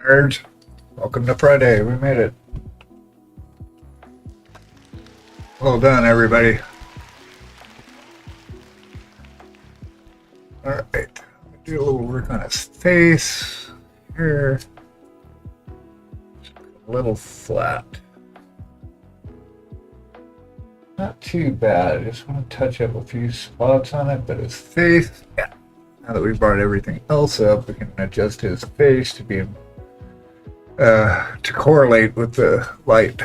Nerds, welcome to Friday. We made it. Well done, everybody. All right, do a little work on his face here. A little flat. Not too bad. I just want to touch up a few spots on it, but his face, yeah. Now that we've brought everything else up, we can adjust his face to be to correlate with the light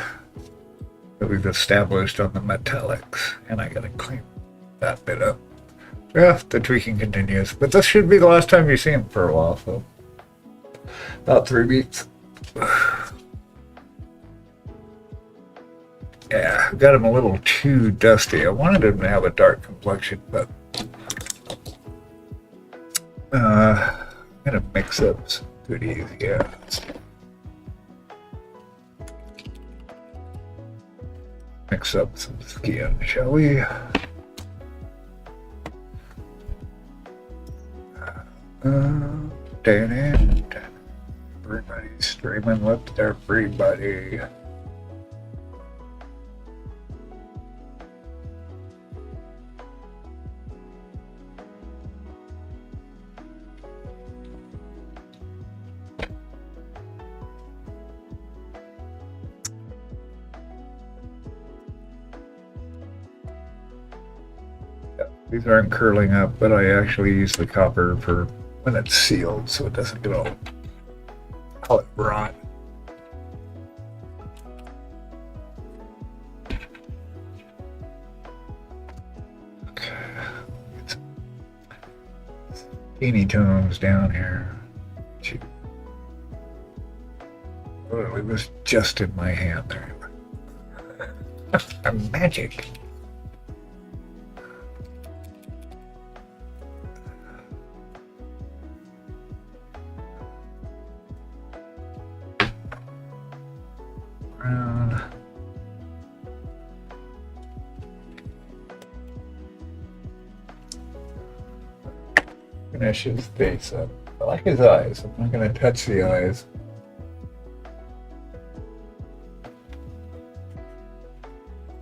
that we've established on the metallics. And I gotta clean that bit up. Yeah, the tweaking continues. But this should be the last time you see him for a while, so about 3 weeks. Yeah, got him a little too dusty. I wanted him to have a dark complexion, but I'm gonna mix up some goodies, yeah. Mix up some skin, shall we? Everybody's streaming with everybody. These aren't curling up, but I actually use the copper for when it's sealed so it doesn't get all, call it rot. Okay. Teeny tones down here. Oh, it was just in my hand there. I'm magic. Finish his face up. I like his eyes. I'm not going to touch the eyes.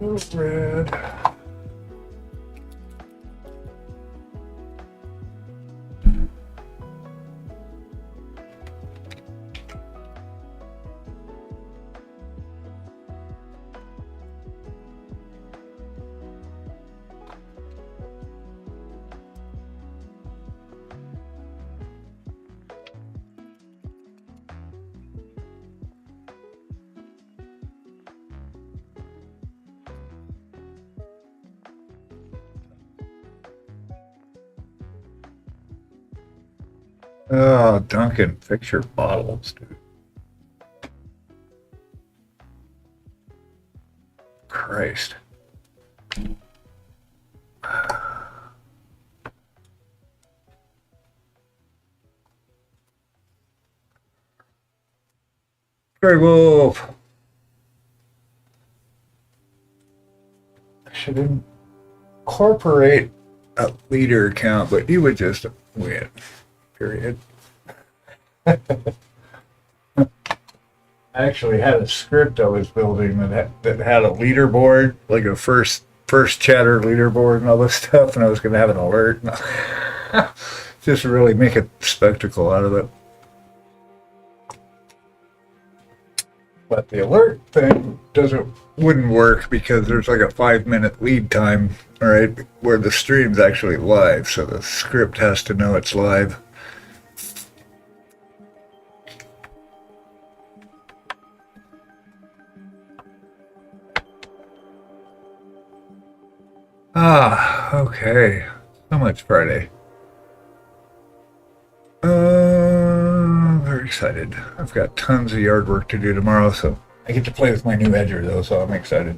Oh, red. Oh, Duncan, fix your bottles, dude. Christ. Grey Wolf. I should incorporate a leader account, but you would just win. Period. I actually had a script I was building that had a leaderboard, like a first chatter leaderboard and all this stuff, and I was going to have an alert. Just really make a spectacle out of it. But the alert thing wouldn't work because there's like a 5-minute lead time, all right, where the stream's actually live, so the script has to know it's live. Ah, okay. So much Friday. Very excited. I've got tons of yard work to do tomorrow, so I get to play with my new edger though, so I'm excited.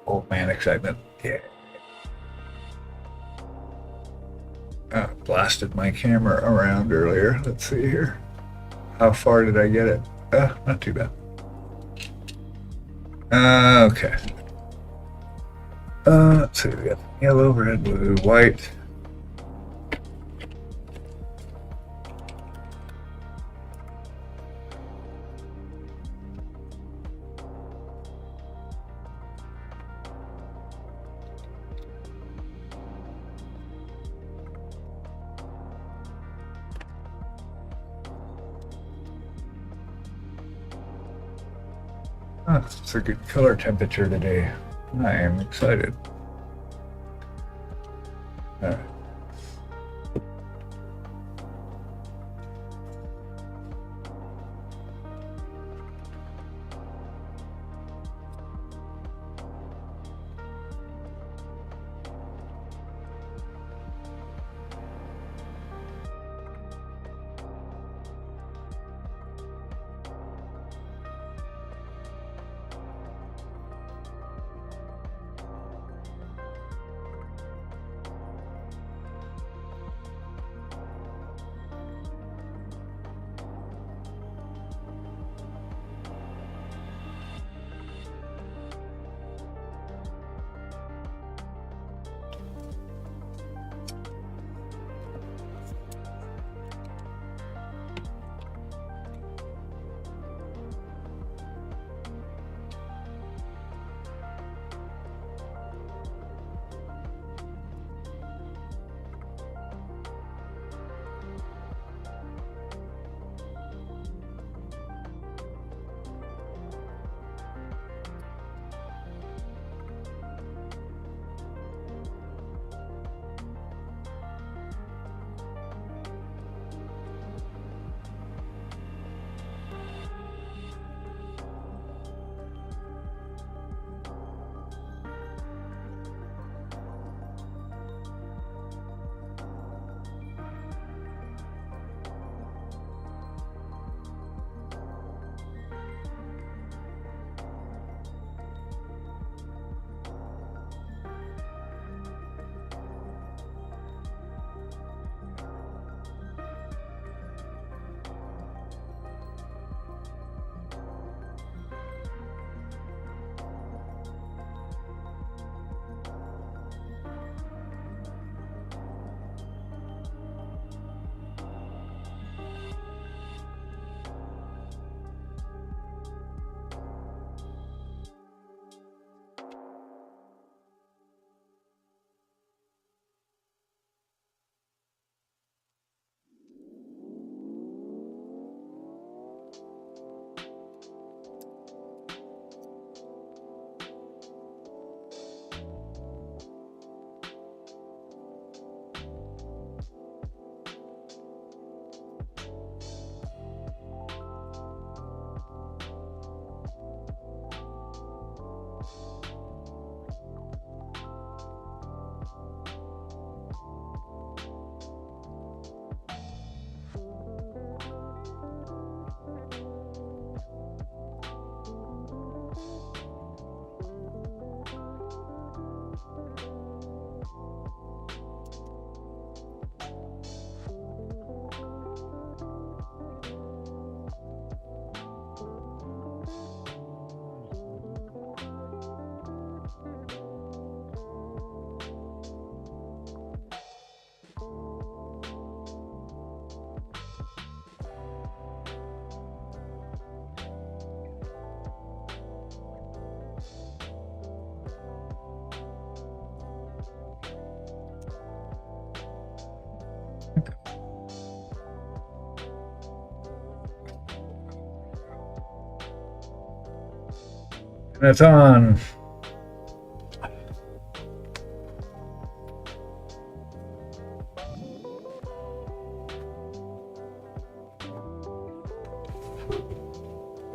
Old man excitement. Yeah. Blasted my camera around earlier. Let's see here. How far did I get it? Not too bad. Okay. Let's see, we got yellow, red, blue, white. Oh, it's a good color temperature today. I am excited. All right. And it's on.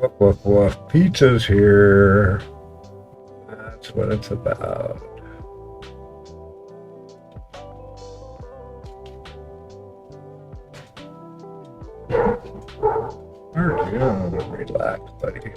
Woof, woof, woof. Pizza's here. That's what it's about. Aren't you? Relax, buddy.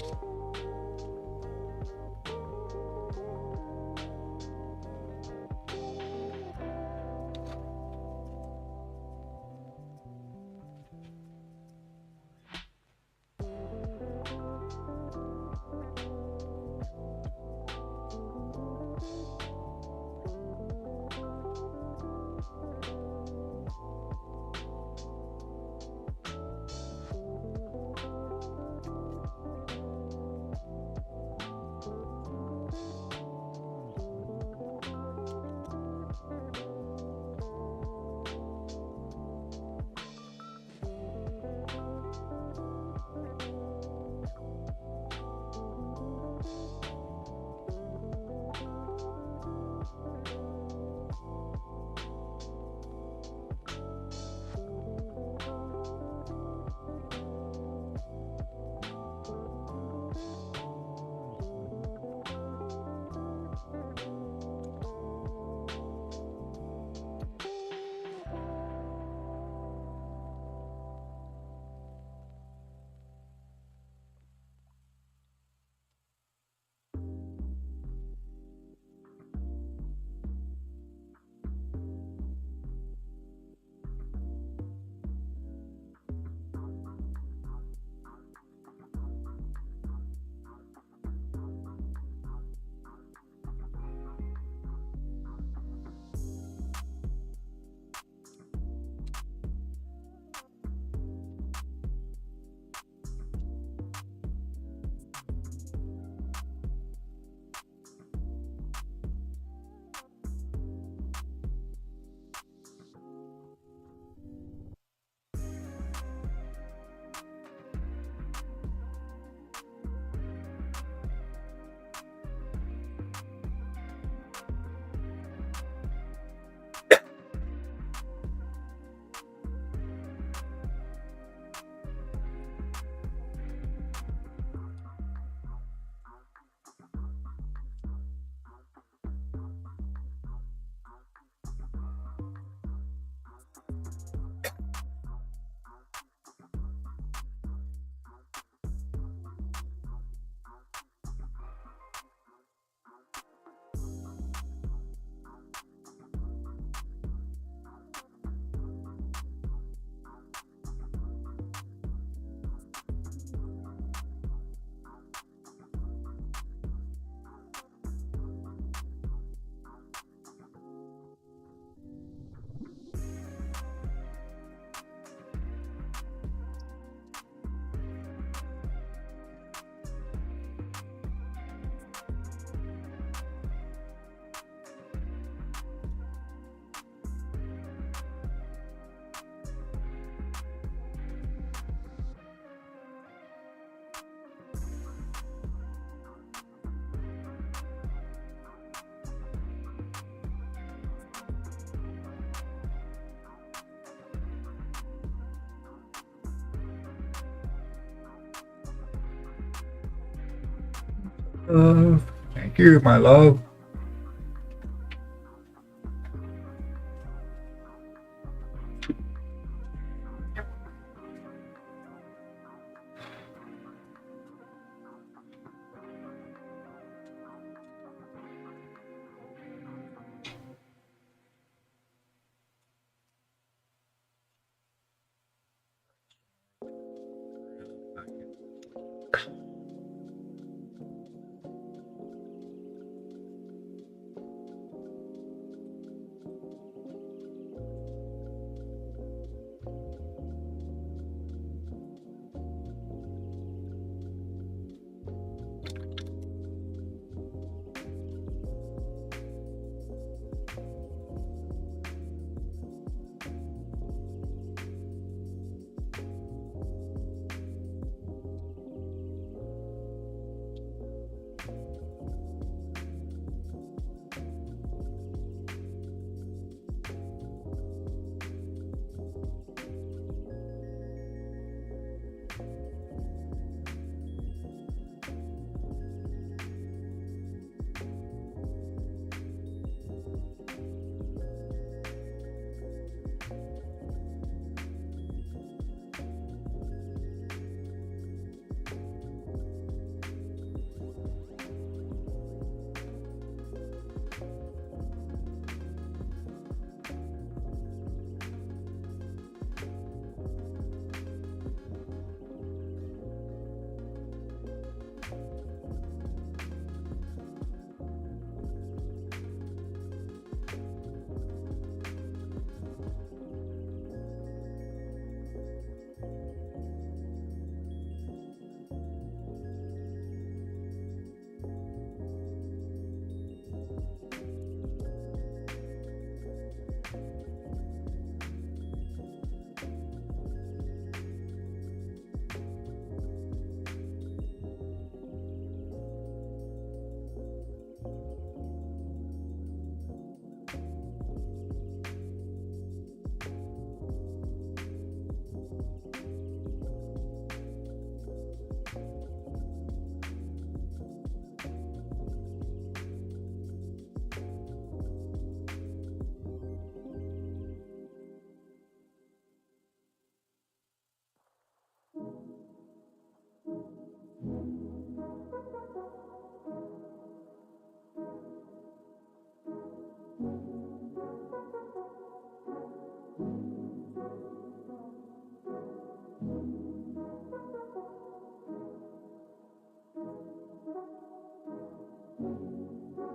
Thank you, my love.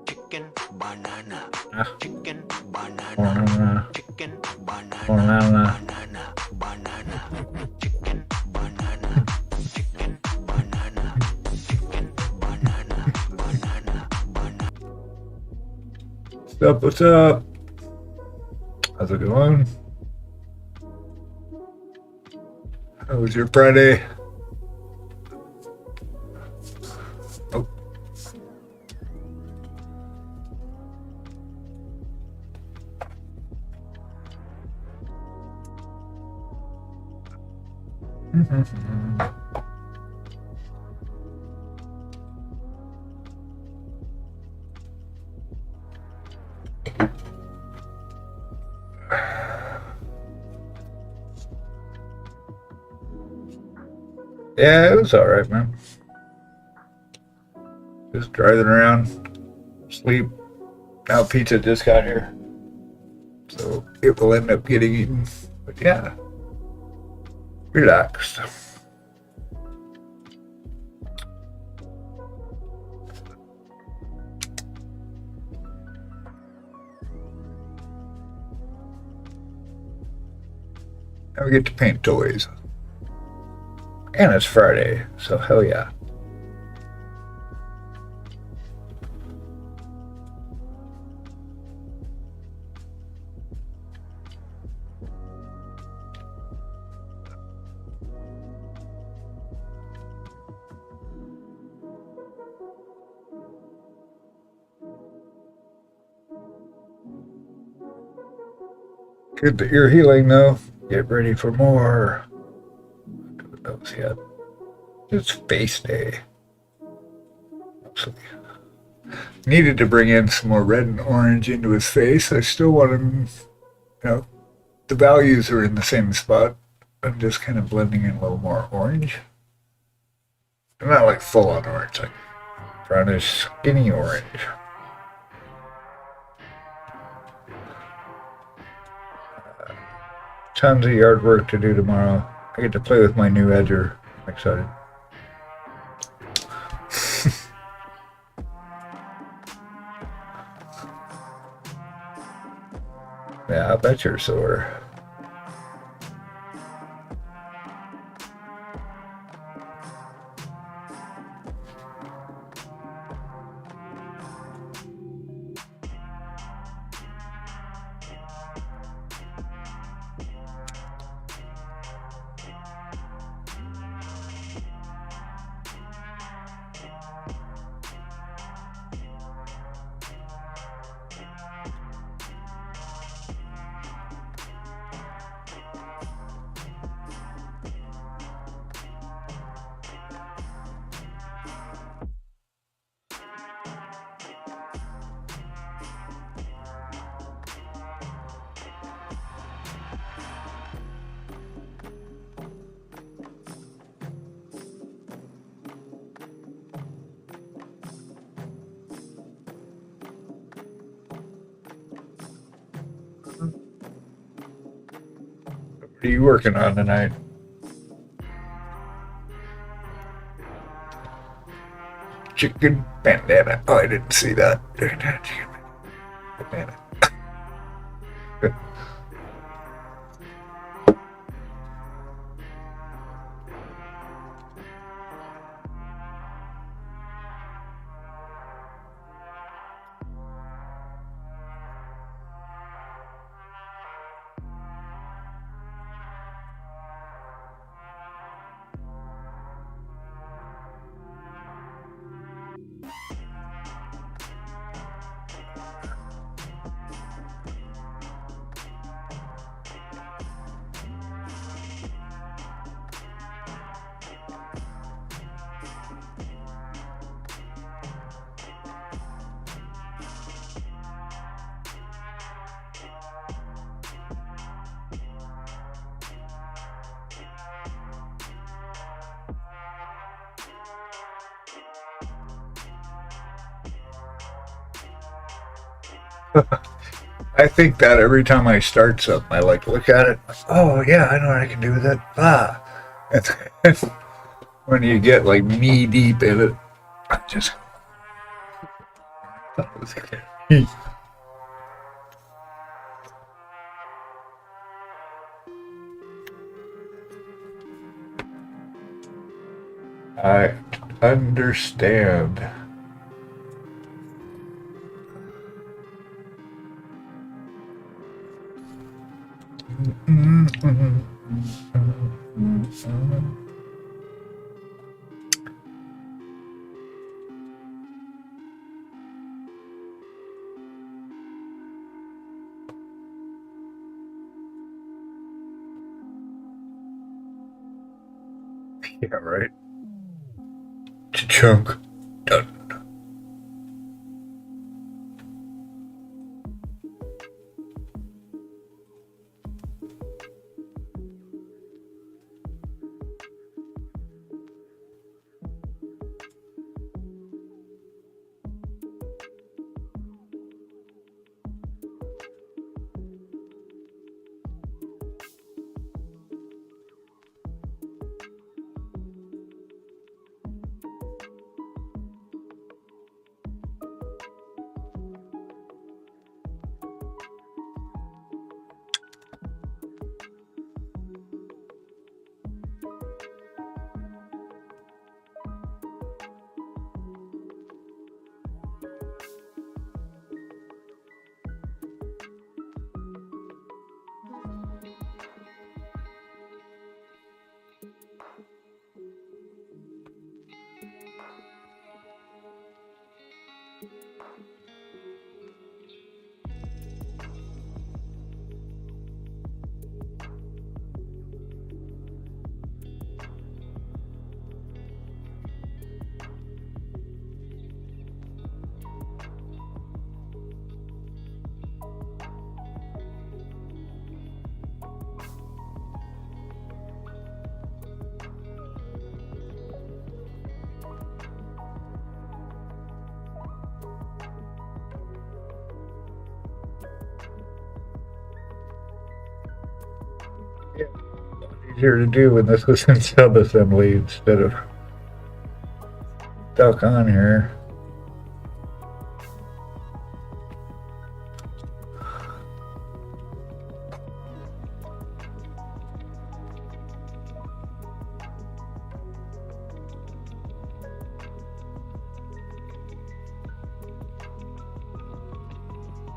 Chicken banana, chicken banana, Banana, chicken banana, banana. banana, banana, chicken banana, chicken banana, chicken banana, banana, banana. What's up? What's up? How's it going? How was your Friday? Oh. Yeah, it was all right, man. Just driving around, sleep. Now pizza just got here, so it will end up getting eaten. But yeah, relaxed. Now we get to paint toys. And it's Friday, so hell yeah. Good that you're healing, though. Get ready for more. What else yet? It's face day. actually. Needed to bring in some more red and orange into his face. I still want him, the values are in the same spot. I'm just kind of blending in a little more orange. Not like full on orange, like brownish, skinny orange. Tons of yard work to do tomorrow. I get to play with my new edger. I'm excited. Yeah, I bet you're sore. What are you working on tonight? Chicken bandana. Oh, I didn't see that. Chicken bandana. I think that every time I start something, I like look at it. Like, oh yeah, I know what I can do with it. Ah, and when you get like knee deep in it, I just thought it was okay. I understand. Yeah, right. Chunk. Done. Easier to do when this was in subassembly instead of stuck on here.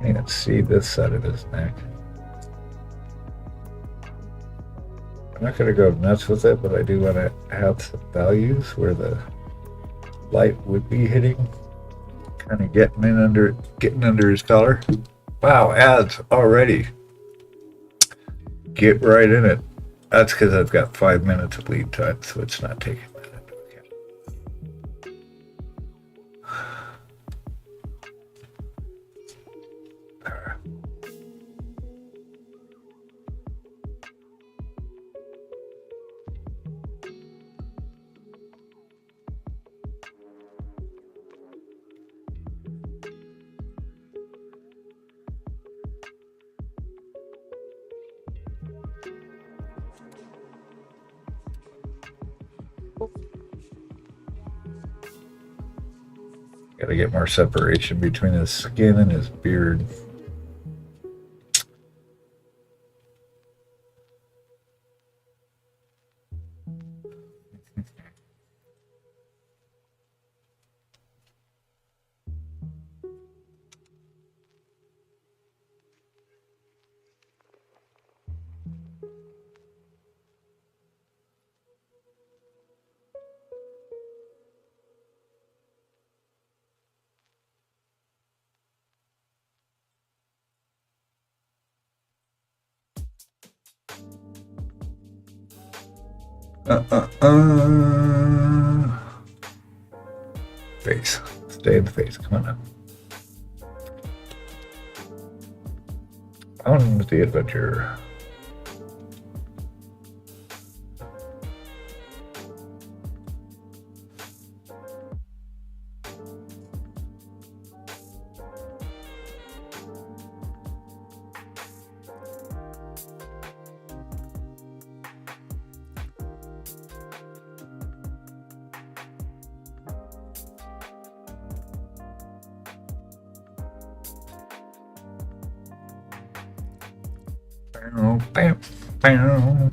You can see this side of his neck. I'm not going to go nuts with it, but I do want to have some values where the light would be hitting, kind of getting under his collar. Wow, ads already. Get right in it. That's because I've got 5 minutes of lead time, so it's not taking that into account. Gotta get more separation between his skin and his beard. Face. Stay in the face. Come on now. On with the adventure. Bam, bam.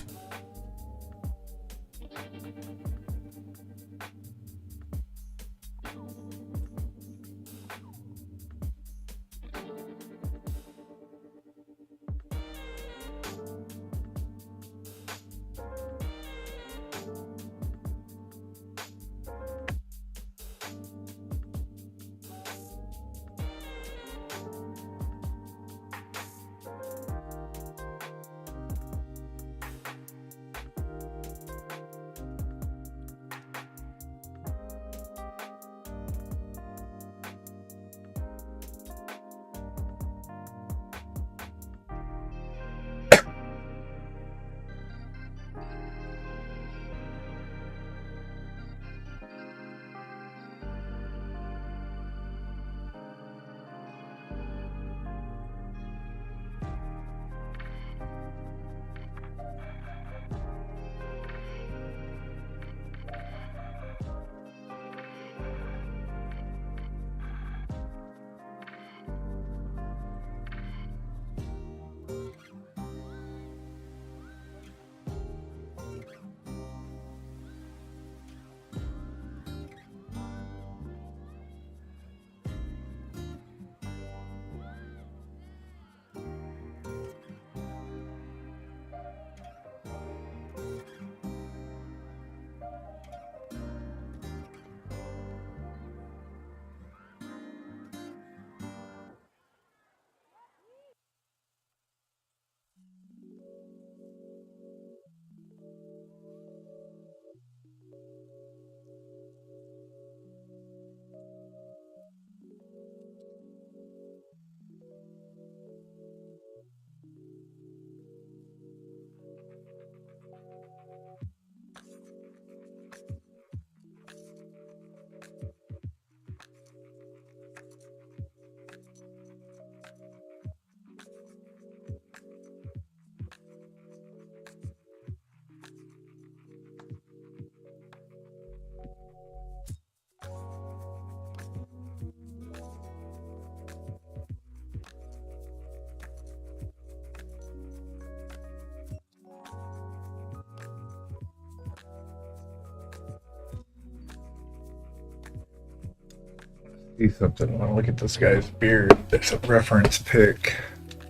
See something. I want to look at this guy's beard. There's a reference pic.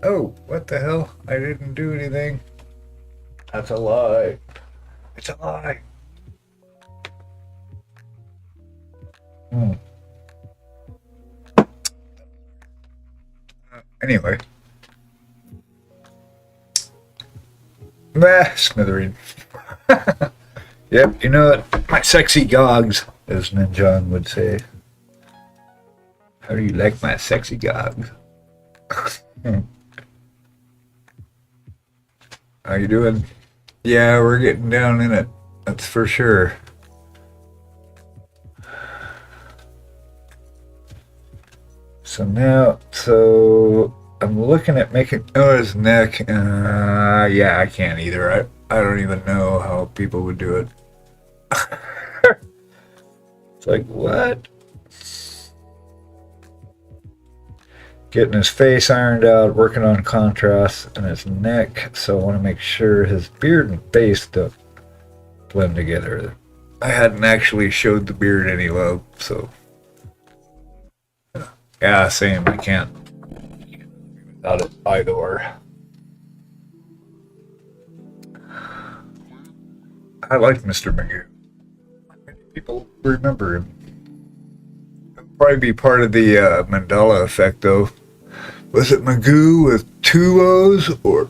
Oh, what the hell? I didn't do anything. That's a lie. It's a lie. Anyway. Smithereen. Yep, you know what? My sexy gogs, as Ninjan would say. How do you like my sexy gogs? How you doing? Yeah, we're getting down in it. That's for sure. So I'm looking at making his neck. Yeah, I can't either. I don't even know how people would do it. It's like, what? Getting his face ironed out, working on contrast in his neck. So I want to make sure his beard and face don't blend together. I hadn't actually showed the beard any love, so. Yeah, same. I can't without it either. I like Mr. Magoo. Many people remember him. He'll probably be part of the Mandela effect, though. Was it Magoo with 2 O's or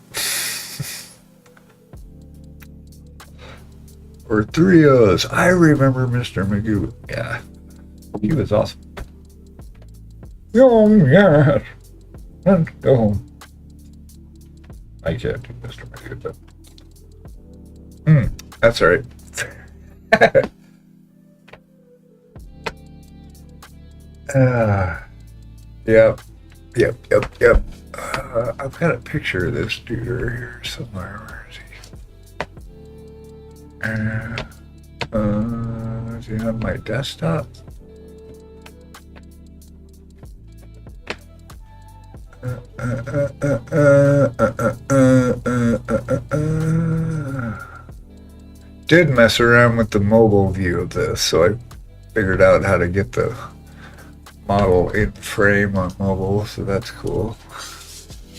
3 O's? I remember Mr. Magoo. Yeah, he was awesome. Oh, yes. Let's go home. I can't do Mr. Magoo, but. That's right. Yep. I've got a picture of this dude right here somewhere. Where is he? Is he on my desktop? Did mess around with the mobile view of this, so I figured out how to get the model in frame on mobile, so that's cool. As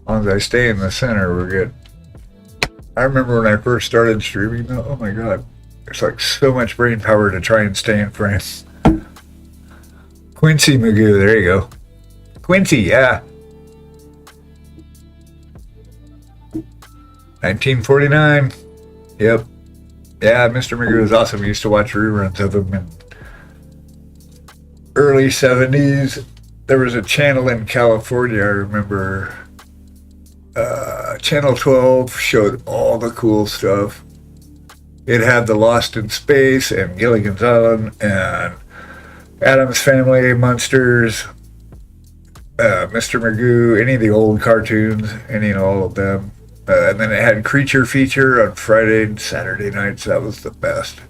long as I stay in the center, we're good. I remember when I first started streaming, oh my god, there's like so much brain power to try and stay in frame. Quincy Magoo, there you go. Quincy, yeah. 1949. Yep. Yeah, Mr. Magoo is awesome. I used to watch reruns of him in early 70s. There was a channel in California, I remember. Channel 12 showed all the cool stuff. It had the Lost in Space and Gilligan's Island and Addams Family, Munsters, Mr. Magoo, any of the old cartoons, any and all of them. And then it had Creature Feature on Friday and Saturday nights. That was the best.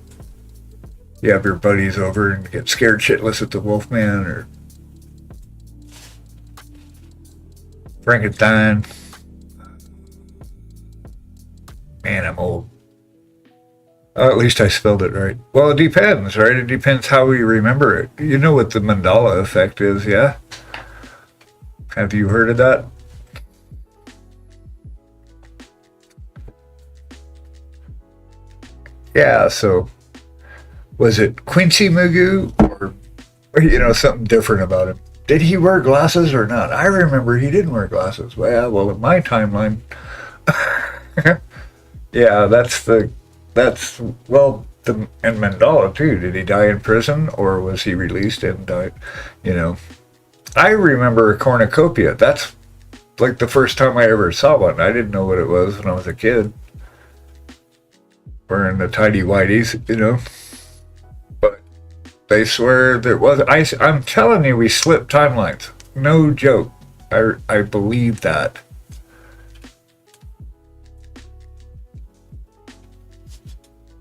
You have your buddies over and get scared shitless at the Wolfman or Frankenstein. Man, I'm old. At least I spelled it right. Well, it depends, right? It depends how we remember it. You know what the Mandela effect is, yeah? Have you heard of that? Yeah, so was it Quincy Magoo or you know, something different about him? Did he wear glasses or not? I remember he didn't wear glasses. Well, in my timeline, yeah, and Mandela too. Did he die in prison or was he released and died? You know, I remember a cornucopia. That's like the first time I ever saw one. I didn't know what it was when I was a kid. Wearing the tidy whities, you know. But they swear there was. I'm telling you, we slipped timelines. No joke. I believe that.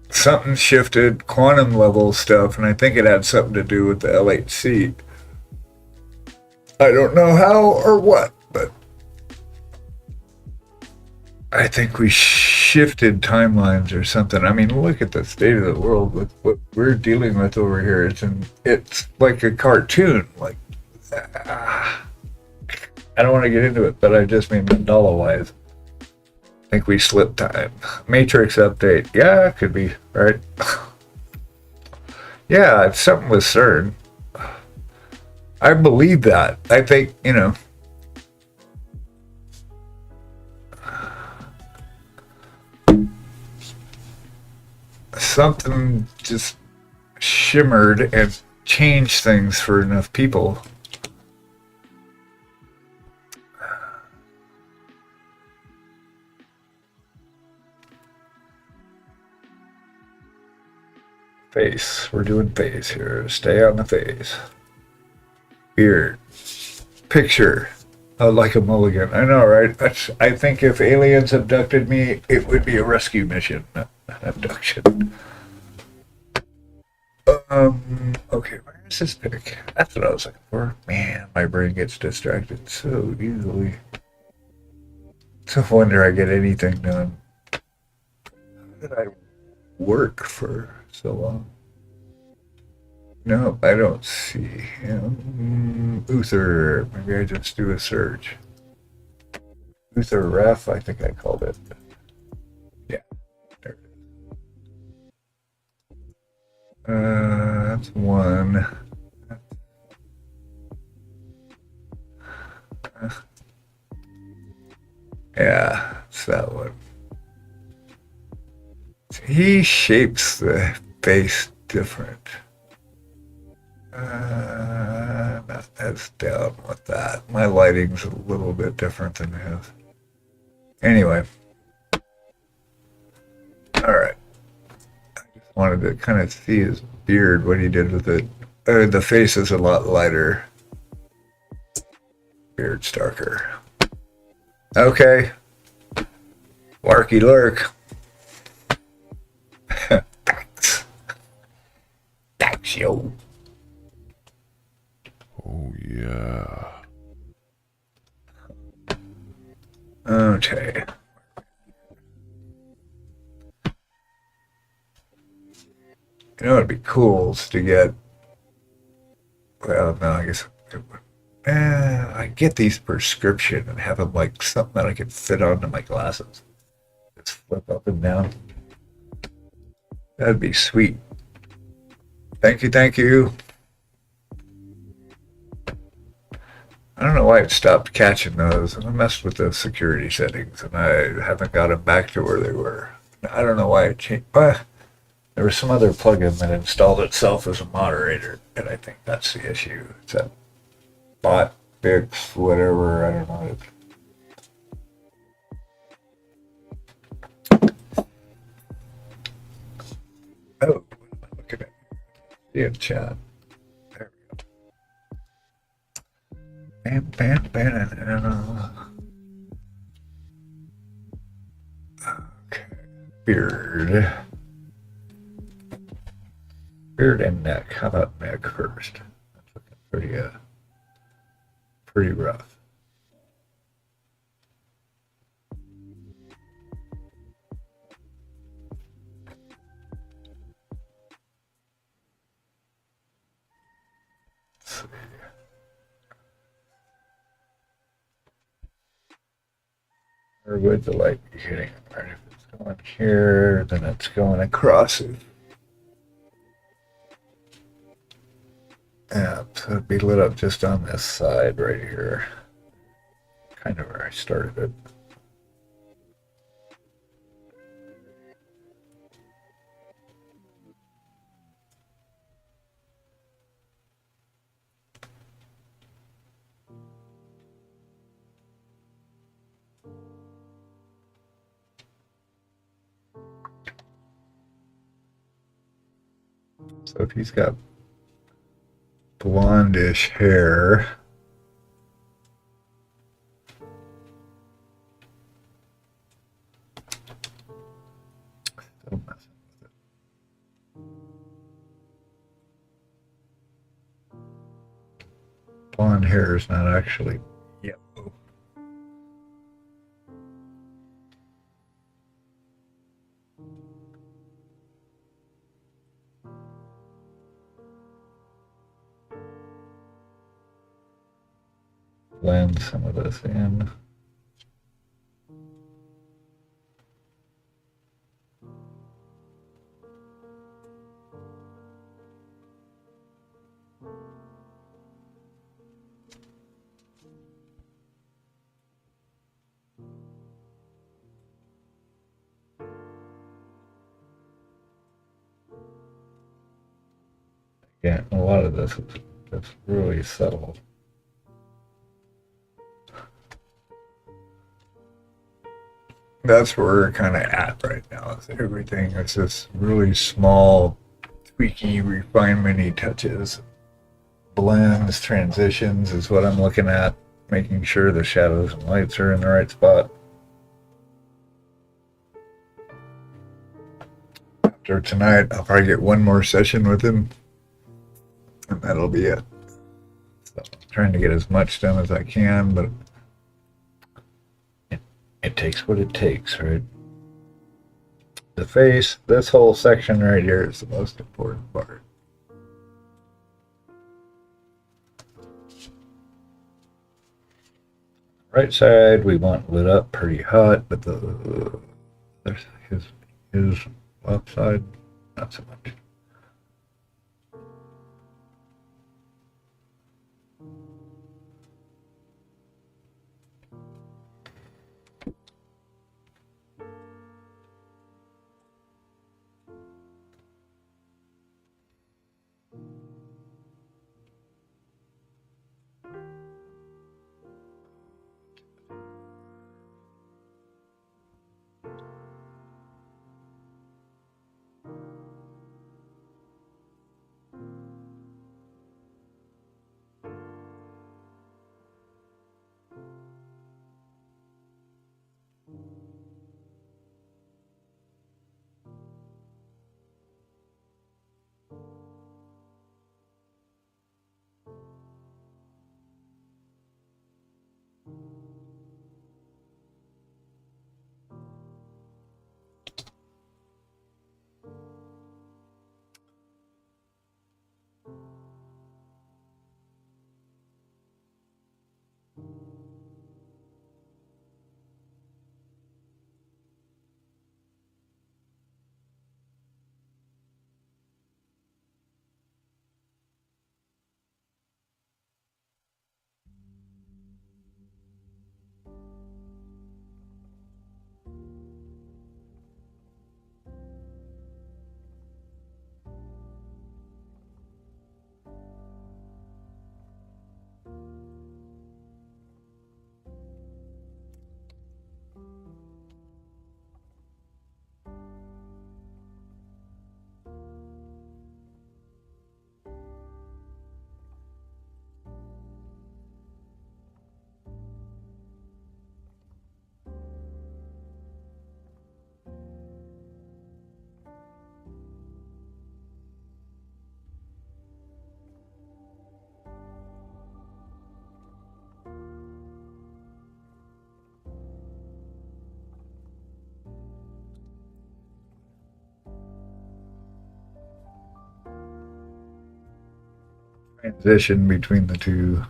Something shifted, quantum level stuff, and I think it had something to do with the LHC. I don't know how or what, but I think we shifted timelines or something. I mean, look at the state of the world with what we're dealing with over here. It's like a cartoon. Like, I don't want to get into it, but I just mean Mandela wise. I think we slipped time. Matrix update. Yeah, it could be, right? Yeah, it's something with CERN. I believe that. I think, something just shimmered and changed things for enough people. Face. We're doing face here. Stay on the face. Beard. Picture. Like a mulligan. I know, right? I think if aliens abducted me, it would be a rescue mission, not an abduction. Okay, where's this pic? That's what I was looking for. Man, my brain gets distracted so easily. It's a wonder I get anything done. How did I work for so long? No, I don't see him. Uther. Maybe I just do a search. Uther Ref, I think I called it. Yeah, there it is. That's one. Yeah, it's that one. He shapes the face different. Not as down with that. My lighting's a little bit different than his. Anyway. Alright. I just wanted to kind of see his beard, what he did with it. The face is a lot lighter. Beard's darker. Okay. Larky lurk. Thanks. Thanks, yo. Oh, yeah. Okay. You know, it'd be cool is to get. Well, no, I guess. I get these prescription and have them like something that I can fit onto my glasses. Just flip up and down. That'd be sweet. Thank you, thank you. I don't know why it stopped catching those. I messed with the security settings and I haven't got them back to where they were. I don't know why it changed. There was some other plugin that installed itself as a moderator, and I think that's the issue. It's that bot fix, whatever. I don't know. Oh, look at it. See in chat. There we go. Bam, bam, bam. Okay. Beard. Beard and neck. How about neck first? That's looking pretty rough. Let's see. Where would the light be hitting? Right, if it's going here, then it's going across it. Yeah, so it'd be lit up just on this side right here. Kind of where I started it. So if he's got blondish hair, still messing with it. Blonde hair is not actually yellow. blend some of this in. Yeah, a lot of this is really subtle. That's where we're kind of at right now. Is everything is just really small, tweaky, refinement-y touches. Blends, transitions is what I'm looking at. Making sure the shadows and lights are in the right spot. After tonight, I'll probably get one more session with him, and that'll be it. So I'm trying to get as much done as I can, but it takes what it takes, right? The face, this whole section right here is the most important part. Right side we want lit up pretty hot, but there's his left side not so much. Transition between the two.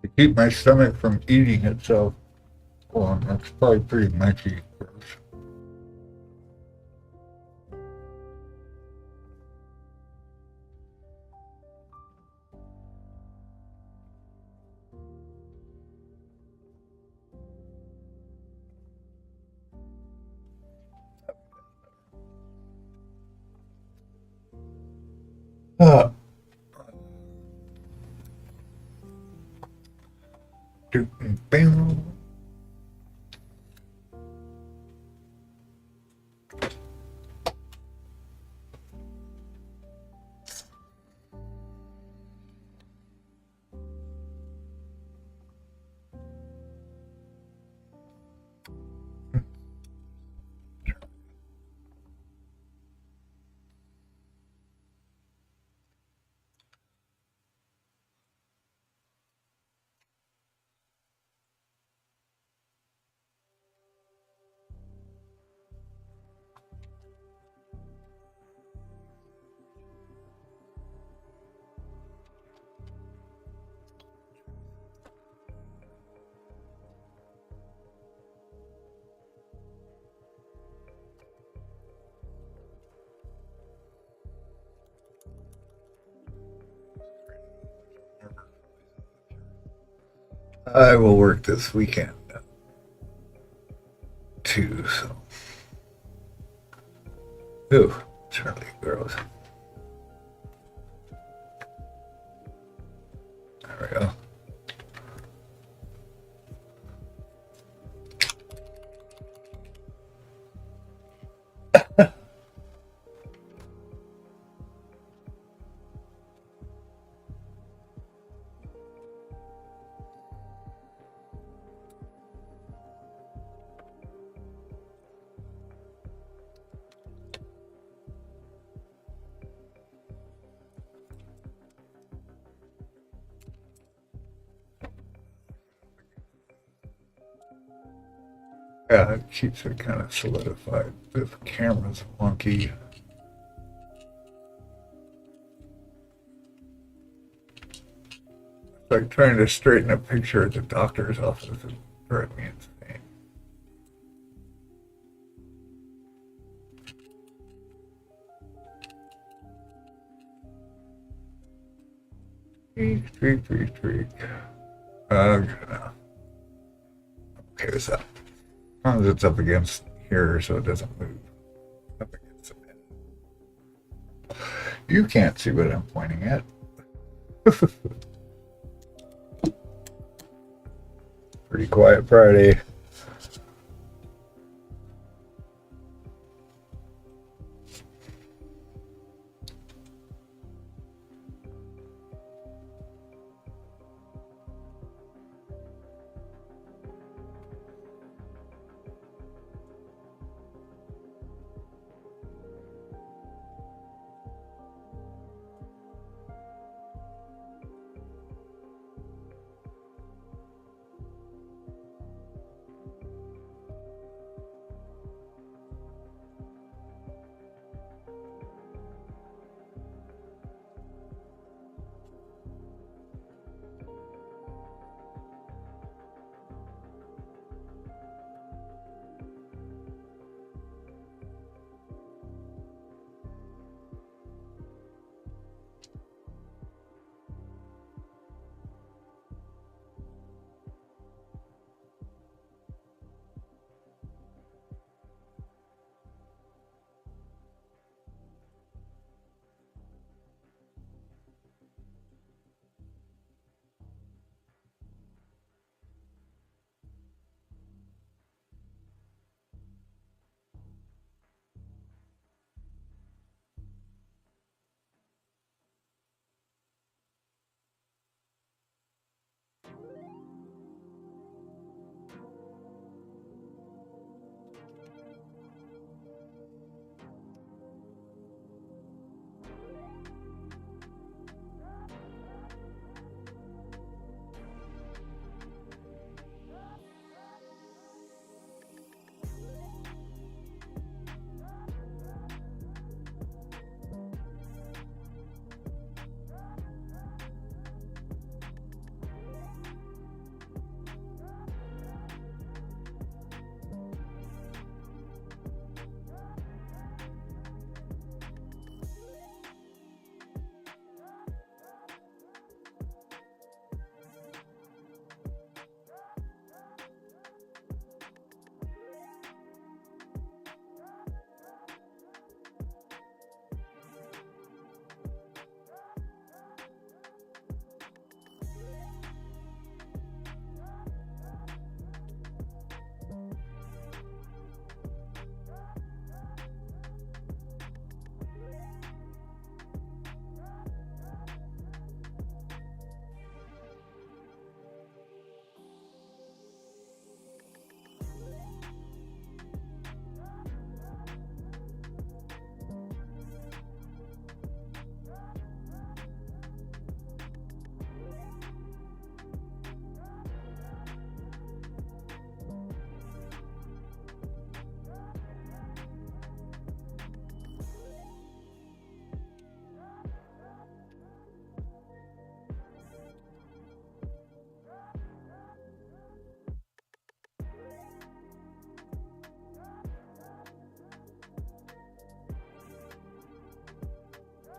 To keep my stomach from eating itself. Well, that's probably pretty muchy. Boom. I will work this weekend too, so. Ooh, Charlie gross. There we go. Yeah, it keeps it kind of solidified. This camera's wonky. It's like trying to straighten a picture at the doctor's office is driving me insane. Tweak. Good enough. Okay with that. As long as it's up against here so it doesn't move. Up against the pin. You can't see what I'm pointing at. Pretty quiet Friday.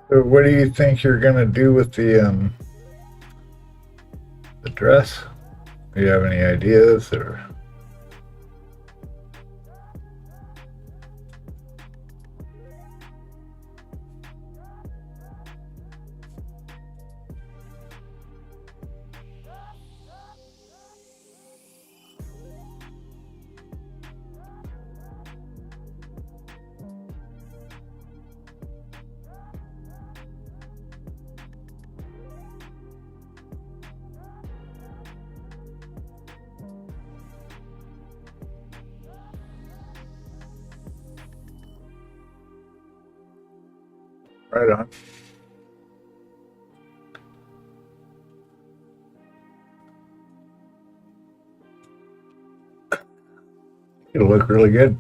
So what do you think you're gonna do with the dress? Do you have any ideas or? Right on. It'll look really good.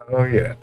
Oh yeah.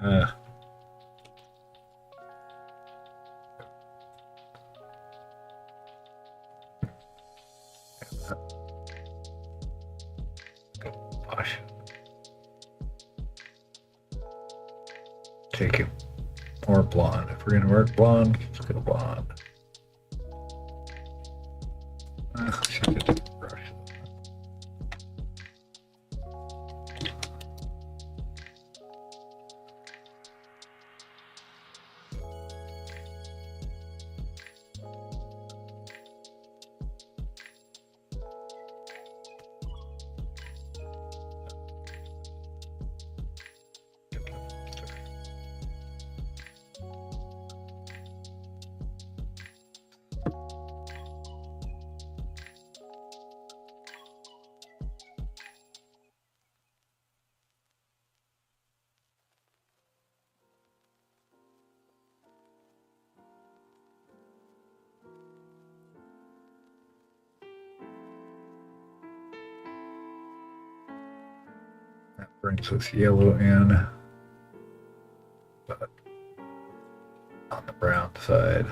Uh, Gosh. Take it more blonde. If we're gonna work blonde, let's go blonde. Let's use a different brush. That brings this yellow in, but on the brown side.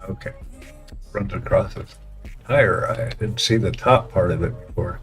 Okay. Runs across his entire eye. I didn't see the top part of it before.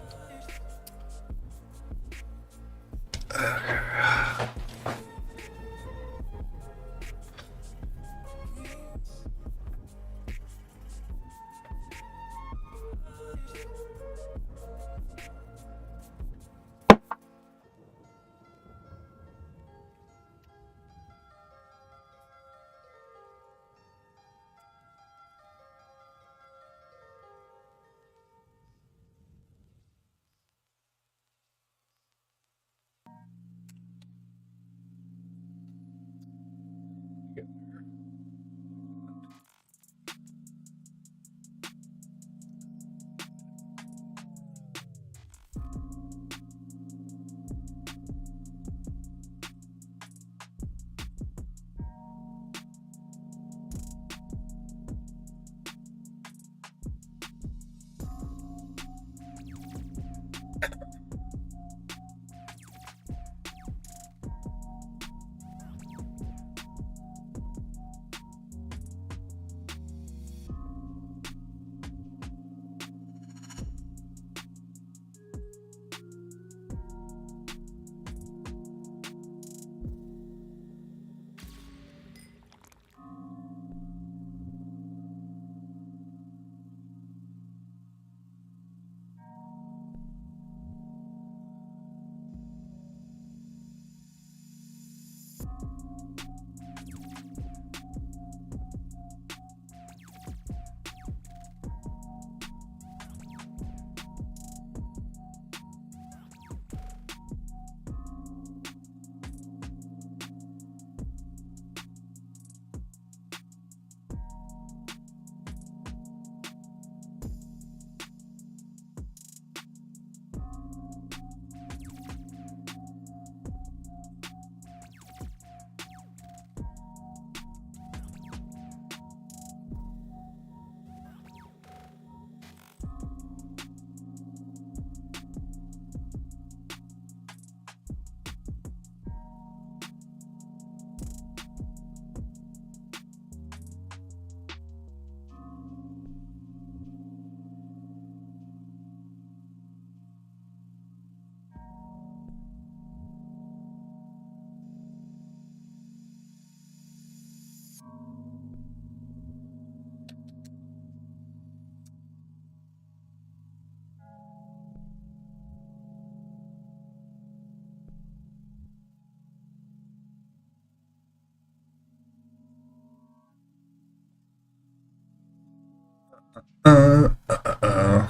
Uh, uh, uh.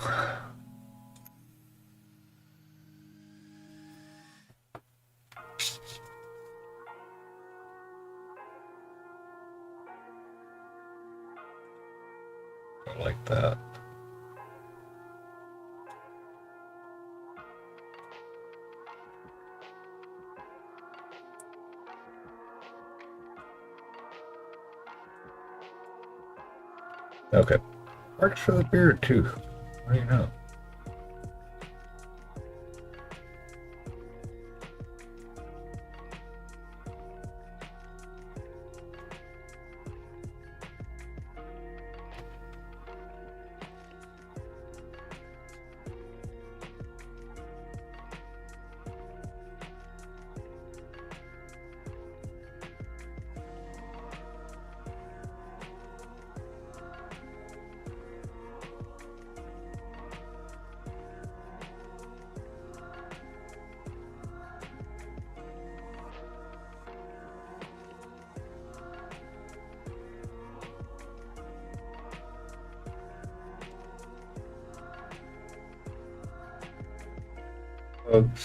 I like that. Okay. Works for the beard too. What do you know?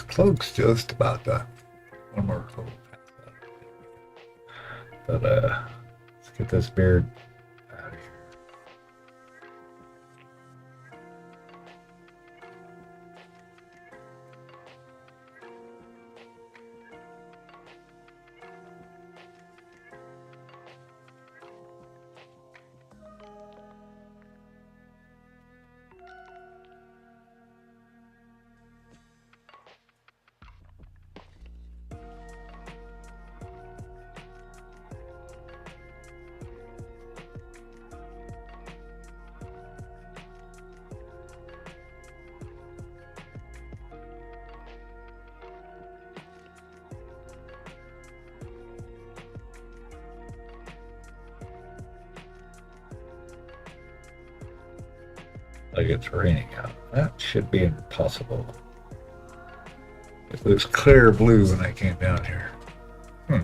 Cloak's just about done. One more cloak. But let's get this beard out of here. like it's raining out. That should be impossible. It was clear blue when I came down here. Hmm.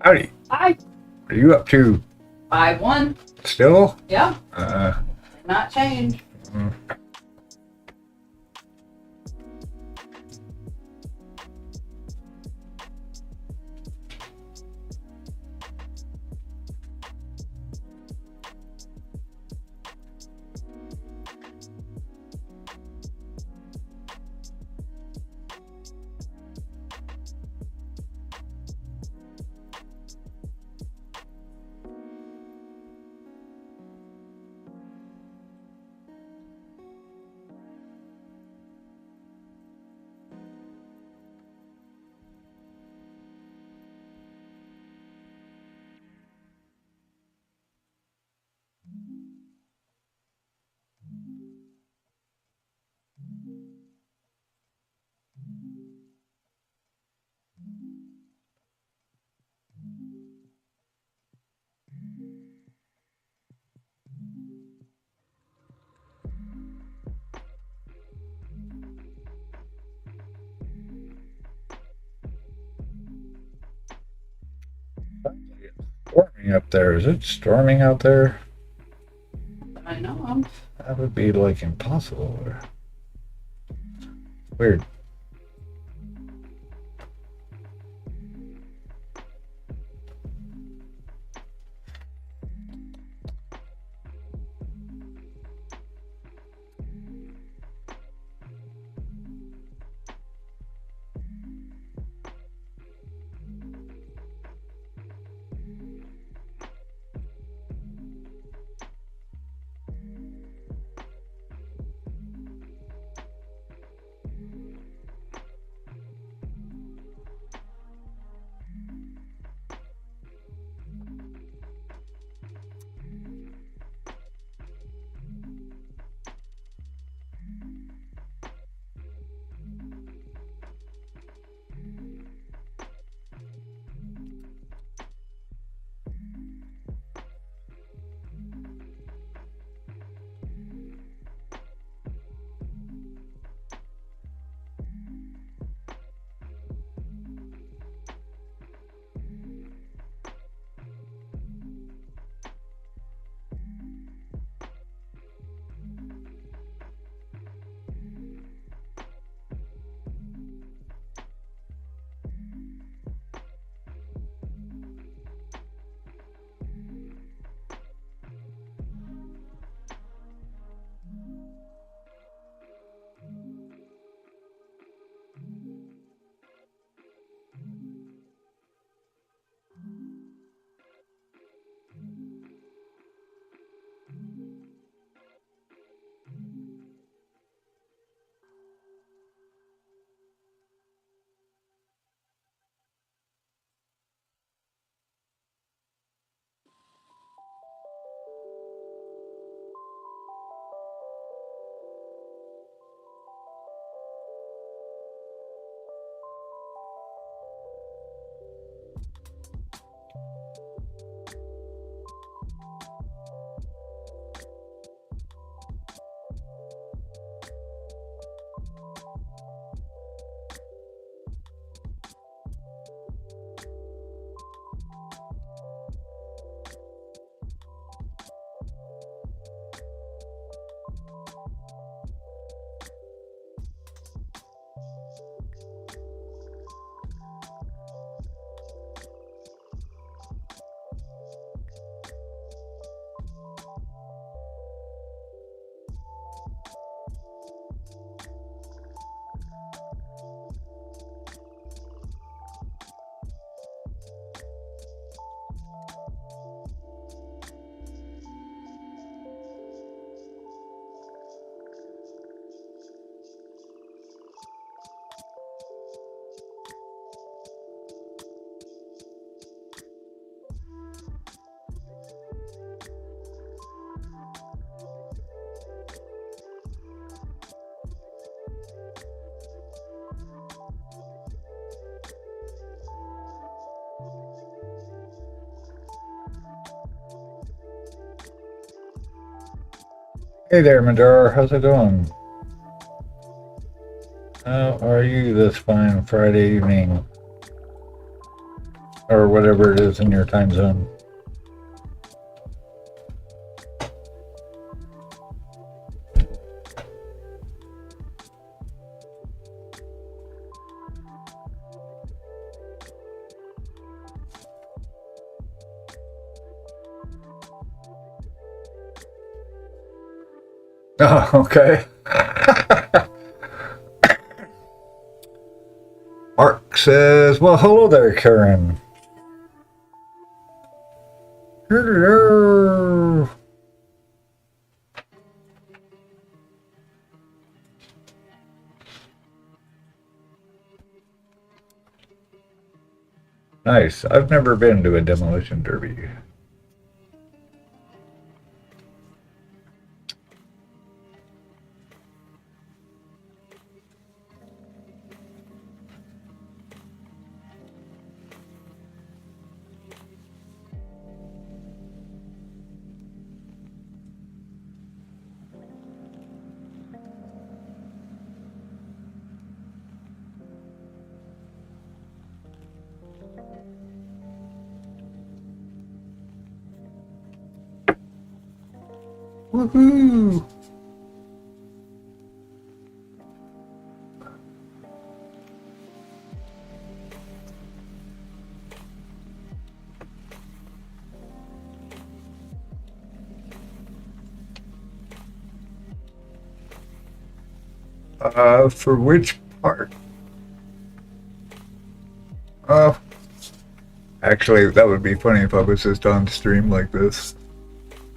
Howdy. Hi. What are you up to? 5-1. Still? Yeah. Uh, Did not change. Storming up there. Is it storming out there? I know. That would be like impossible. Weird. Hey there, Madar. How's it going? How are you this fine Friday evening? or whatever it is in your time zone. Oh, okay. Mark says, well, hello there, Karen. Hello. Nice. I've never been to a demolition derby. Woohoo! For which part? Actually, that would be funny if I was just on stream like this.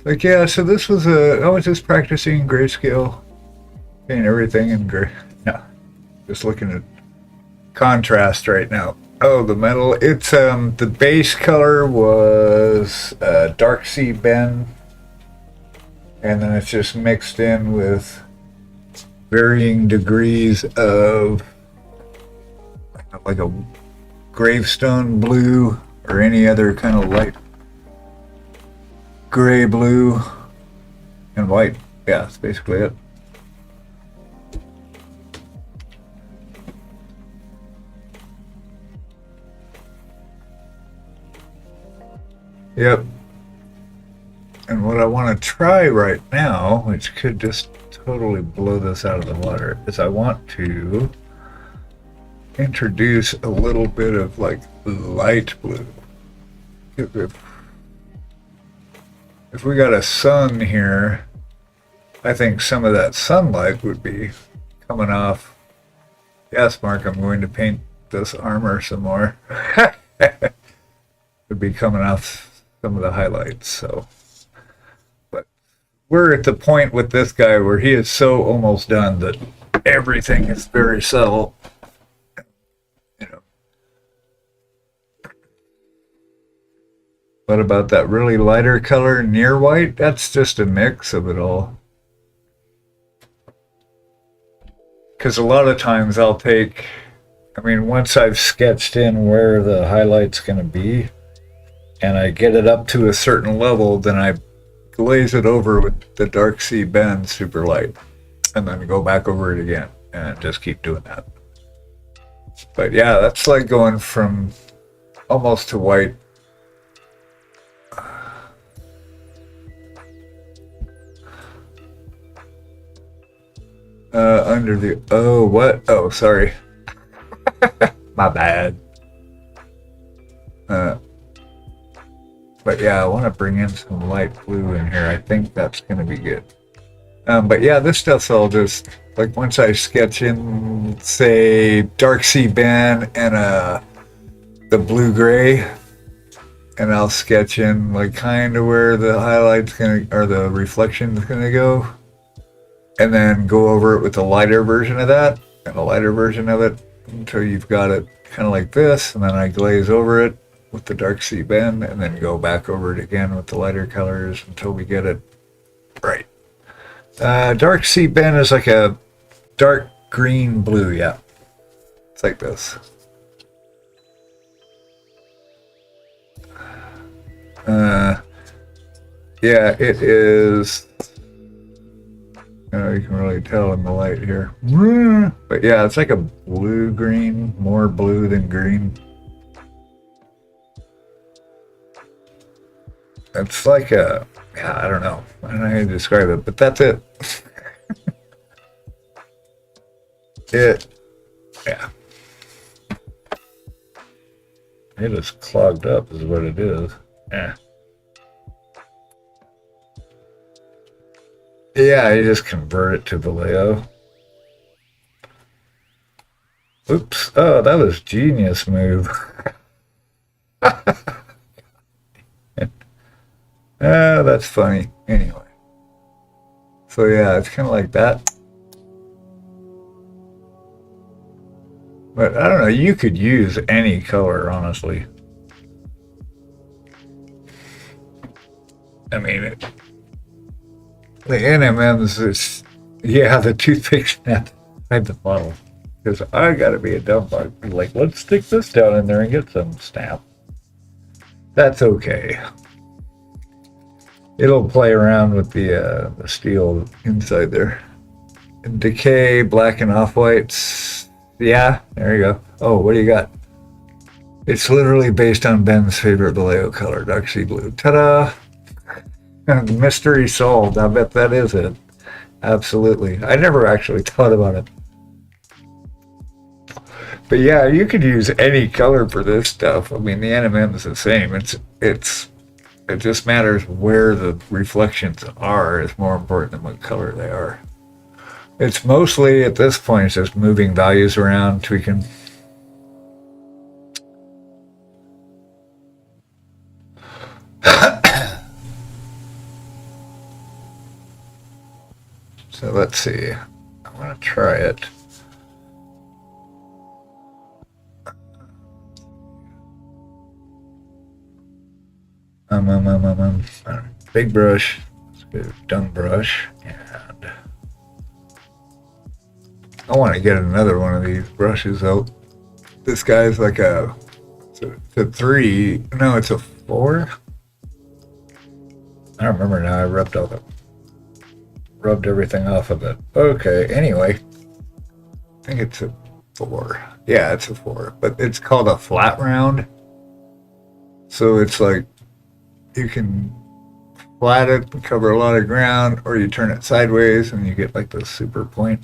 Like, yeah, so this was I was just practicing grayscale, painting everything in gray. No, just looking at contrast right now. Oh, the metal. It's, the base color was Dark Sea Ben, and then it's just mixed in with varying degrees of like a gravestone blue or any other kind of light gray, blue, and white. Yeah, that's basically it. Yep. And what I want to try right now, which could just totally blow this out of the water, is I want to introduce a little bit of like light blue. If we got a sun here, I think some of that sunlight would be coming off. Yes, Mark, I'm going to paint this armor some more. Would be coming off some of the highlights, so. But we're at the point with this guy where he is so almost done that everything is very subtle. You know. What about that really lighter color near white? That's just a mix of it all. Because a lot of times I'll take, I mean, once I've sketched in where the highlight's going to be, and I get it up to a certain level, then I glaze it over with the Dark Sea Ben super light, and then go back over it again, and just keep doing that. But yeah, that's like going from almost to white. Under the, oh, what? Oh, sorry. My bad. But yeah, I want to bring in some light blue in here. I think that's going to be good. But yeah, this stuff's all just, like, once I sketch in, say, Dark Sea Ben and the blue-gray, and I'll sketch in, like, kind of where the highlight's going to, or the reflection's going to go, and then go over it with a lighter version of that, and a lighter version of it, until you've got it kind of like this, and then I glaze over it with the Dark Sea Ben, and then go back over it again with the lighter colors until we get it right. Dark Sea Ben is like a dark green blue, yeah. It's like this. Yeah, it is. You can really tell in the light here. But yeah, it's like a blue-green, more blue than green. It's like a, yeah, I don't know. I don't know how to describe it, but that's it. Yeah. It is clogged up, is what it is. Yeah. Yeah, you just convert it to Vallejo. Oops. Oh, that was genius move. Ah, that's funny. Anyway. So yeah, it's kind of like that. But I don't know, you could use any color, honestly. I mean, the NMMs is, yeah, the toothpicks at the bottle. Because I gotta be a dumb bug. Like, let's stick this down in there and get some snap. That's okay. It'll play around with the steel inside there. Decay, black and off-whites. Yeah, there you go. Oh, what do you got? It's literally based on Ben's favorite Vallejo color, dark sea blue. Ta-da! Mystery solved. I bet that is it. Absolutely. I never actually thought about it. But yeah, you could use any color for this stuff. I mean, the NMM is the same. It just matters where the reflections are. Is more important than what color they are. It's mostly, at this point, it's just moving values around, tweaking. So let's see. I want to try it. Big brush. Let's go dung brush. And I want to get another one of these brushes out. This guy's like it's a 3. No, it's a 4. I don't remember now. I rubbed everything off of it. Okay, anyway. I think it's a 4. Yeah, it's a 4. But it's called a flat round. So it's like you can flat it and cover a lot of ground, or you turn it sideways and you get like the super point.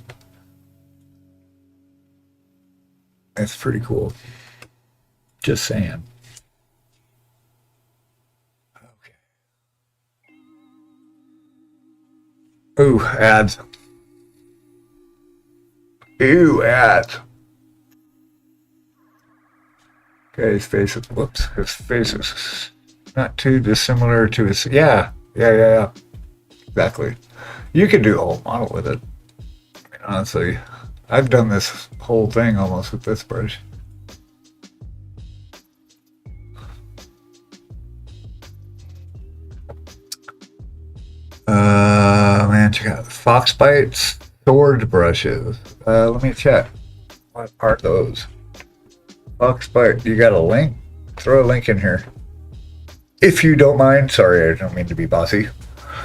That's pretty cool. Just saying. Okay. Ooh, ads. Ew, ads. Okay, his face is, whoops, his face is not too dissimilar to his, yeah. Exactly. You could do a whole model with it. I mean, honestly, I've done this whole thing almost with this brush. Man, check out Fox Bites sword brushes. Let me check. What are those? Fox Bite. You got a link? Throw a link in here. If you don't mind. Sorry, I don't mean to be bossy.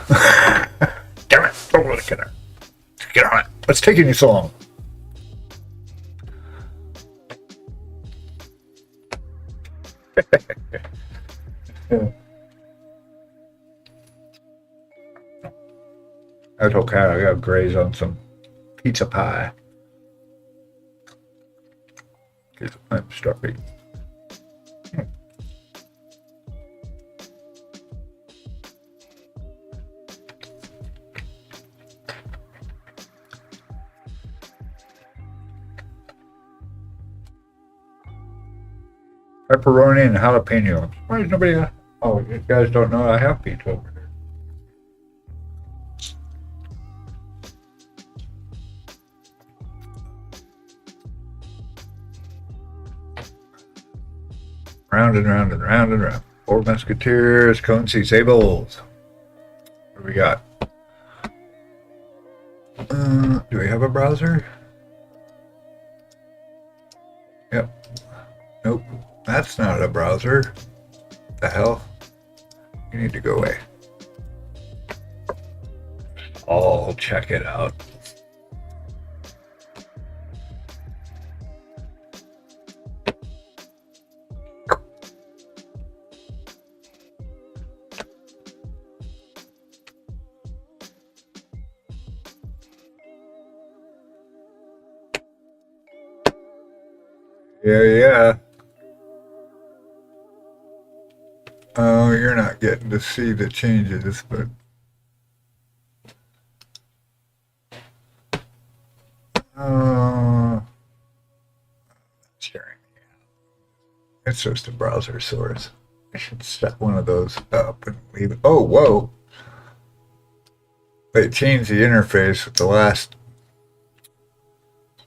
Damn it. Don't let it get there. Get on it. What's taking you so long? That's okay. I got graze on some pizza pie. I'm starving. Pepperoni and jalapeno. Why is nobody? Oh, you guys don't know I have pizza over here. Round and round and round and round. 4 Musketeers, Cone Sea Sables. What do we got? Do we have a browser? Yep. Nope. That's not a browser. The hell? You need to go away. I'll check it out. Yeah. Oh, you're not getting to see the changes, but sharing. It's just a browser source. I should set one of those up and leave it. Oh, whoa! They changed the interface with the last.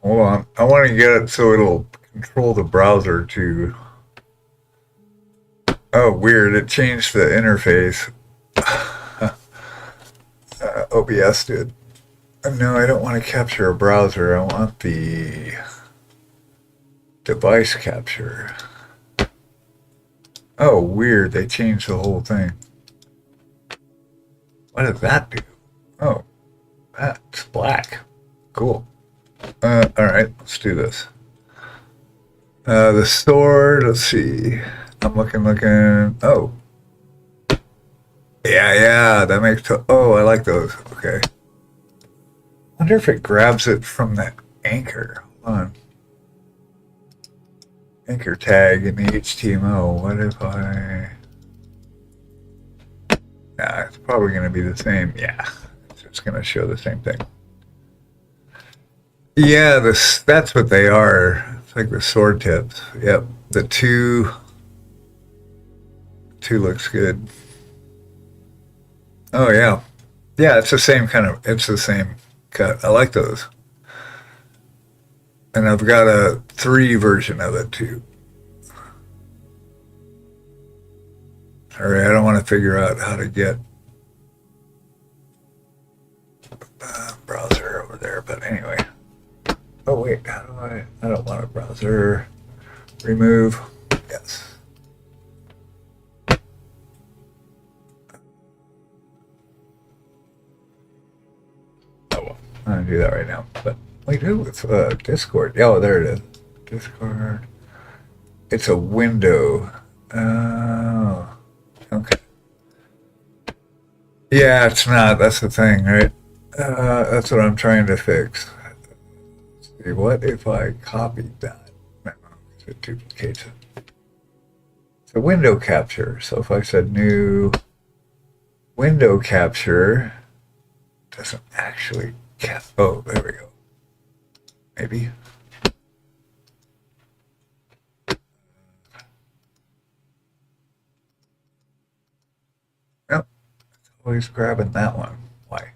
Hold on. I want to get it so it'll control the browser to. Oh, weird. It changed the interface. OBS did. No, I don't want to capture a browser. I want the device capture. Oh, weird. They changed the whole thing. What does that do? Oh, that's black. Cool. Alright, let's do this. The store, let's see. I'm looking. Oh. Yeah, that makes. Oh, I like those. Okay. Wonder if it grabs it from that anchor. Hold on. Anchor tag in the HTML. What if I. Nah, it's probably going to be the same. Yeah, it's just going to show the same thing. Yeah, that's what they are. It's like the sword tips. Yep, the two looks good. Oh yeah, it's the same kind of. It's the same cut. I like those, and I've got a 3 version of it too. All right, I don't want to figure out how to get browser over there, but anyway. Oh wait, how do I don't want a browser. Remove. Yes. Oh well, I'm gonna do that right now. But we do with Discord. Oh, there it is. Discord. It's a window. Oh, okay. Yeah, it's not. That's the thing, right? That's what I'm trying to fix. See, what if I copied that? No, it duplicates it. It's a window capture. So if I said new window capture, it doesn't actually cap. Oh, there we go. Maybe. Nope. It's always grabbing that one. Why?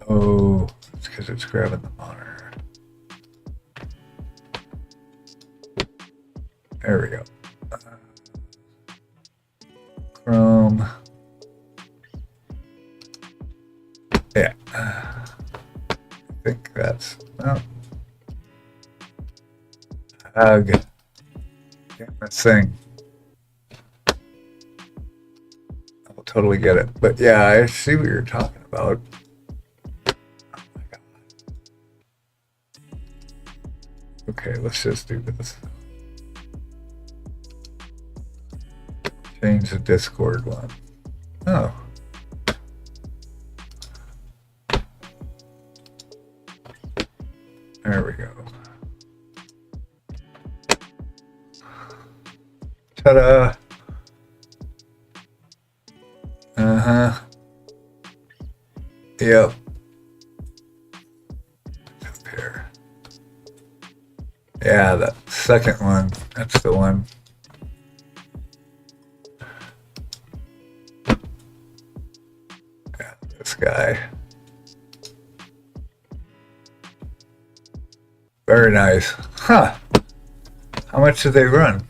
Oh, it's because it's grabbing the monitor. There we go. Chrome. Yeah. I think that's. Oh. Ugh. Damn this thing. I'll totally get it. But yeah, I see what you're talking about. Okay, let's just do this. Change the Discord one. Oh. There we go. Ta-da! Uh-huh. Yep. Up here. Yeah, that second one. That's the one. Yeah, this guy. Very nice. Huh. How much do they run?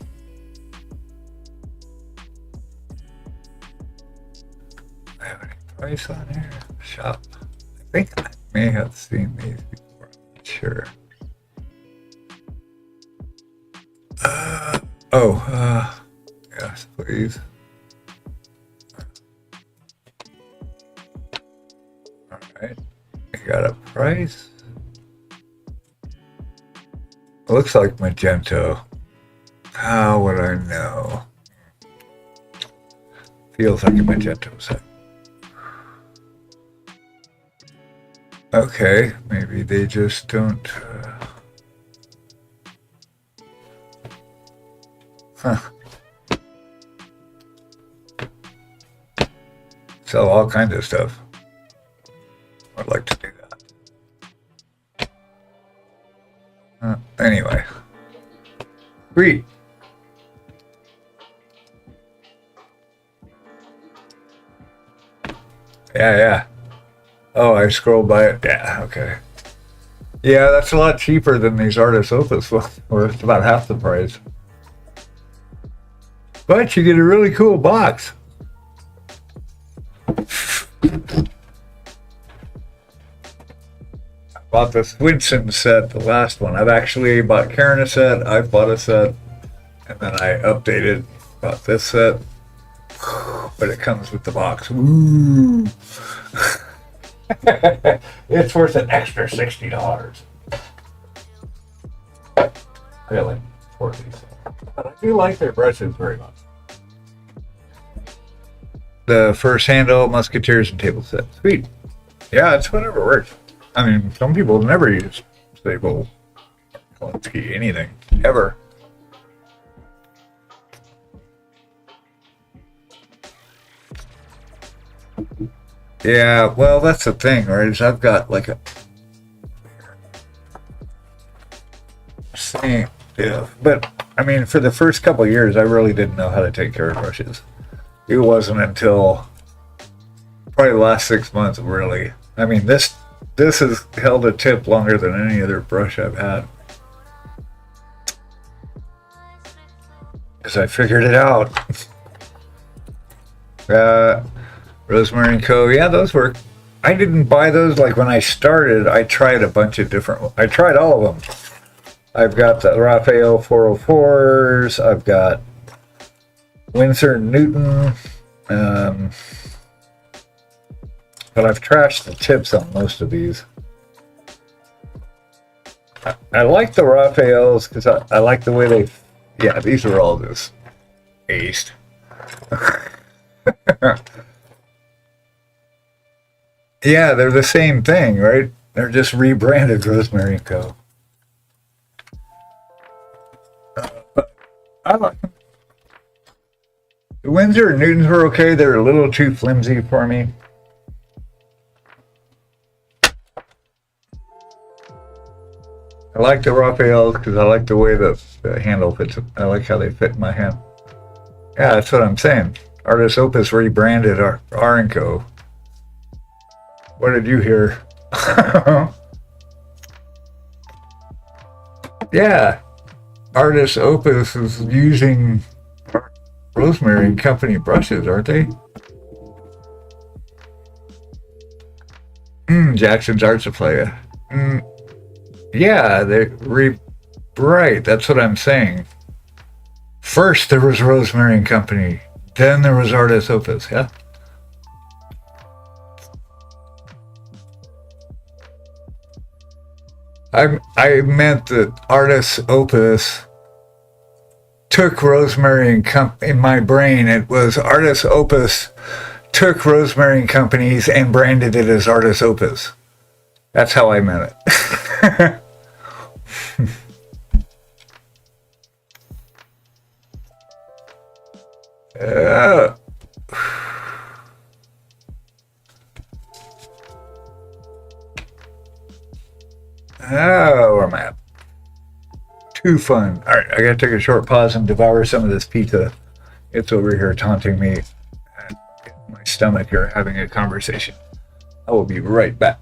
I have any price on here? Shop. I think I may have seen these before. I'm not sure. Yes, please. All right. I got a price. Looks like Magento. How would I know? Feels like a Magento set. Okay, maybe they just don't. Huh. Sell all kinds of stuff. I'd like to do that. Anyway. Sweet. Yeah. Oh, I scrolled by it. Yeah, okay. Yeah, that's a lot cheaper than these Artis Opus ones, or it's about half the price. But you get a really cool box. I bought the Swinson set, the last one. I've actually bought Karen a set, I've bought a set, and then I updated, bought this set. But it comes with the box. Ooh. It's worth an extra $60. Really, for these. But I do like their brushes very much. The first handle, musketeers, and table set. Sweet. Yeah, it's whatever works. I mean, some people never use Sable, Kolinsky, anything, ever. Yeah, well, that's the thing, right? Is I've got like a same, yeah. But I mean, for the first couple of years, I really didn't know how to take care of brushes. It wasn't until probably the last 6 months, really. I mean, this has held a tip longer than any other brush I've had, because I figured it out. Rosemary & Co. Yeah, those work. I didn't buy those like when I started. I tried a bunch of different. I tried all of them. I've got the Raphael 404s. I've got Winsor & Newton. But I've trashed the tips on most of these. I like the Raphaels because I like the way they. Yeah, these are all just aced. Yeah, they're the same thing, right? They're just rebranded Rosemary & Co. But I like them. The Winsor & Newtons were okay. They're a little too flimsy for me. I like the Raphaels because I like the way the handle fits. I like how they fit in my hand. Yeah, that's what I'm saying. Artis Opus rebranded R&Co. What did you hear? Yeah, Artis Opus is using Rosemary & Company brushes, aren't they? Jackson's Art Supply. Yeah, right. That's what I'm saying. First there was Rosemary & Company, then there was Artis Opus. Yeah. I meant that Artis Opus took Rosemary & Company. In my brain, it was Artis Opus took Rosemary & Companies and branded it as Artis Opus. That's how I meant it. Oh, where am I at? Too fun. All right, I gotta take a short pause and devour some of this pizza. It's over here taunting me and my stomach here having a conversation. I will be right back.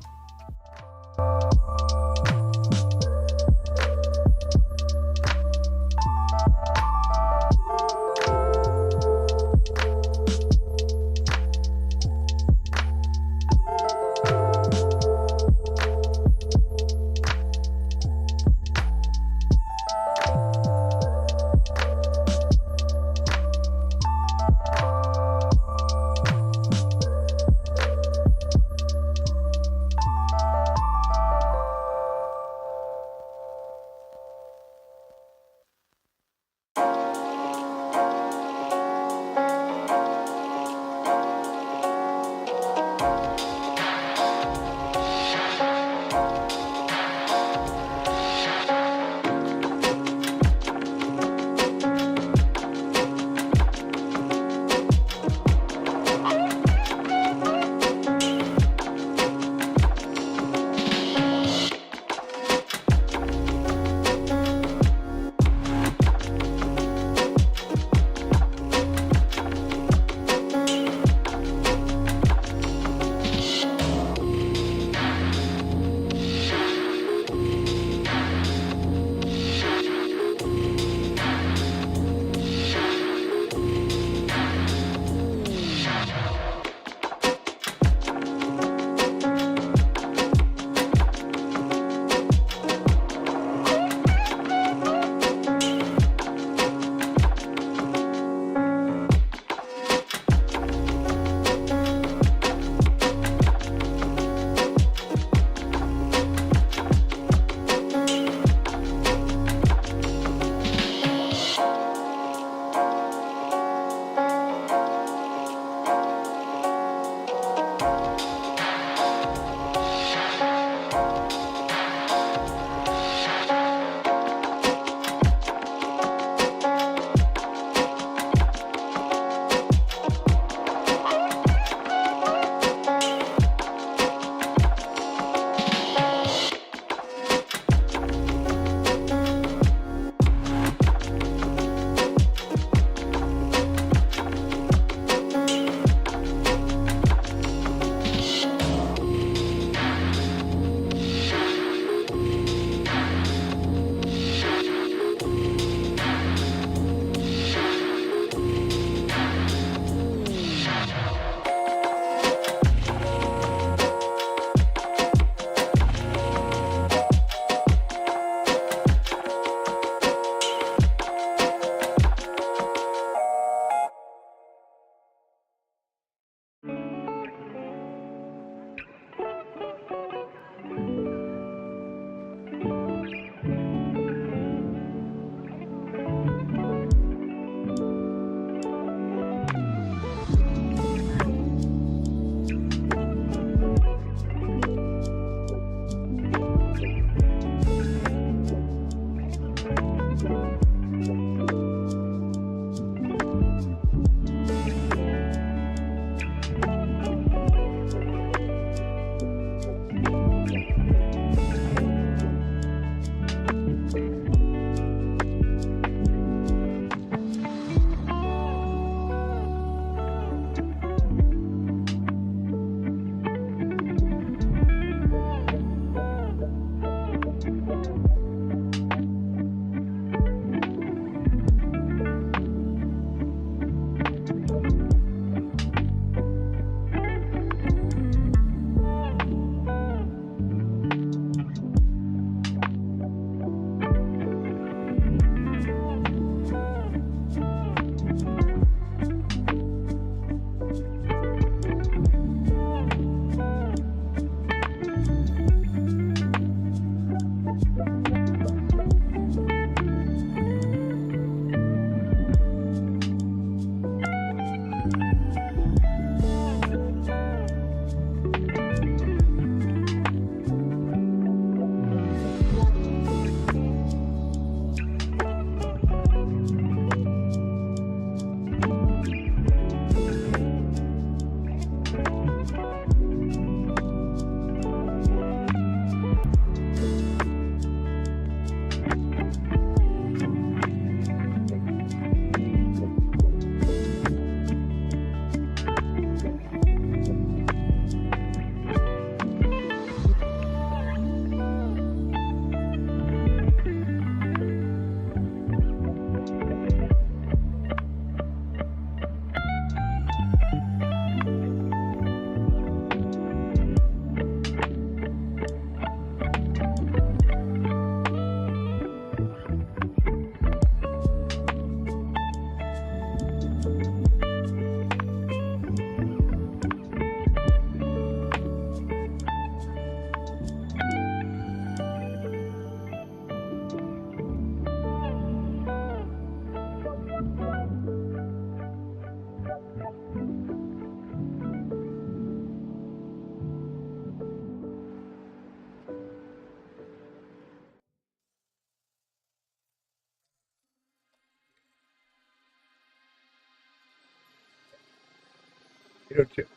Potato chip.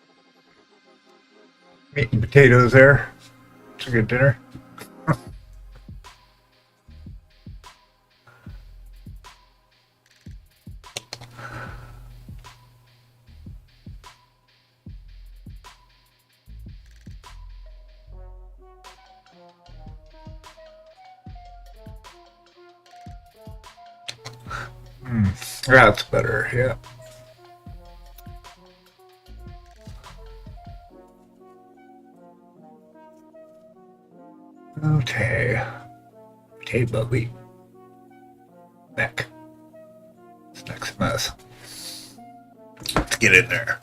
Meat and potatoes there. It's a good dinner. That's better, yeah. Okay. Okay, Bubby. Neck. This next mess. Let's get in there.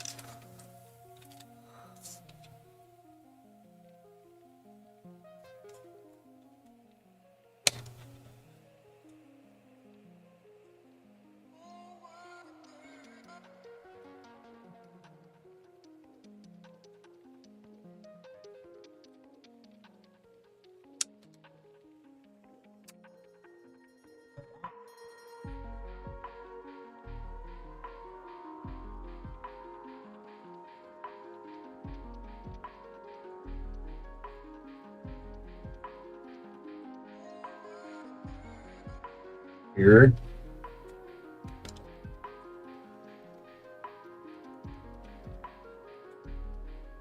Weird.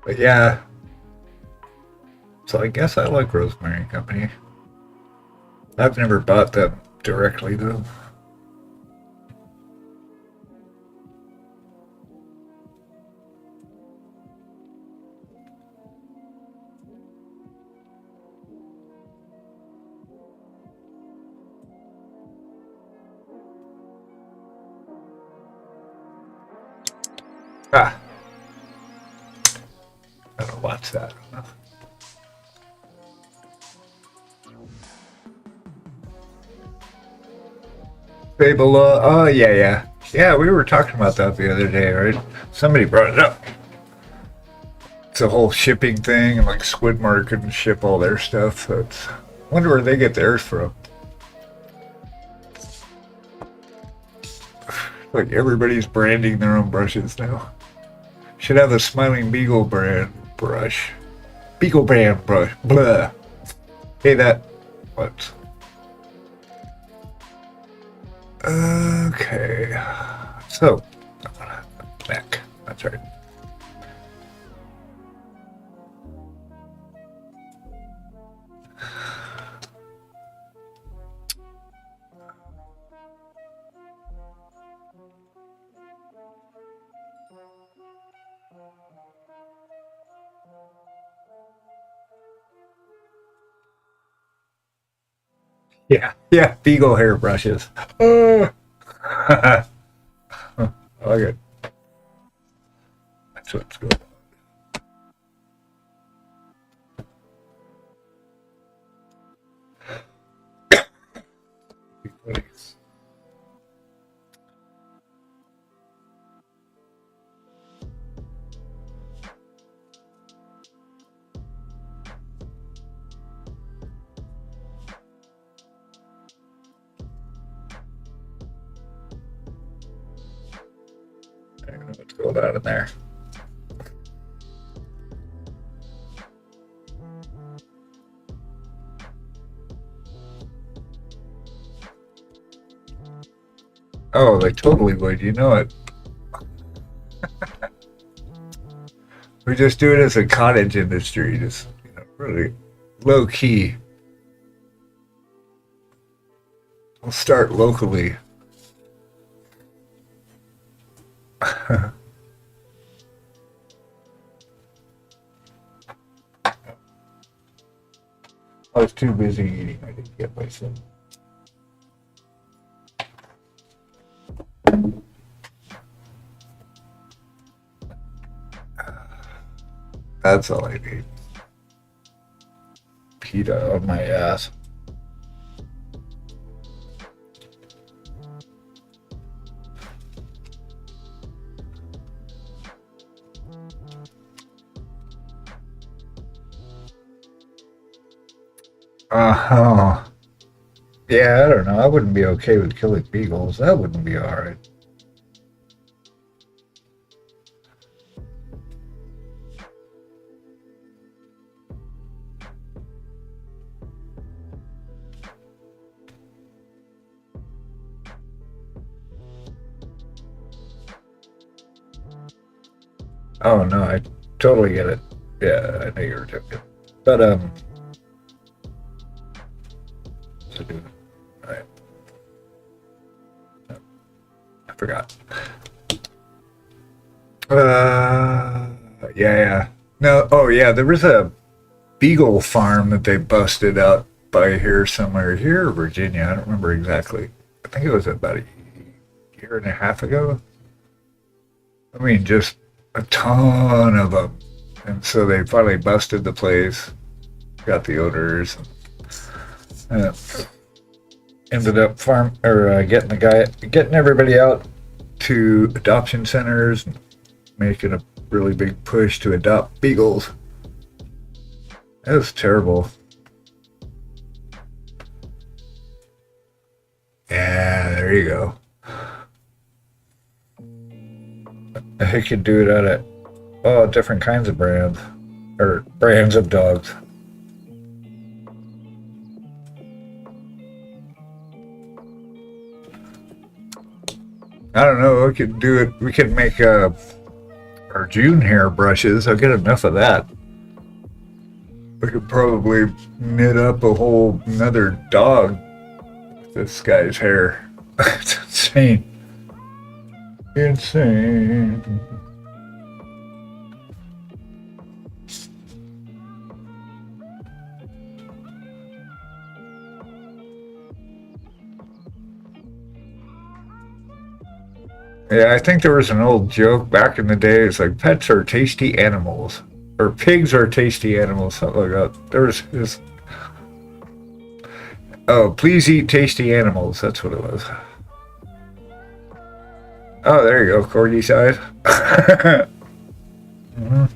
But yeah. So I guess I like Rosemary and Company. I've never bought them directly though. Ah. I don't watch that. Fable, oh yeah. Yeah, we were talking about that the other day, right? Somebody brought it up. It's a whole shipping thing, and like Squidmark couldn't ship all their stuff. So it's, I wonder where they get theirs from. Like everybody's branding their own brushes now. Should have the Smiling Beagle brand brush. Beagle brand brush. Blah. Hey, that. What? Okay. So, neck. That's right. Yeah, beagle hair brushes. Oh, okay. That's what's good. What's going on in there? Oh, they totally would. You know it. We just do it as a cottage industry, just really low key. We'll start locally. I was too busy eating. I didn't get myself. That's all I need. PETA on my ass. Oh. Yeah, I don't know. I wouldn't be okay with killing beagles. That wouldn't be alright. Oh no, I totally get it. Yeah, I know you were joking. But so do alright. I forgot. Yeah. No, oh yeah, there was a beagle farm that they busted out by here somewhere here, Virginia. I don't remember exactly. I think it was about a year and a half ago. I mean, just a ton of them. And so they finally busted the place, got the owners, and ended up getting everybody out to adoption centers, and making a really big push to adopt beagles. That was terrible. Yeah, there you go. They could do it out at different kinds of brands or brands of dogs. I don't know. We could do it. We could make our June hair brushes. I'll get enough of that. We could probably knit up a whole another dog with this guy's hair. It's insane. Insane. Yeah, I think there was an old joke back in the day. It's like pets are tasty animals, or pigs are tasty animals, something like that. There was this. Oh, please eat tasty animals. That's what it was. Oh, there you go, corgi side. Mhm.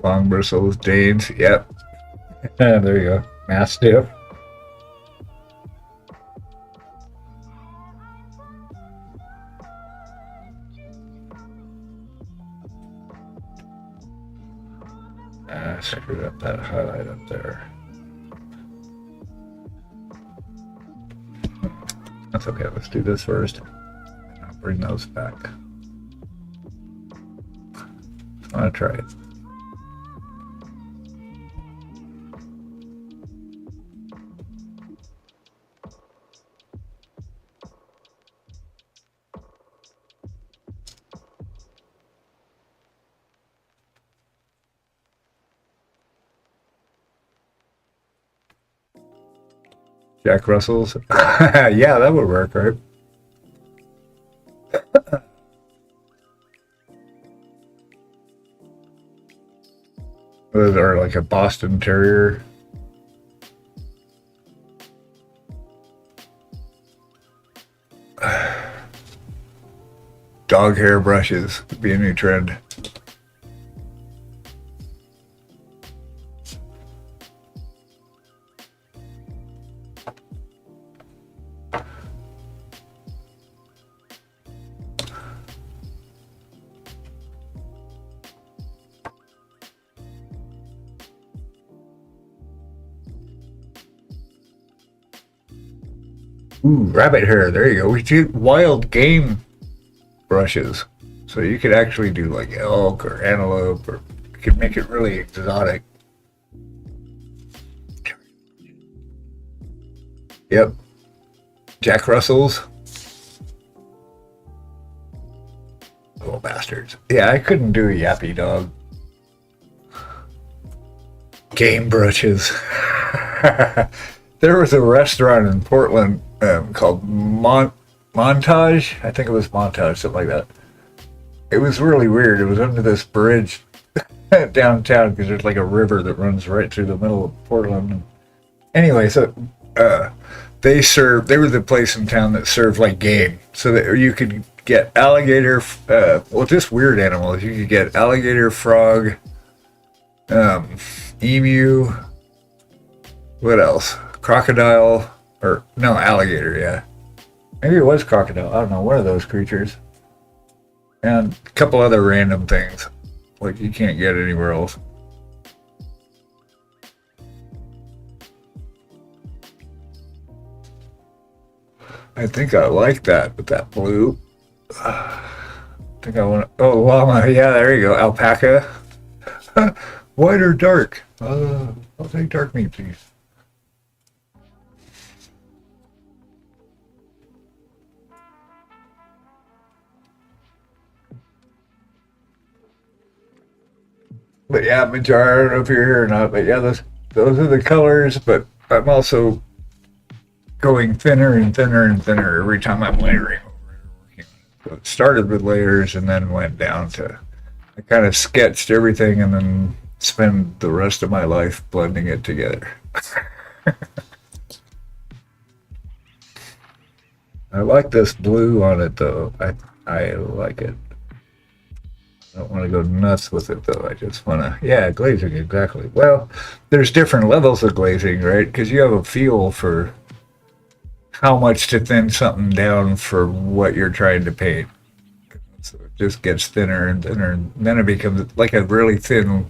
Long bristles, Danes. Yep. There you go. Mastiff. I screwed up that highlight up there. That's okay. Let's do this first. And I'll bring those back. I want to try it. Jack Russell's. Yeah, that would work, right? Those are like a Boston Terrier. Dog hair brushes would be a new trend. Ooh, rabbit hair. There you go. We do wild game brushes. So you could actually do like elk or antelope, or you could make it really exotic. Yep. Jack Russell's. Little bastards. Yeah, I couldn't do a yappy dog. Game brushes. There was a restaurant in Portland called Montage. I think it was Montage, something like that. It was really weird. It was under this bridge downtown because there's like a river that runs right through the middle of Portland. Anyway, so they were the place in town that served like game. So that you could get alligator, just weird animals. You could get alligator, frog, emu. What else? Crocodile, or no, alligator. Yeah, maybe it was crocodile. I don't know. One of those creatures, and a couple other random things like you can't get anywhere else. I think I like that with that blue. I think I want to. Oh, llama. Yeah, there you go. Alpaca. White or dark? I'll take dark meat, please. But yeah, Majar, I don't know if you're here or not, but yeah, those are the colors, but I'm also going thinner and thinner and thinner every time I'm layering over it. So it started with layers and then went down to, I kind of sketched everything and then spend the rest of my life blending it together. I like this blue on it though. I like it. I don't want to go nuts with it though. I just want to, yeah, glazing, exactly. Well, there's different levels of glazing, right? Because you have a feel for how much to thin something down for what you're trying to paint. So it just gets thinner and thinner, and then it becomes like a really thin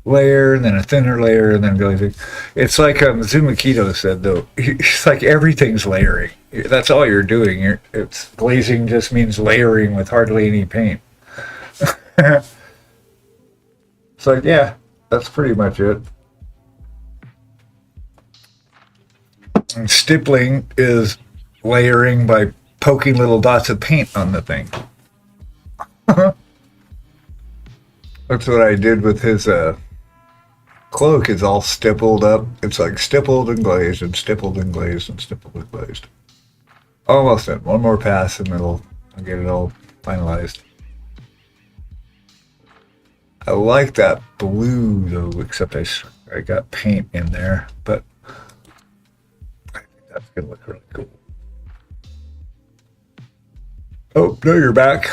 layer, and then a thinner layer, and then glazing. It's like Zumakito said though. It's like everything's layering. That's all you're doing. It's glazing just means layering with hardly any paint. It's like, yeah, that's pretty much it. And stippling is layering by poking little dots of paint on the thing. That's what I did with his cloak. Is all stippled up. It's like stippled and glazed and stippled and glazed and stippled and glazed. Almost done. One more pass and I'll get it all finalized. I like that blue though, except I got paint in there, but I think that's gonna look really cool. Oh, no, you're back.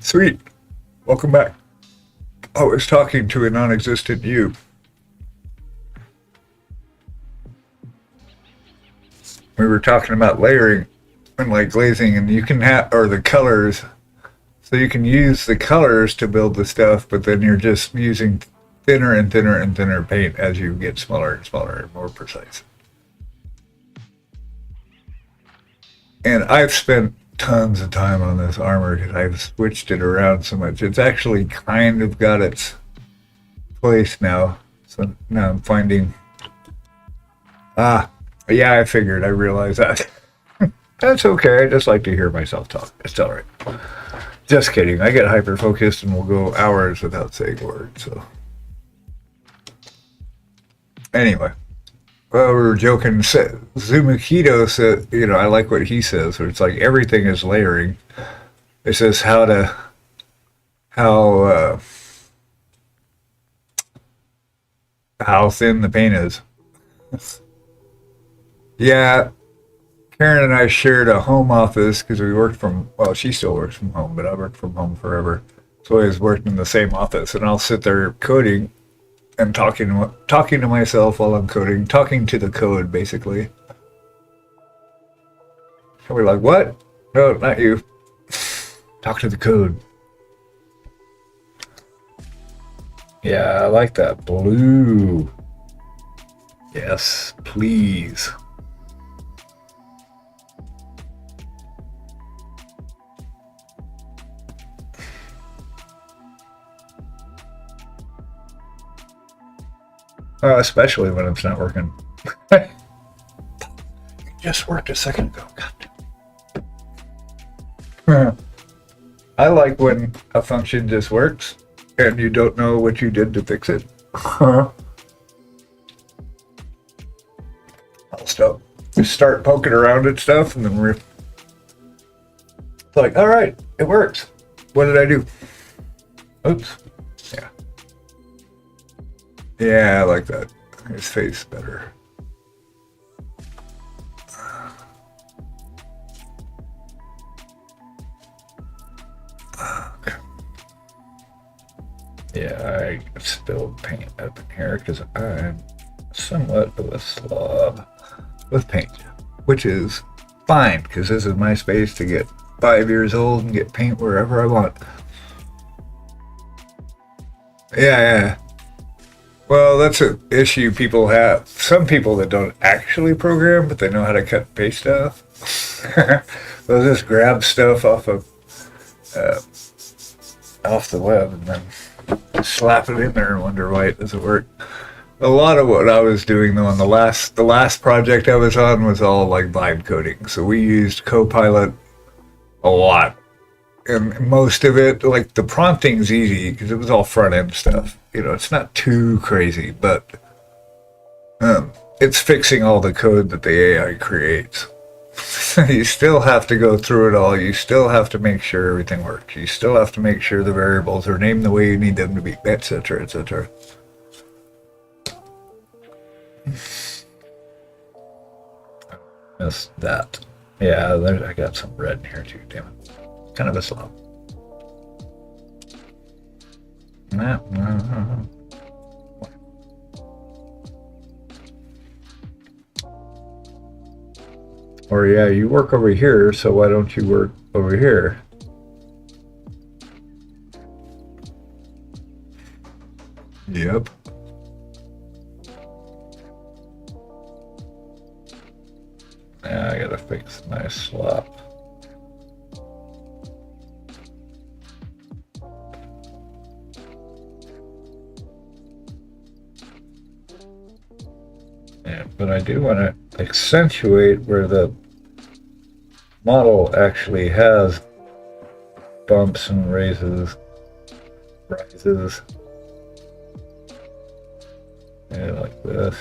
Sweet. Welcome back. I was talking to a non-existent you. We were talking about layering and like glazing, and you can have, or the colors. So you can use the colors to build the stuff, but then you're just using thinner and thinner and thinner paint as you get smaller and smaller and more precise. And I've spent tons of time on this armor because I've switched it around so much. It's actually kind of got its place now. So now I'm finding... yeah, I figured. I realized that. That's okay. I just like to hear myself talk. It's all right. Just kidding. I get hyper focused and will go hours without saying a word. So anyway, well, we were joking. Zumakito said, I like what he says. Where it's like everything is layering. It says how thin the paint is. Yeah. Karen and I shared a home office because we worked from, well, she still works from home, but I worked from home forever. So I always worked in the same office, and I'll sit there coding and talking to myself while I'm coding, talking to the code, basically. And we're like, what? No, not you. Talk to the code. Yeah, I like that blue. Yes, please. Especially when it's not working. It just worked a second ago. God. I like when a function just works and you don't know what you did to fix it. I'll just start poking around at stuff, and then it's like, all right, it works. What did I do? Oops. Yeah. Yeah, I like that. His face better. Okay. Yeah, I spilled paint up in here because I'm somewhat of a slob with paint, which is fine because this is my space to get 5 years old and get paint wherever I want. Yeah. Well, that's an issue people have. Some people that don't actually program, but they know how to cut and paste stuff. They'll just grab stuff uh, off the web and then slap it in there and wonder why it doesn't work. A lot of what I was doing though on the last project I was on was all like vibe coding. So we used Copilot a lot. And most of it, like the prompting's easy because it was all front end stuff. You know, it's not too crazy, but it's fixing all the code that the AI creates. You still have to go through it all. You still have to make sure everything works. You still have to make sure the variables are named the way you need them to be, etc., etc. Missed that. Yeah, I got some red in here too. Damn it. Kind of a slob. Or yeah, you work over here, so why don't you work over here? Yep. Yeah, I gotta fix my slop. Yeah, but I do want to accentuate where the model actually has bumps and rises. Yeah, like this.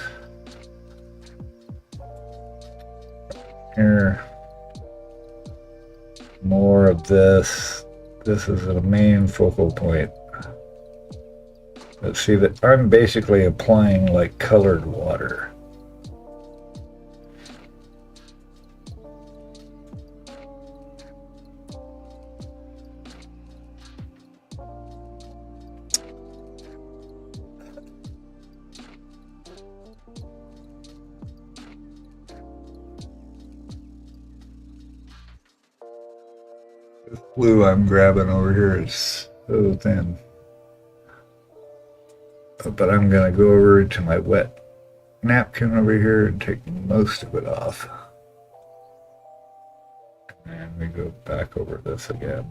Here. More of this. This is a main focal point. Let's see that I'm basically applying like colored water. This blue I'm grabbing over here is so thin. But I'm going to go over to my wet napkin over here and take most of it off. And we go back over this again.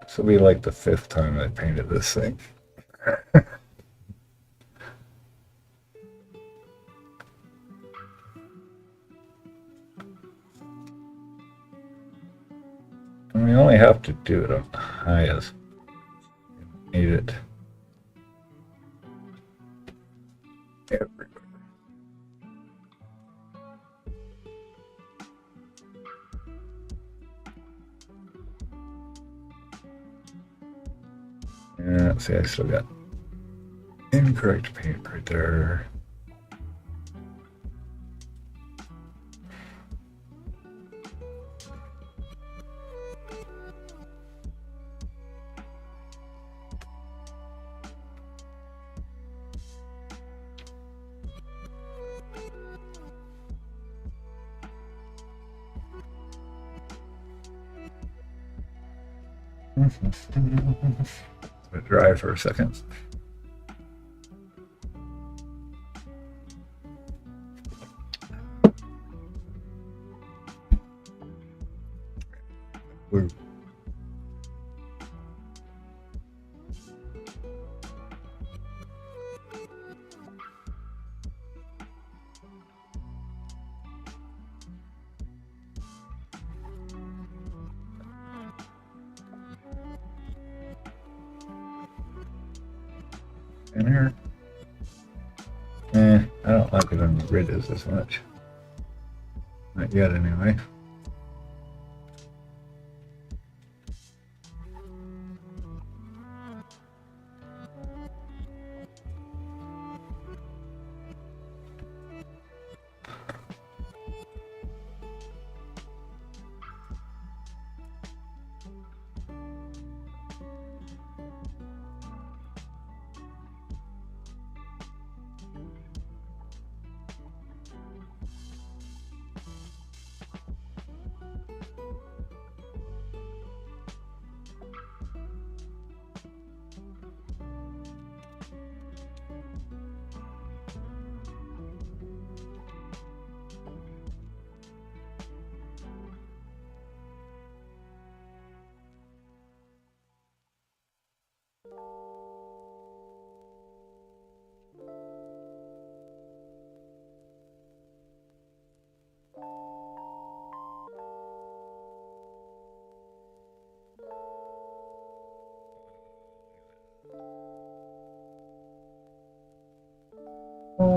This will be like the 5th time I painted this thing. And we only have to do it on the highest. You need it everywhere. Yeah, see, I still got incorrect paint right there. Let it dry for a second. Blue. In here. I don't like it on the ridges as much. Not yet, anyway.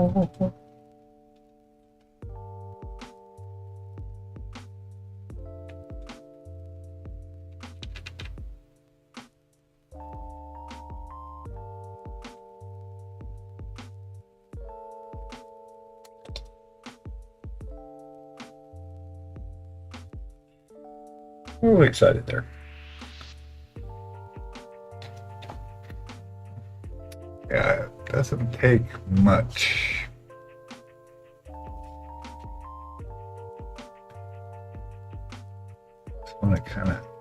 A little excited there. Yeah, it doesn't take much. Just want to kind of.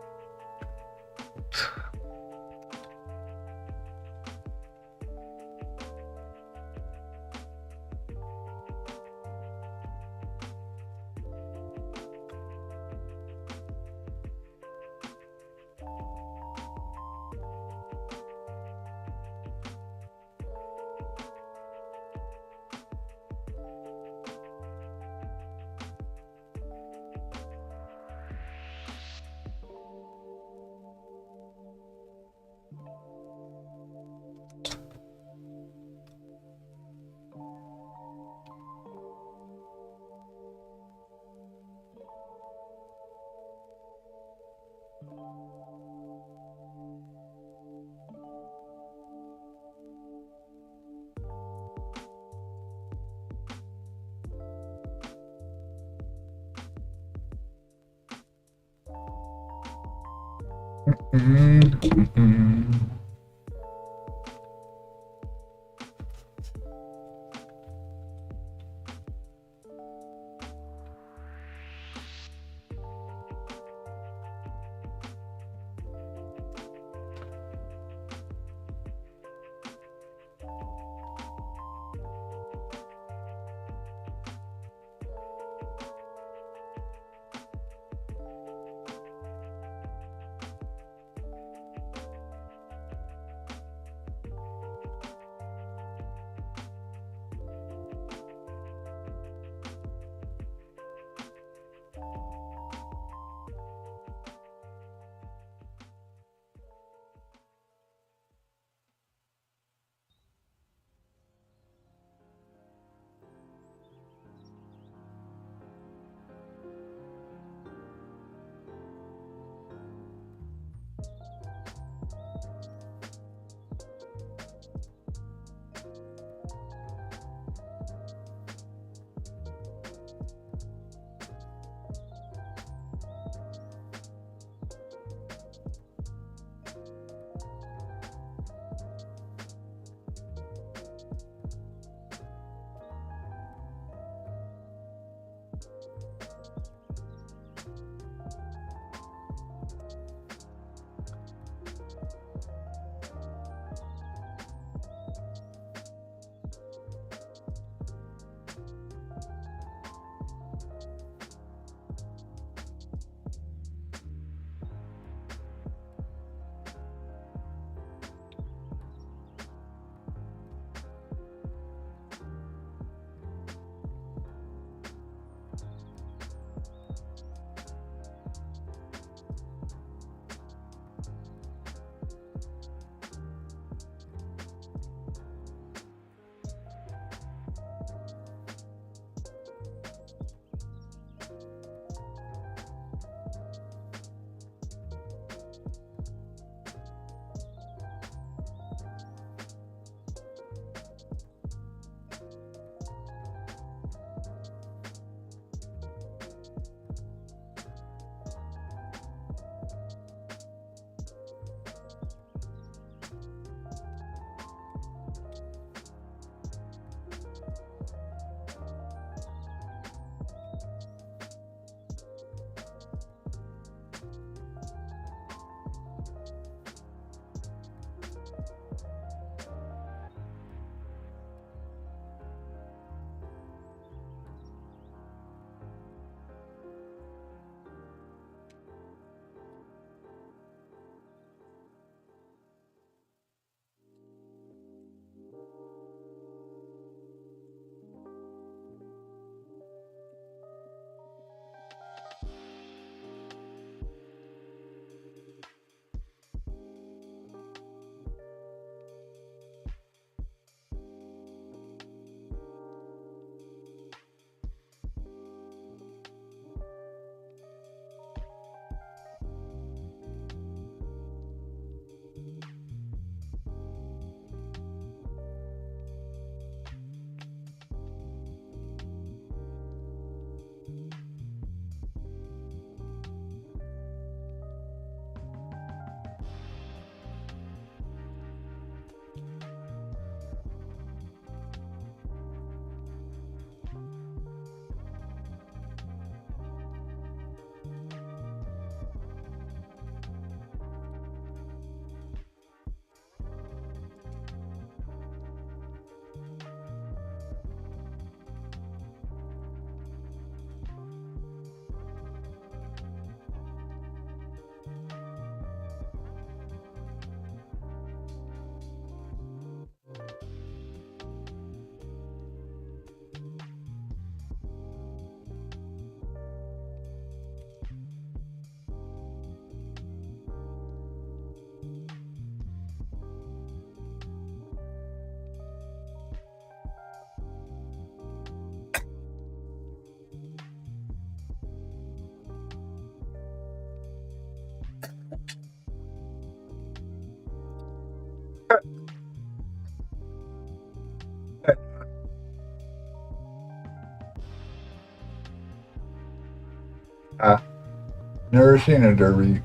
Never seen a derby.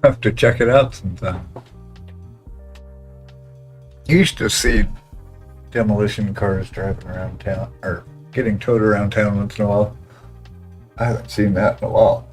Have to check it out sometime. You used to see demolition cars driving around town or getting towed around town once in a while. I haven't seen that in a while.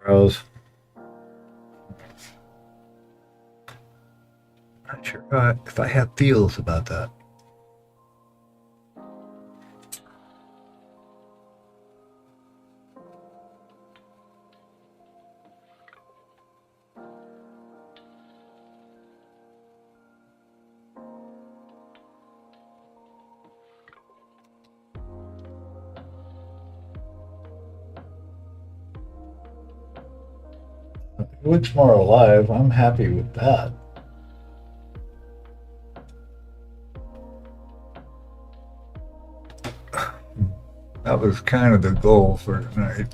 Rose. Not sure if I have feels about that. It looks more alive. I'm happy with that. That was kind of the goal for tonight.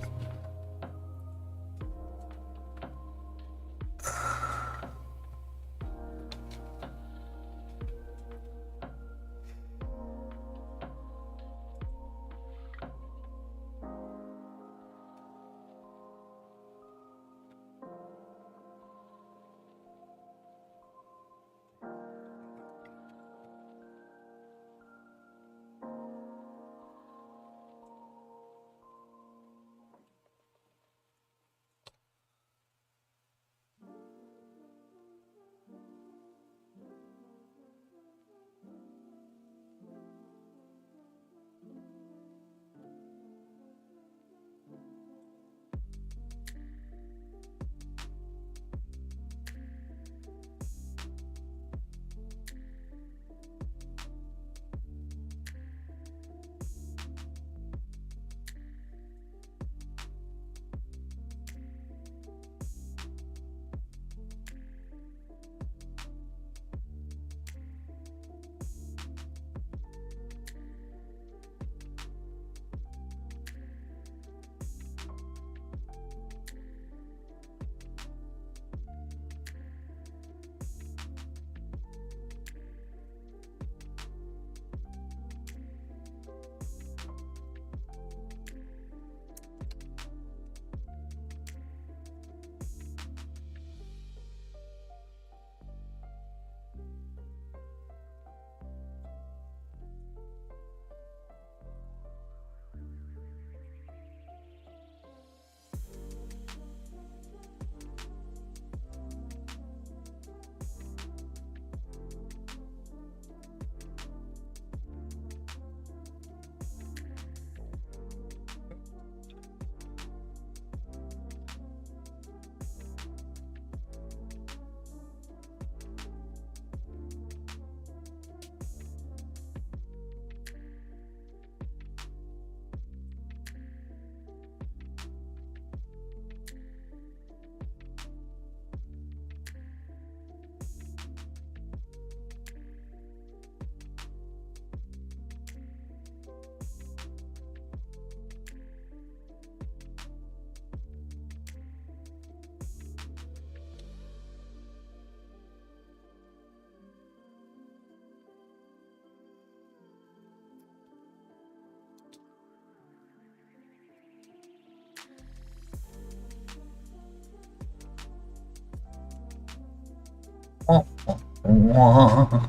Wah.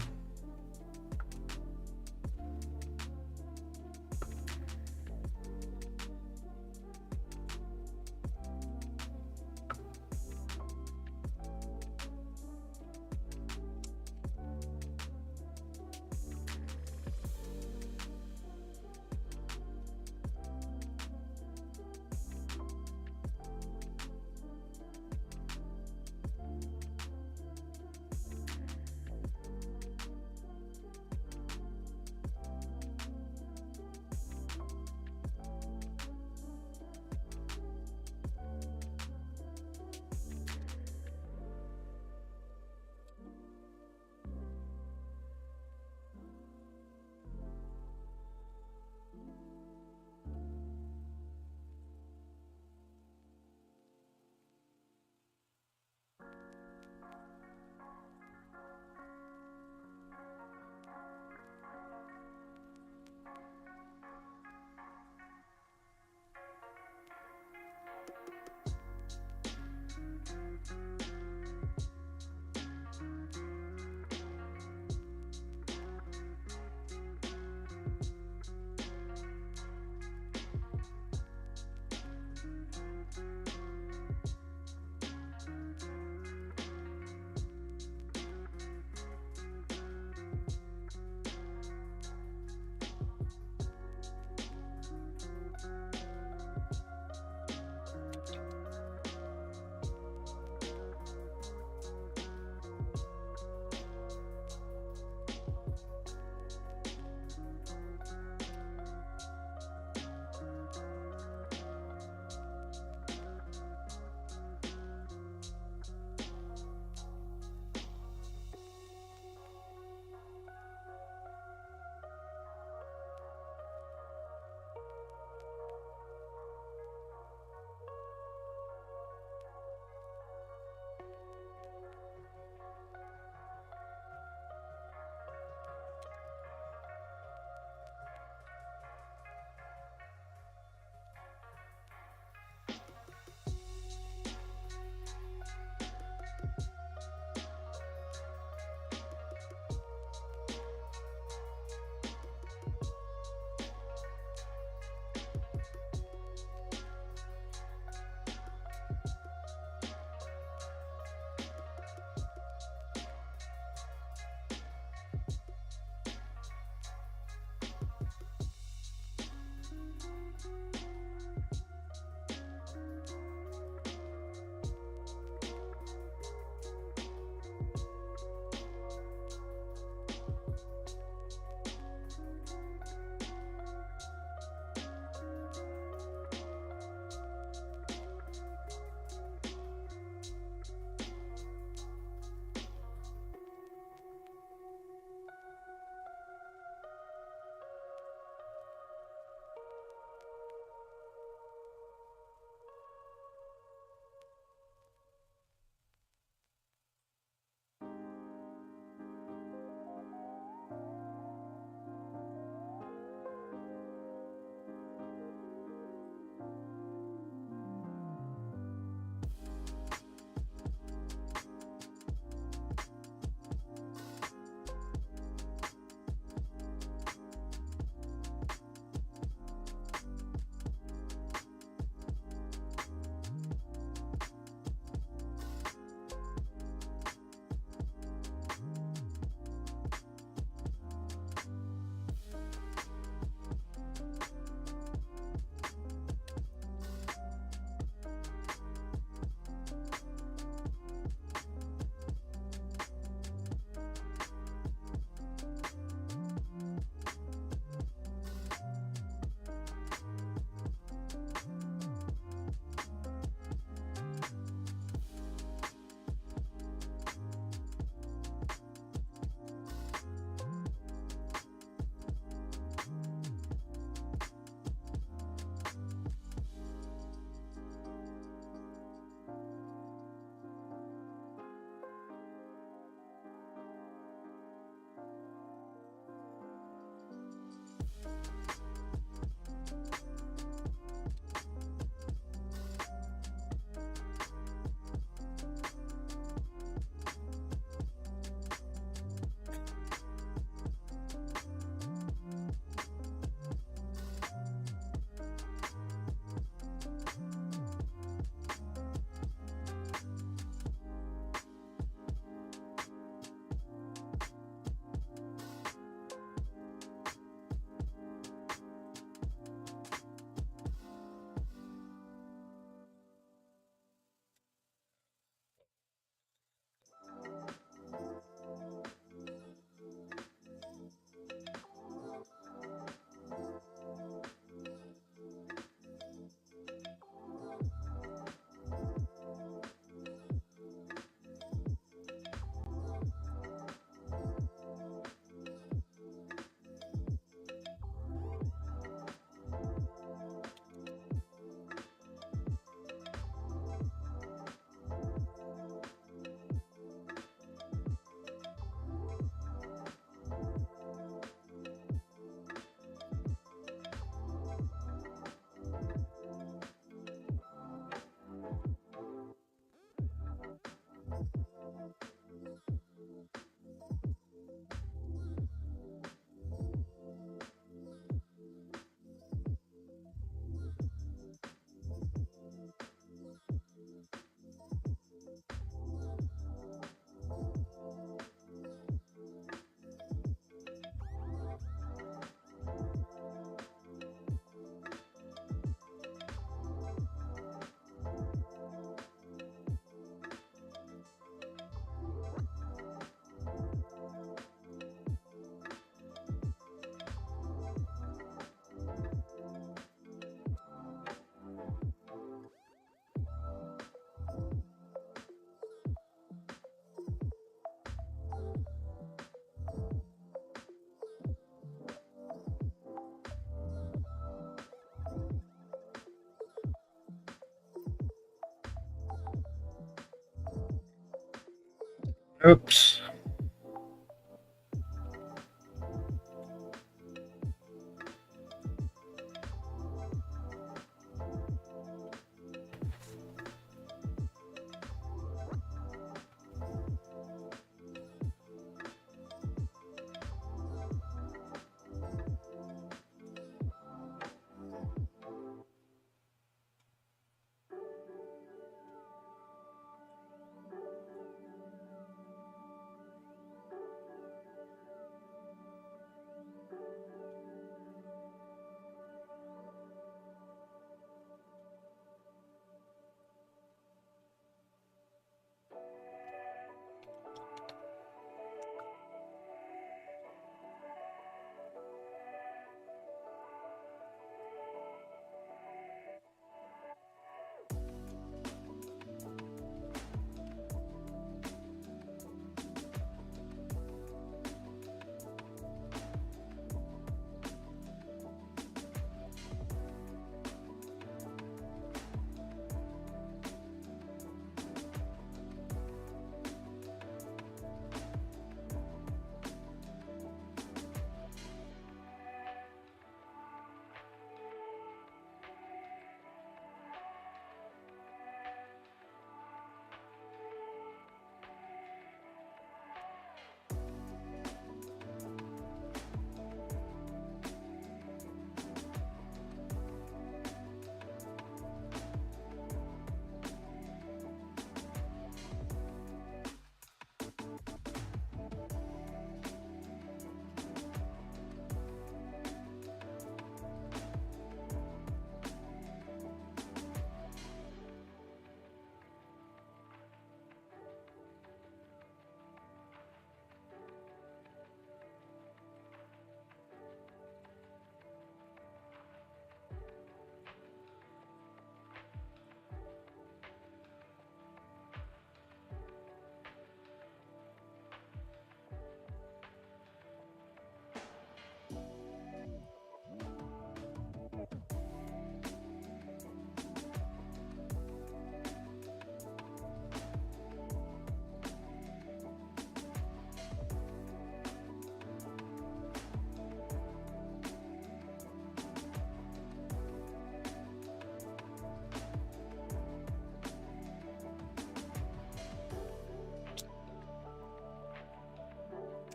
Oops.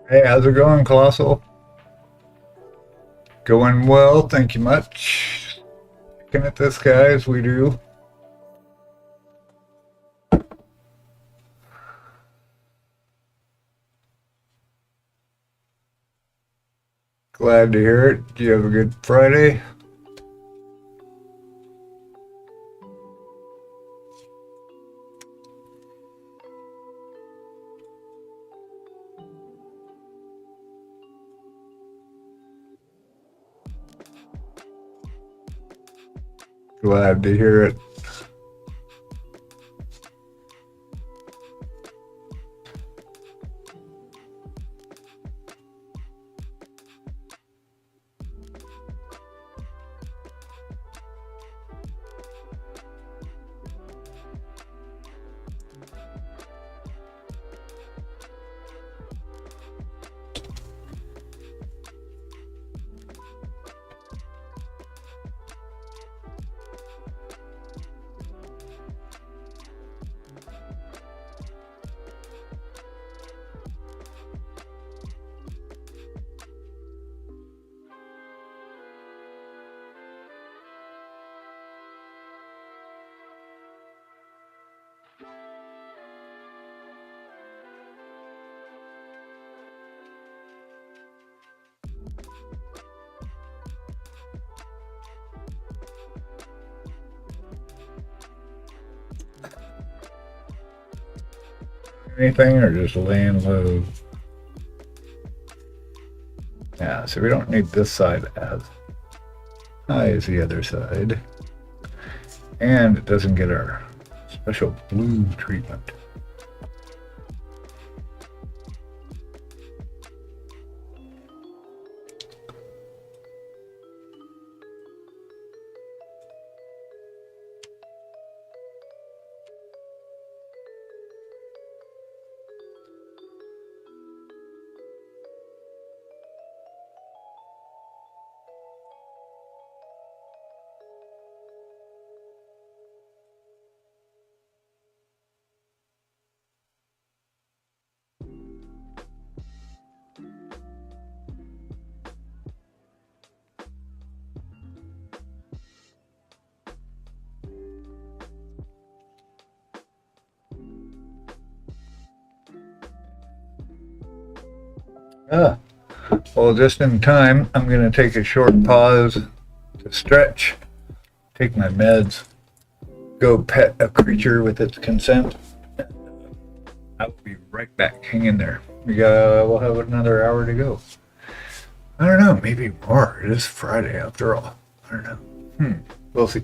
Hey, how's it going, Colossal? Going well, thank you much. Looking at this, guy, as we do. Glad to hear it. Do you have a good Friday? Glad to hear it. Anything or just laying low? Yeah, so we don't need this side as high as the other side. And it doesn't get our special blue treatment. Ah, well, just in time, I'm going to take a short pause to stretch, take my meds, go pet a creature with its consent. I will be right back. Hang in there. We'll have another hour to go. I don't know, maybe more. It is Friday after all. I don't know. We'll see.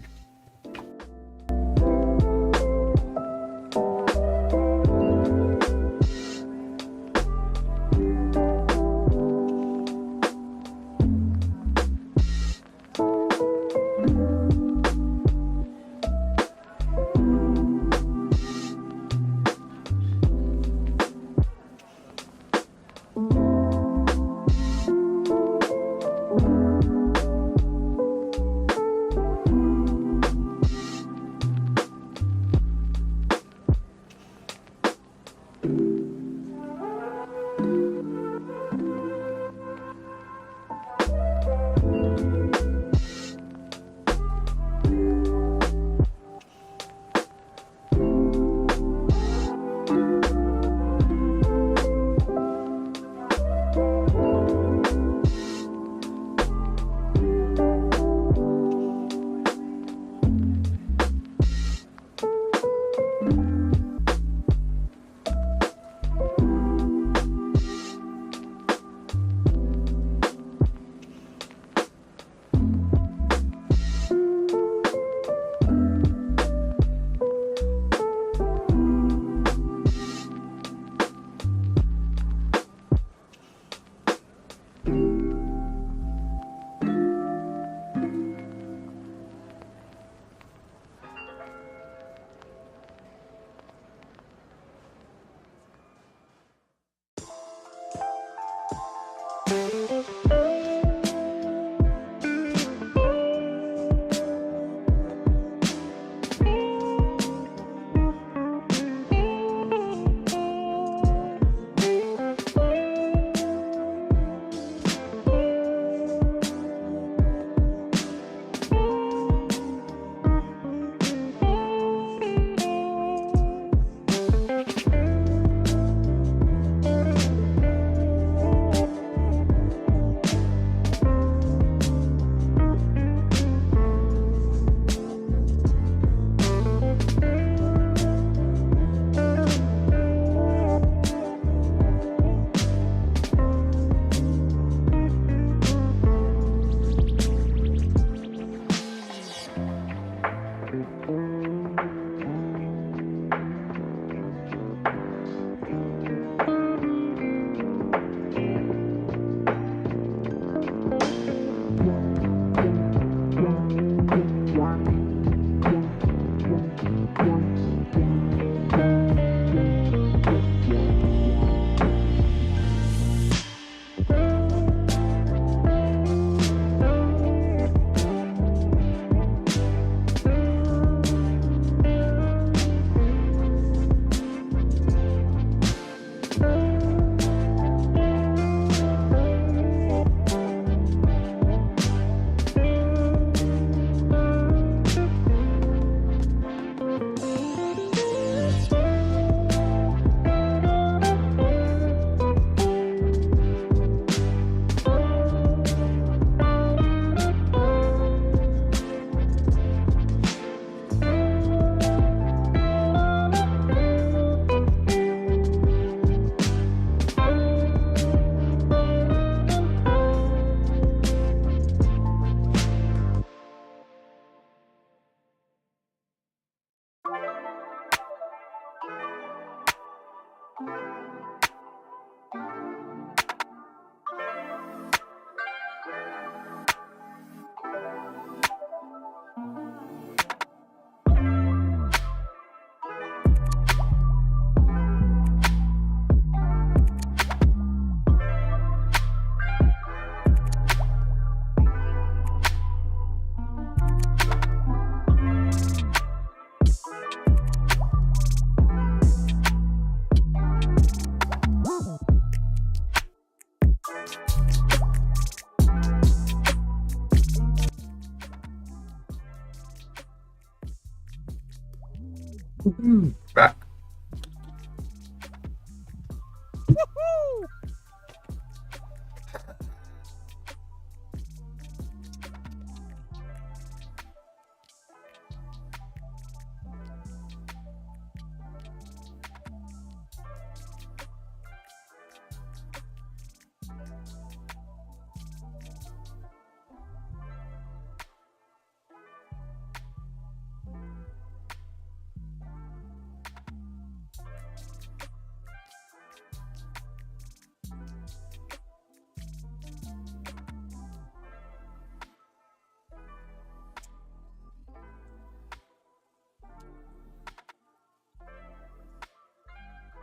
Back.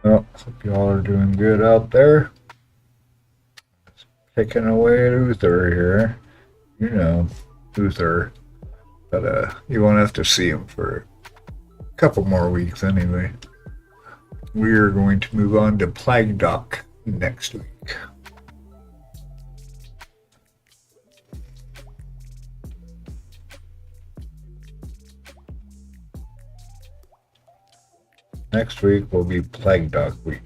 Well, hope y'all are doing good out there. Picking away at Uther here. You know, Uther. But you won't have to see him for a couple more weeks anyway. We are going to move on to Plague Doc next week. Next week will be Plague Doc week.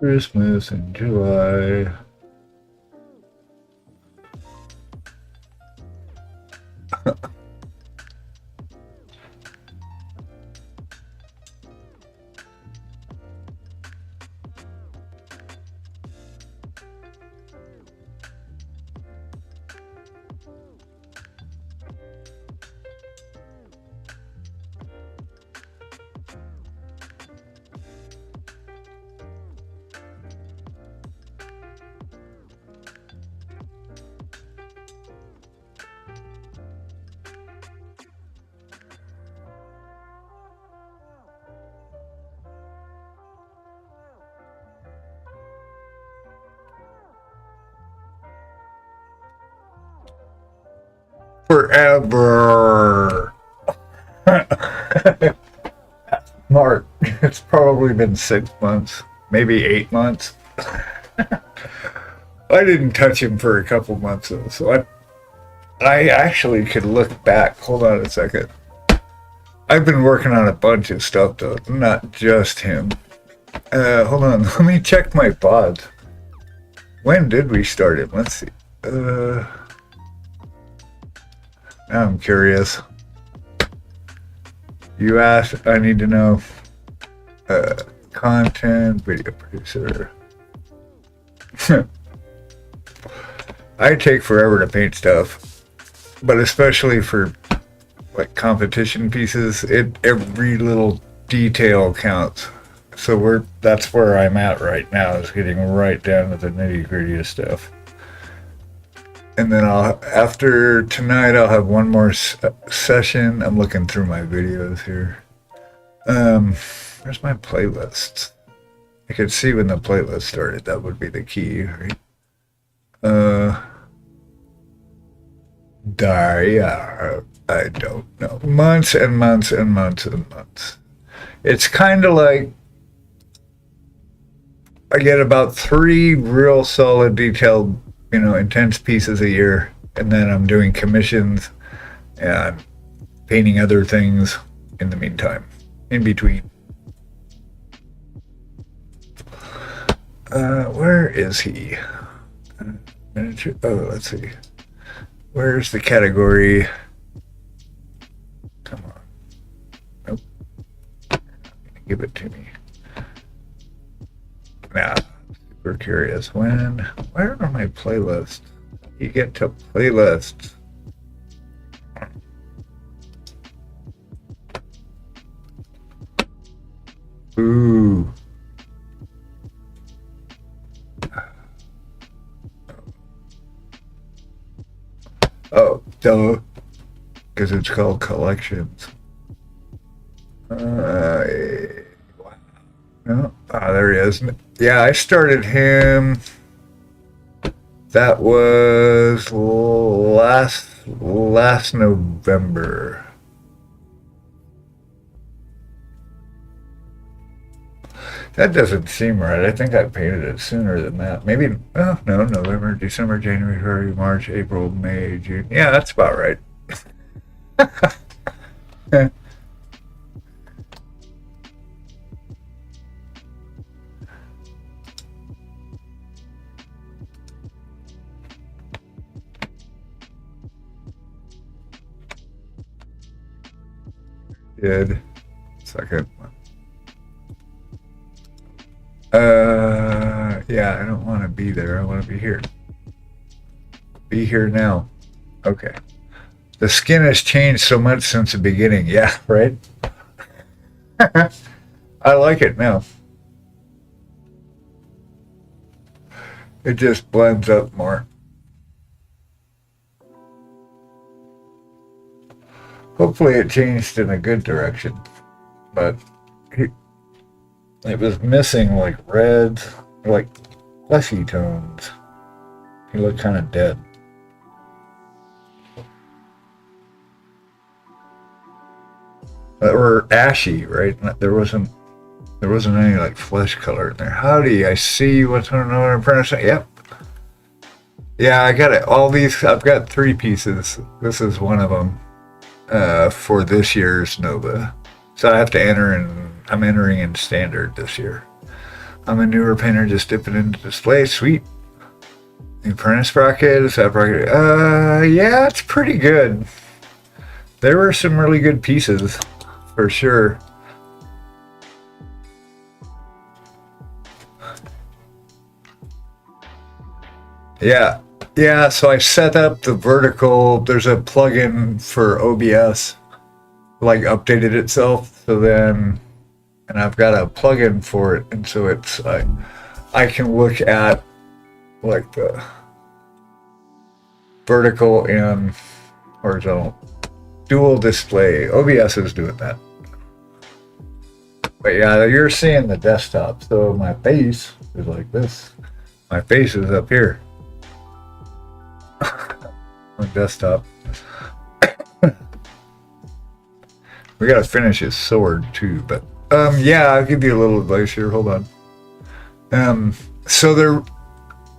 Christmas in July. forever. Mark, it's probably been 6 months, maybe 8 months. I didn't touch him for a couple months though, so I actually could look back. Hold on a second. I've been working on a bunch of stuff though, not just him. Hold on, let me check my VODs. When did we start it? Let's see. Now I'm curious. You asked, I need to know. Content, video producer. I take forever to paint stuff, but especially for like competition pieces, every little detail counts. So that's where I'm at right now, is getting right down to the nitty-gritty of stuff. And then after tonight, I'll have one more session. I'm looking through my videos here. Where's my playlist? I could see when the playlist started. That would be the key, right? Yeah, I don't know. Months and months and months and months. It's kind of like I get about 3 real solid, detailed, intense pieces a year, and then I'm doing commissions and painting other things in the meantime, in between. Where is he? Miniature. Oh, let's see. Where's the category? Come on. Nope. Give it to me. Nah, super curious. Where are my playlists? You get to playlists. Ooh. Oh, duh. Because it's called collections. No. There he is. Yeah, I started him. That was last November. That doesn't seem right. I think I painted it sooner than that. Maybe, no, November, December, January, February, March, April, May, June. Yeah, that's about right. Did. Second one. Yeah, I don't want to be there. I want to be here. Be here now. Okay. The skin has changed so much since the beginning. Yeah, right? I like it now. It just blends up more. Hopefully it changed in a good direction. But it was missing like reds, like fleshy tones. He looked kind of dead. Or ashy, right? There wasn't any like flesh color in there. Howdy, I see what's going on. I'm trying to say. Yep. Yeah, I got it. All these. I've got 3 pieces. This is one of them for this year's Nova. So I have to enter in. I'm entering in standard this year. I'm a newer painter, just dipping into display. Sweet. New furnace bracket. Is that bracket? Yeah, it's pretty good. There were some really good pieces, for sure. Yeah. So I set up the vertical. There's a plugin for OBS, like updated itself. So then. And I've got a plugin for it, and so it's I can look at like the vertical and horizontal dual display. OBS is doing that. But yeah, you're seeing the desktop. So my face is like this. My face is up here on desktop. We gotta finish his sword too, but yeah, I'll give you a little advice here. Hold on. So there,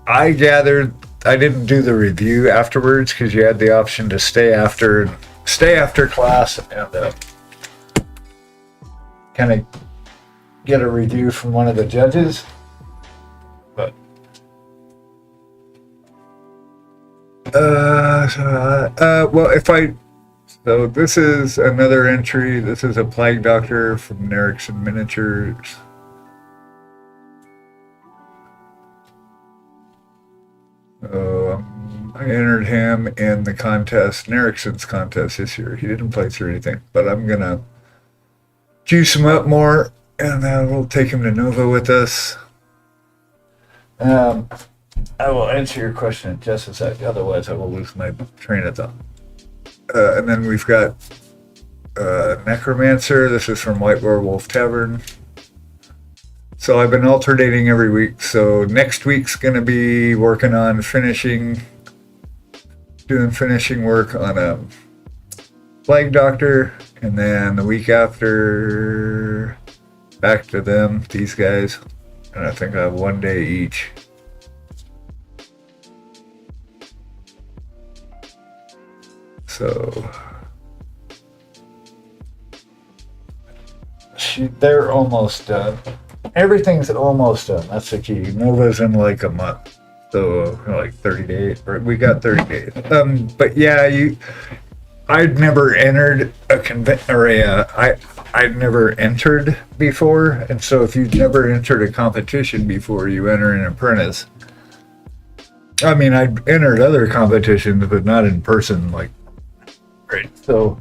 I gathered I didn't do the review afterwards because you had the option to stay after class and kind of get a review from one of the judges. But so this is another entry. This is a Plague Doctor from Nerixon Miniatures. I entered him in the contest, Nerixon's contest this year. He didn't play through anything, but I'm gonna juice him up more, and we'll take him to Nova with us. I will answer your question in just a sec. Otherwise, I will lose my train of thought. And then we've got Necromancer. This is from White Werewolf Tavern. So I've been alternating every week. So next week's going to be working on doing finishing work on a Plague Doctor. And then the week after, back to them, these guys. And I think I have 1 day each. So they're almost done. Everything's almost done. That's the key. Nova's in like a month, so like 30 days. Or we got 30 days. But yeah, I'd never entered I'd never entered before, and so if you've never entered a competition before, you enter an apprentice. I mean, I'd entered other competitions, but not in person, like. Right. So,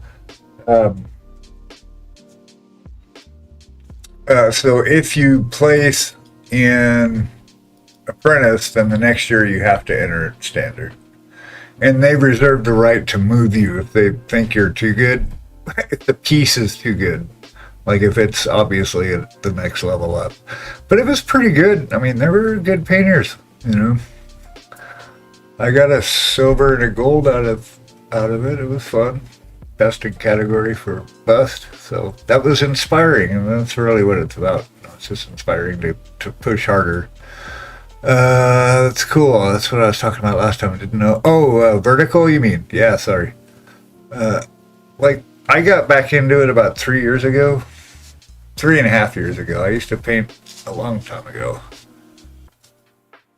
so if you place in apprentice, then the next year you have to enter standard, and they reserve the right to move you if they think you're too good. If the piece is too good, like if it's obviously at the next level up. But it was pretty good. I mean, they were good painters. You know, I got a silver and a gold out of it. It was fun. Best in category for bust. So that was inspiring, and that's really what it's about. It's just inspiring to push harder. That's cool. That's what I was talking about last time. I didn't know. Oh, vertical, you mean? Yeah, sorry. Like, I got back into it about 3 years ago. 3.5 years ago. I used to paint a long time ago.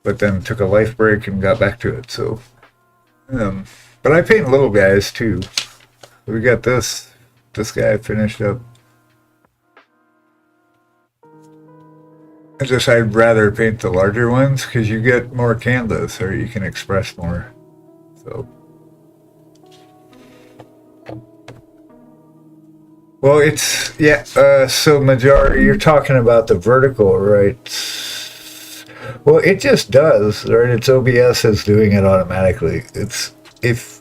But then took a life break and got back to it, so... but I paint little guys too. We got this guy finished up. I'd rather paint the larger ones because you get more canvas, or you can express more. So, well, it's so majority. You're talking about the vertical, right? Well, it just does, right? It's OBS is doing it automatically. It's if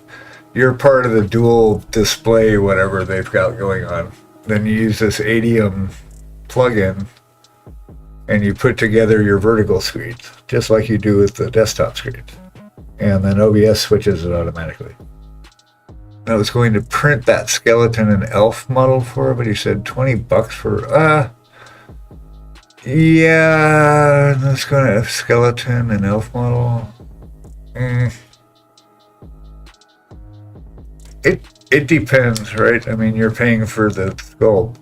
you're part of the dual display, whatever they've got going on, then you use this Adium plugin and you put together your vertical screens, just like you do with the desktop screens. And then OBS switches it automatically. I was going to print that skeleton and elf model for, but he said $20 for, yeah, that's going to have skeleton and elf model. It depends, right? I mean, you're paying for the sculpt.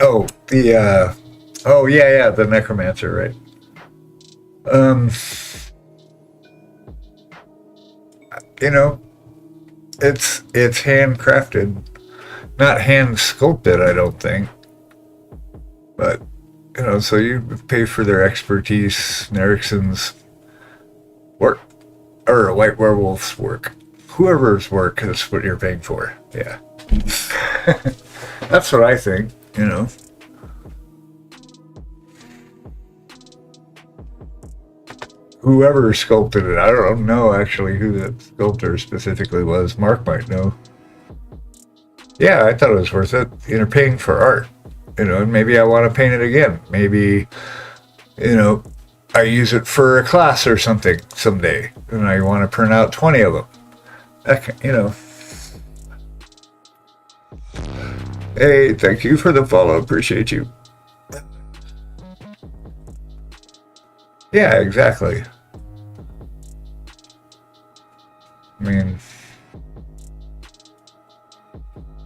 Oh, the Necromancer, right? You know, it's handcrafted, not hand sculpted, I don't think. But you know, so you pay for their expertise, Nerixon's work, or White Werewolf's work. Whoever's work is what you're paying for. Yeah. That's what I think, you know. Whoever sculpted it, I don't know actually who the sculptor specifically was. Mark might know. Yeah, I thought it was worth it. You're paying for art. You know, and maybe I want to paint it again. Maybe, you know, I use it for a class or something someday, and I want to print out 20 of them. You know. Hey, thank you for the follow. Appreciate you. Yeah, exactly. I mean,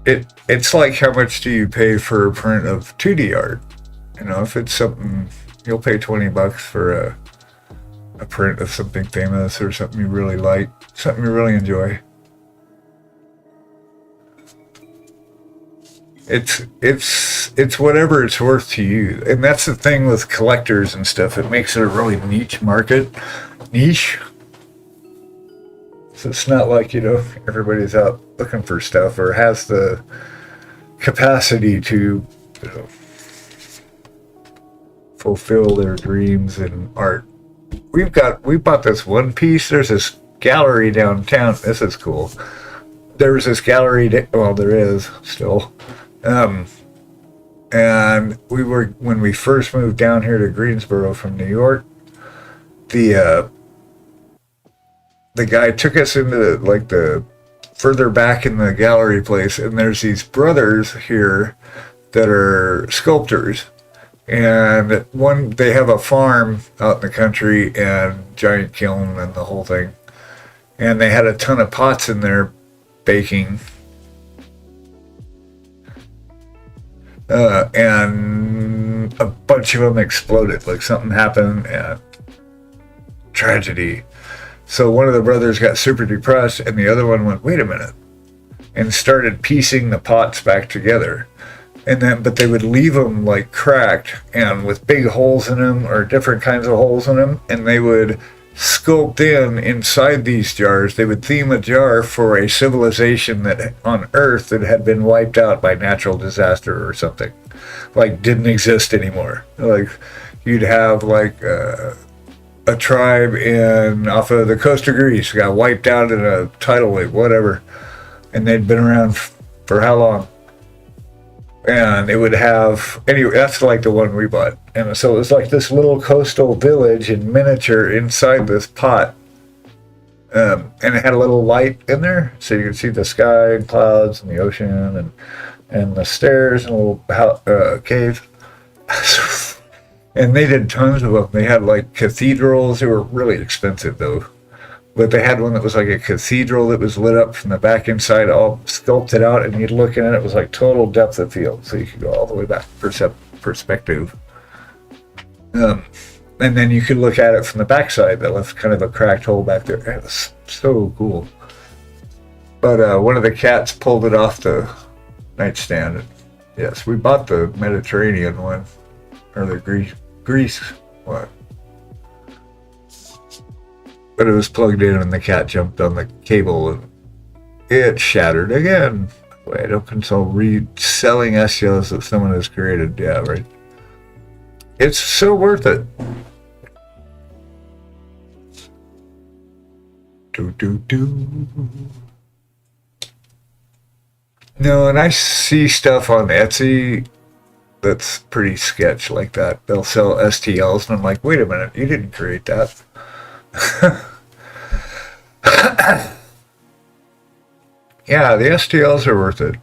it's like how much do you pay for a print of 2D art? You know, if it's something you'll pay $20 for a print of something famous or something you really like, something you really enjoy. It's whatever it's worth to you, and that's the thing with collectors and stuff. It makes it a really niche market, niche. So it's not like, you know, everybody's out looking for stuff or has the capacity to, you know, fulfill their dreams in art. We bought this one piece. There's this gallery downtown. This is cool. There was this gallery. Well, there is still. And we were when we first moved down here to Greensboro from New York. The guy took us into like the further back in the gallery place, and there's these brothers here that are sculptors, and one they have a farm out in the country and giant kiln and the whole thing, and they had a ton of pots in there baking, and a bunch of them exploded, like something happened and tragedy. So one of the brothers got super depressed, and the other one went, wait a minute, and started piecing the pots back together. And then, but they would leave them like cracked and with big holes in them or different kinds of holes in them, and they would sculpt inside these jars. They would theme a jar for a civilization that on Earth that had been wiped out by natural disaster or something, like didn't exist anymore. Like you'd have like a tribe in off of the coast of Greece got wiped out in a tidal wave, whatever, and they'd been around for how long? And it would have anyway. That's like the one we bought, and so it was like this little coastal village in miniature inside this pot, and it had a little light in there, so you could see the sky and clouds and the ocean and the stairs and a little cave. And they did tons of them. They had like cathedrals. They were really expensive though. But they had one that was like a cathedral that was lit up from the back inside, all sculpted out, and you'd look in it, it was like total depth of field. So you could go all the way back perspective. And then you could look at it from the backside that left kind of a cracked hole back there. It was so cool. But one of the cats pulled it off the nightstand. Yes, we bought the Mediterranean one, or the Greece one. But it was plugged in and the cat jumped on the cable and it shattered again. Wait, I don't console reselling SEOs that someone has created. Yeah, right. It's so worth it. Do. No, and I see stuff on Etsy that's pretty sketch like that. They'll sell STLs and I'm like, wait a minute, you didn't create that. Yeah, the STLs are worth it.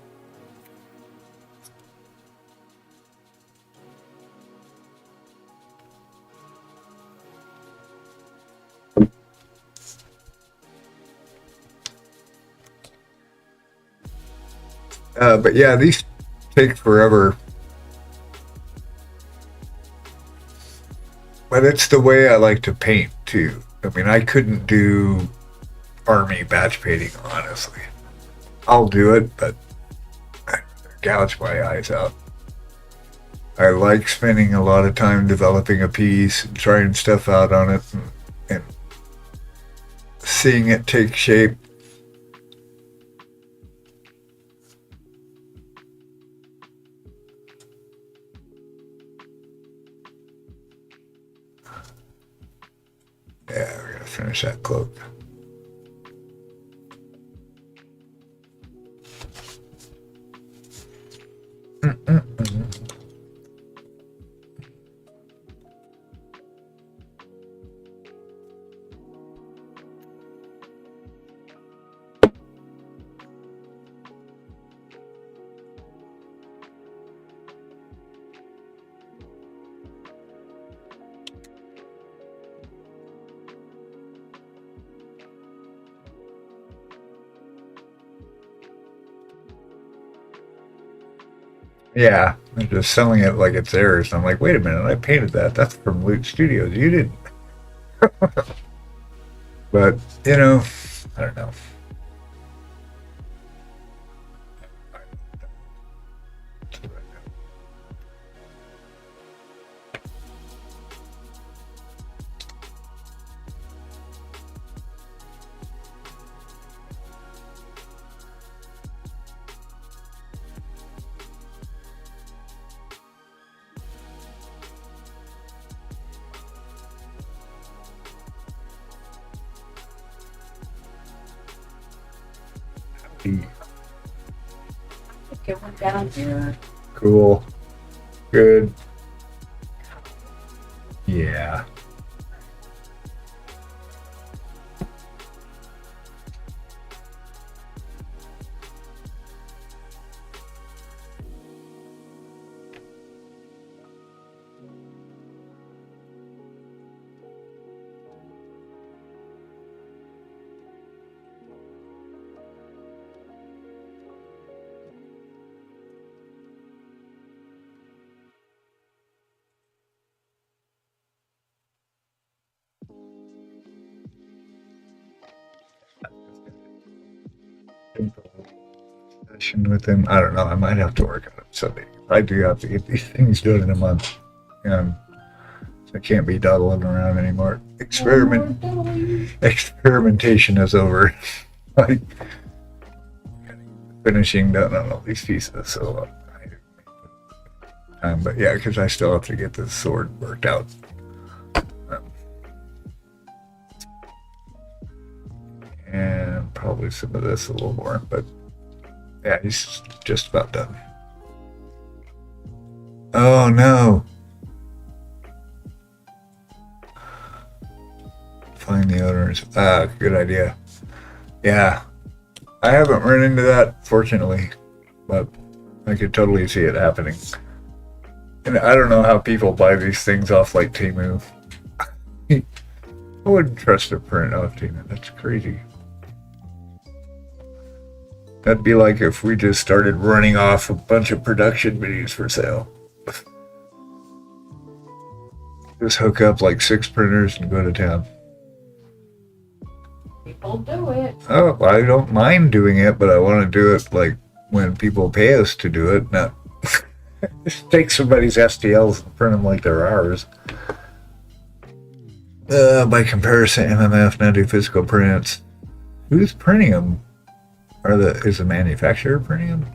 But yeah, these take forever. But it's the way I like to paint too. I mean, I couldn't do army batch painting, honestly. I'll do it, but I gouge my eyes out. I like spending a lot of time developing a piece and trying stuff out on it and seeing it take shape. Yeah, we're gonna finish that cloak. Yeah, they're just selling it like it's theirs. I'm like, wait a minute, I painted that. That's from Loot Studios. You didn't. But, you know, I don't know. Get one down here. Cool. Good. Yeah. Session with him. I don't know. I might have to work on it Sunday. I do have to get these things done in a month. And I can't be dawdling around anymore. Experimentation is over. Like finishing done on all these pieces. So but yeah, because I still have to get this sword worked out. And probably some of this a little more, but yeah, he's just about done. Oh no! Find the owners. Ah, good idea. Yeah, I haven't run into that, fortunately, but I could totally see it happening. And I don't know how people buy these things off like Temu. I wouldn't trust a print off Temu. That's crazy. That'd be like if we just started running off a bunch of production videos for sale. Just hook up like 6 printers and go to town. People do it. Oh, I don't mind doing it, but I want to do it like when people pay us to do it, not just take somebody's STLs and print them like they're ours. By comparison, MMF now do physical prints. Who's printing them? Is the manufacturer printing them?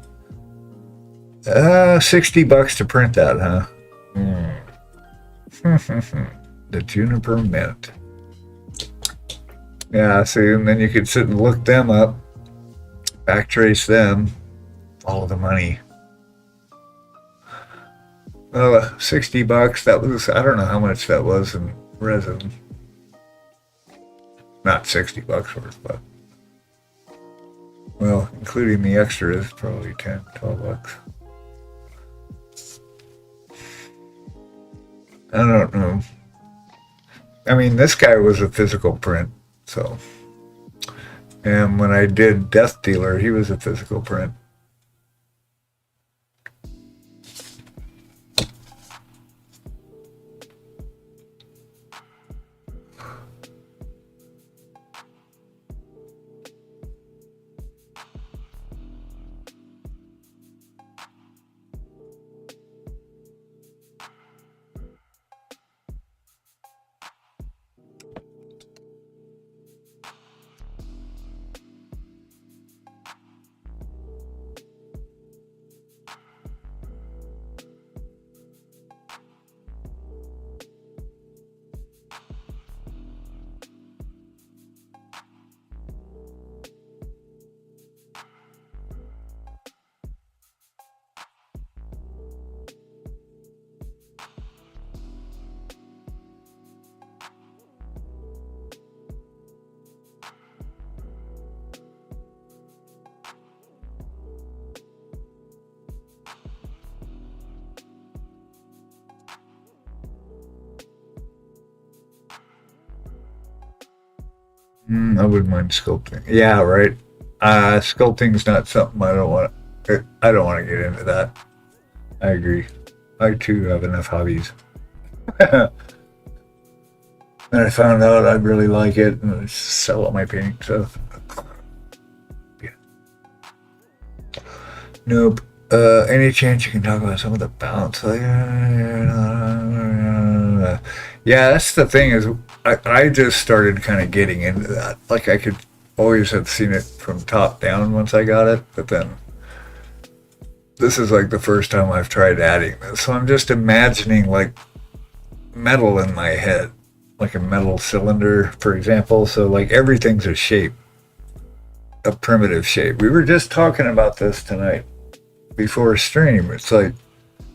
$60 to print that, huh? The Juniper Mint. Yeah, see, and then you could sit and look them up, backtrace them, follow the money. Well, $60, that was, I don't know how much that was in resin. Not $60 worth, but. Well, including the extras, probably 10, 12 bucks. I don't know. I mean, this guy was a physical print, so. And when I did Death Dealer, he was a physical print. I wouldn't mind sculpting. Yeah, right. Sculpting's not something I don't want to get into that. I agree. I too have enough hobbies. And I found out I really like it and I sell all my painting stuff. Yeah. Nope. Any chance you can talk about some of the balance? Yeah, that's the thing is I just started kind of getting into that. Like I could always have seen it from top down once I got it, but then this is like the first time I've tried adding this. So I'm just imagining like metal in my head, like a metal cylinder, for example. So like everything's a shape, a primitive shape. We were just talking about this tonight before stream. It's like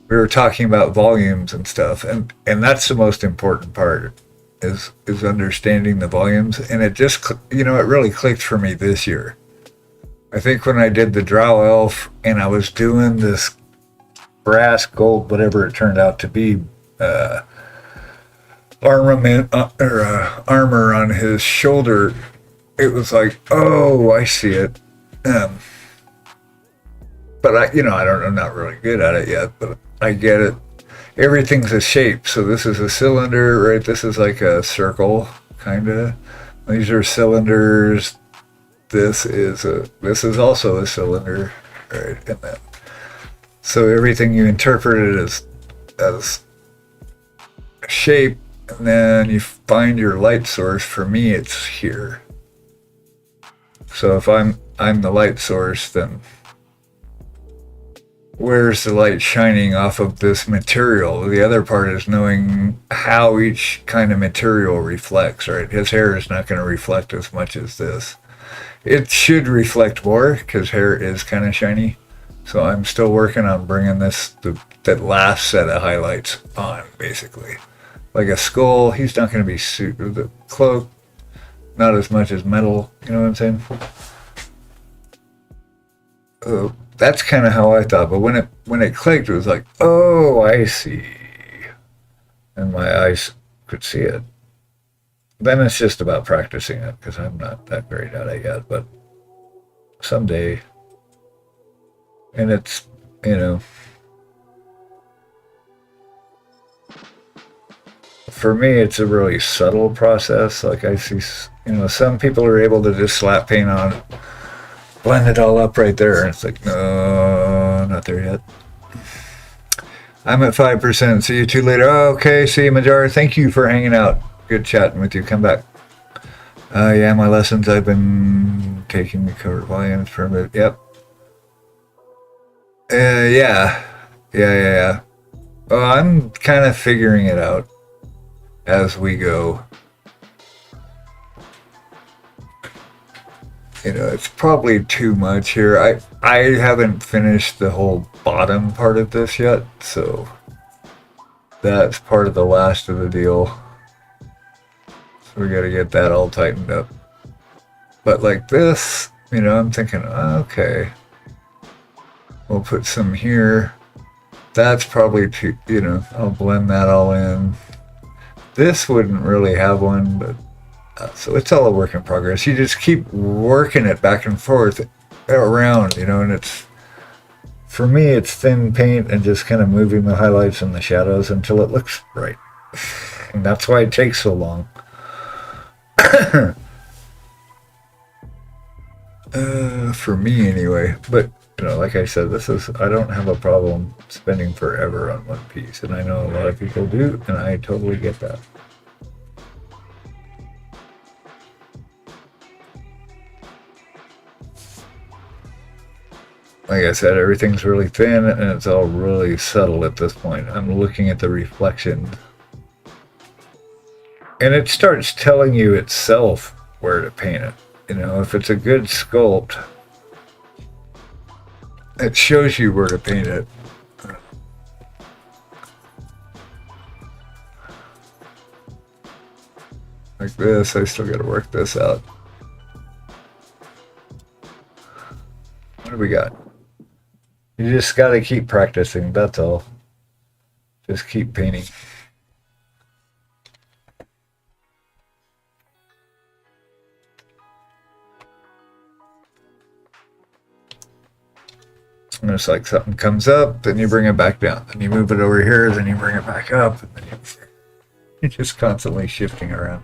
we were talking about volumes and stuff, and that's the most important part is understanding the volumes. And it just it really clicked for me this year. I think when I did the Drow Elf and I was doing this brass, gold, whatever it turned out to be, armament armor on his shoulder, it was like, oh, I see it. But I don't know, I'm not really good at it yet, but I get it. Everything's a shape. So this is a cylinder, right? This is like a circle, kind of. These are cylinders. This is also a cylinder, right? And then, so everything you interpret it as a shape, and then you find your light source. For me, it's here. So if I'm the light source, then where's the light shining off of this material? The other part is knowing how each kind of material reflects, right? His hair is not going to reflect as much as this. It should reflect more because hair is kind of shiny. So I'm still working on bringing that last set of highlights on, basically. Like a skull, he's not going to be super, the cloak, not as much as metal, you know what I'm saying? That's kind of how I thought, but when it clicked, it was like, oh, I see. And my eyes could see it. Then it's just about practicing it, because I'm not that great at it yet, but someday. And it's, for me, it's a really subtle process. Like I see, some people are able to just slap paint on, blend it all up right there, and it's like, no, not there yet. I'm at 5%. See you two later. Oh, okay, see you, Majar. Thank you for hanging out. Good chatting with you. Come back. Yeah, my lessons I've been taking to cover volumes for a bit. Yep. Yeah. Well, I'm kind of figuring it out as we go. It's probably too much here. I haven't finished the whole bottom part of this yet, so that's part of the last of the deal. So we got to get that all tightened up. But like this, I'm thinking, okay, we'll put some here. That's probably too, I'll blend that all in. This wouldn't really have one, but so it's all a work in progress. You just keep working it back and forth around, and it's, for me, it's thin paint and just kind of moving the highlights and the shadows until it looks right. And that's why it takes so long. For me anyway. But, like I said, I don't have a problem spending forever on one piece. And I know a lot of people do, and I totally get that. Like I said, everything's really thin and it's all really subtle at this point. I'm looking at the reflection. And it starts telling you itself where to paint it. If it's a good sculpt, it shows you where to paint it. Like this, I still got to work this out. What do we got? You just got to keep practicing, that's all. Just keep painting. And it's like something comes up, then you bring it back down. Then you move it over here, then you bring it back up. And then you're just constantly shifting around.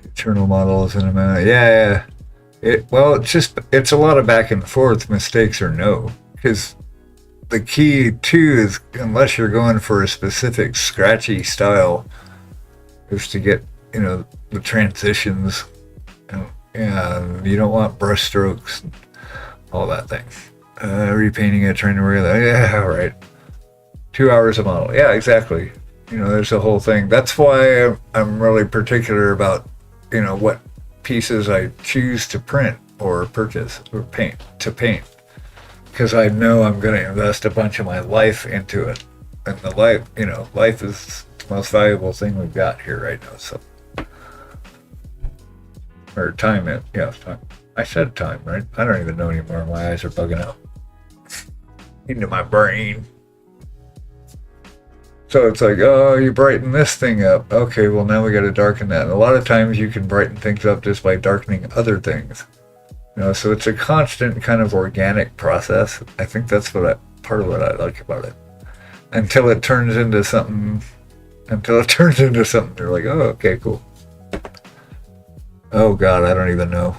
Eternal models in a minute. Yeah. It's a lot of back and forth, mistakes or no. Because the key too is, unless you're going for a specific scratchy style, is to get, the transitions, and you don't want brush strokes and all that thing. Repainting it, trying to wear that. Yeah, right. 2 hours a model. Yeah, exactly. There's a whole thing. That's why I'm really particular about, what pieces I choose to print or purchase or paint, because I know I'm going to invest a bunch of my life into it. And life is the most valuable thing we've got here right now. So, or time, time. I said time, right? I don't even know anymore. My eyes are bugging out into my brain. So it's like, oh, you brighten this thing up. Okay, well, now we got to darken that. And a lot of times you can brighten things up just by darkening other things. So it's a constant kind of organic process. I think that's part of what I like about it. Until it turns into something. You're like, oh, okay, cool. Oh God, I don't even know.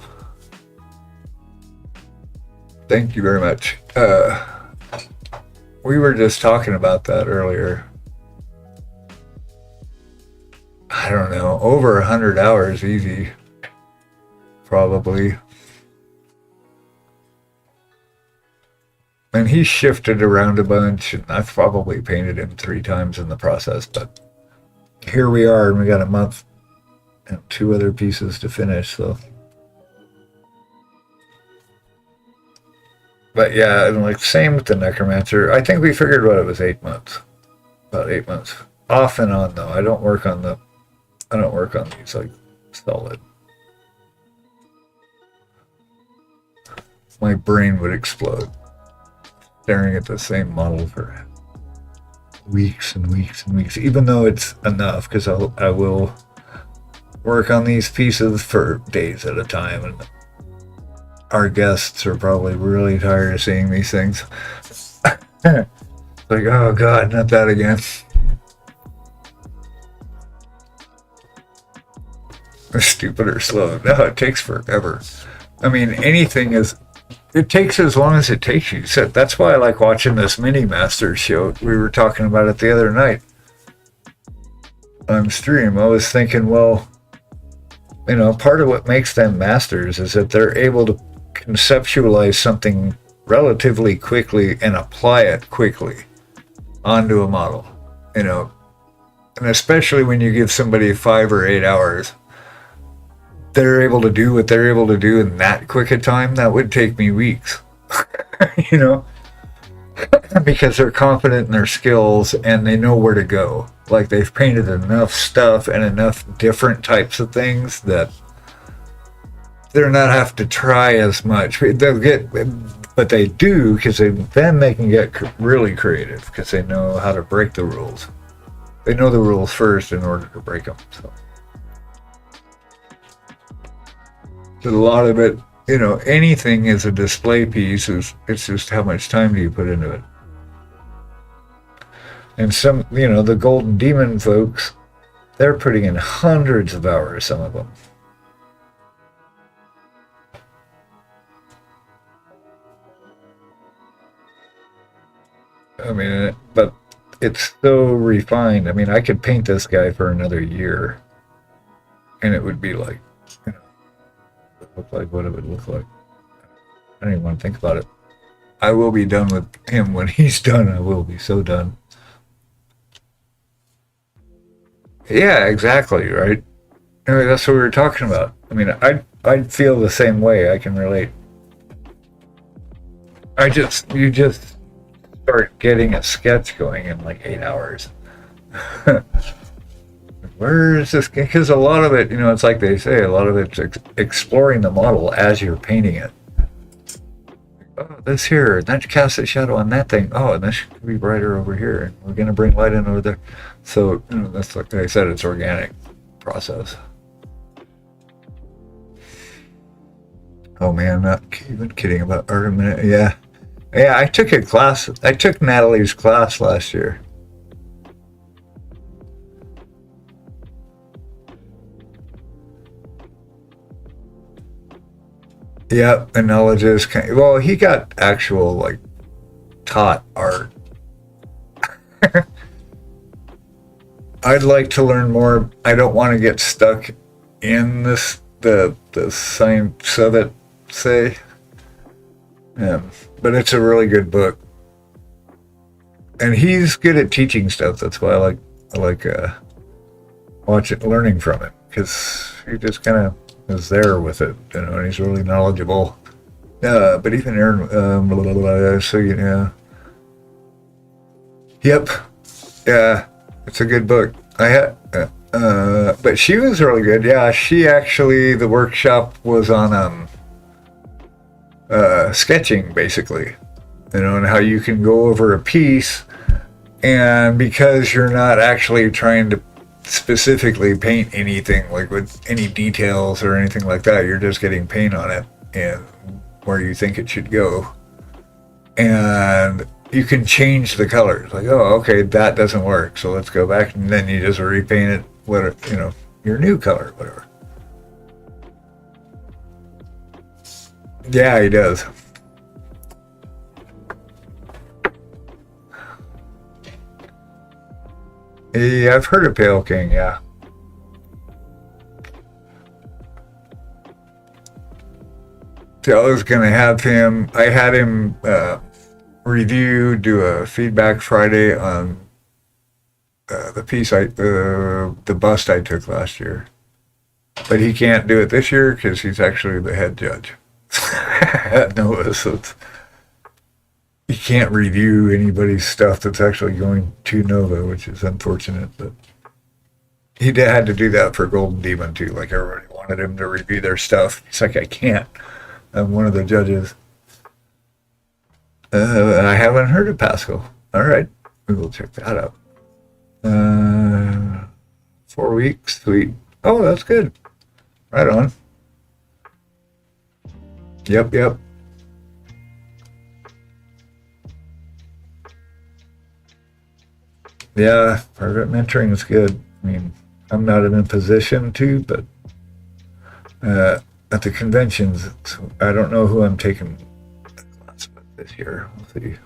Thank you very much. We were just talking about that earlier. I don't know, over 100 hours easy, probably. And he shifted around a bunch, and I've probably painted him 3 times in the process, but here we are, and we got a month and 2 other pieces to finish, so. But yeah, and like same with the Necromancer. I think we figured it was 8 months. About 8 months. Off and on though. I don't work on these like solid. My brain would explode staring at the same model for weeks and weeks and weeks, even though it's enough, because I will work on these pieces for days at a time, and our guests are probably really tired of seeing these things. Like, oh God, not that again. Stupid or slow. No, it takes forever. I mean, it takes as long as it takes you. So that's why I like watching this Mini Masters show. We were talking about it the other night on stream. I was thinking, well, part of what makes them masters is that they're able to conceptualize something relatively quickly and apply it quickly onto a model, and especially when you give somebody 5 or 8 hours, they're able to do what they're able to do in that quick a time. That would take me weeks, because they're confident in their skills and they know where to go. Like, they've painted enough stuff and enough different types of things that they're not have to try as much. But they do, because then they can get really creative, because they know how to break the rules. They know the rules first in order to break them. So a lot of it, anything is a display piece. It's just how much time do you put into it. And some, the Golden Demon folks, they're putting in hundreds of hours, some of them. I mean, but it's so refined. I mean, I could paint this guy for another year, and it would be like, look like what it would look like. I don't even want to think about it. I will be done with him when he's done. I will be so done. Yeah, exactly, right? Anyway, that's what we were talking about. I mean, I'd feel the same way. I can relate. You just start getting a sketch going in like 8 hours. Where is this? Because a lot of it, it's like they say, a lot of it's exploring the model as you're painting it. Oh, this here, then you cast a shadow on that thing. Oh, and this should be brighter over here. And we're going to bring light in over there. So, that's like I said, it's organic process. Oh man, not even kidding about argument. Yeah. Yeah, I took a class. I took Natalie's class last year. Yep, and knowledge is kind well, he got actual like taught art. I'd like to learn more. I don't want to get stuck in the science of it, say. But it's a really good book, and he's good at teaching stuff. That's why I like watching learning from him because he just kind of is there with it, and he's really knowledgeable. But even Aaron, blah, blah, blah, so you know, yep, yeah, it's a good book. I had, but she was really good. Yeah, she actually the workshop was on sketching basically, and how you can go over a piece, and because you're not actually trying to specifically paint anything like with any details or anything like that, you're just getting paint on it and where you think it should go, and you can change the colors. Like, oh, okay, that doesn't work, so let's go back, and then you just repaint it, whatever, your new color, whatever. Yeah, he does. Yeah, I've heard of Pale King, yeah. So I was gonna have him. I had him do a feedback Friday on the piece the bust I took last year, but he can't do it this year because he's actually the head judge. No, so you can't review anybody's stuff that's actually going to Nova, which is unfortunate. But he had to do that for Golden Demon too. Like everybody wanted him to review their stuff. He's like, I can't. I'm one of the judges. I haven't heard of Pascal. All right, we will check that out. 4 weeks, sweet. Oh, that's good. Right on. Yep. Yeah, private mentoring is good. I mean, I'm not in a position to, but at the conventions, I don't know who I'm taking the class with this year. We'll see.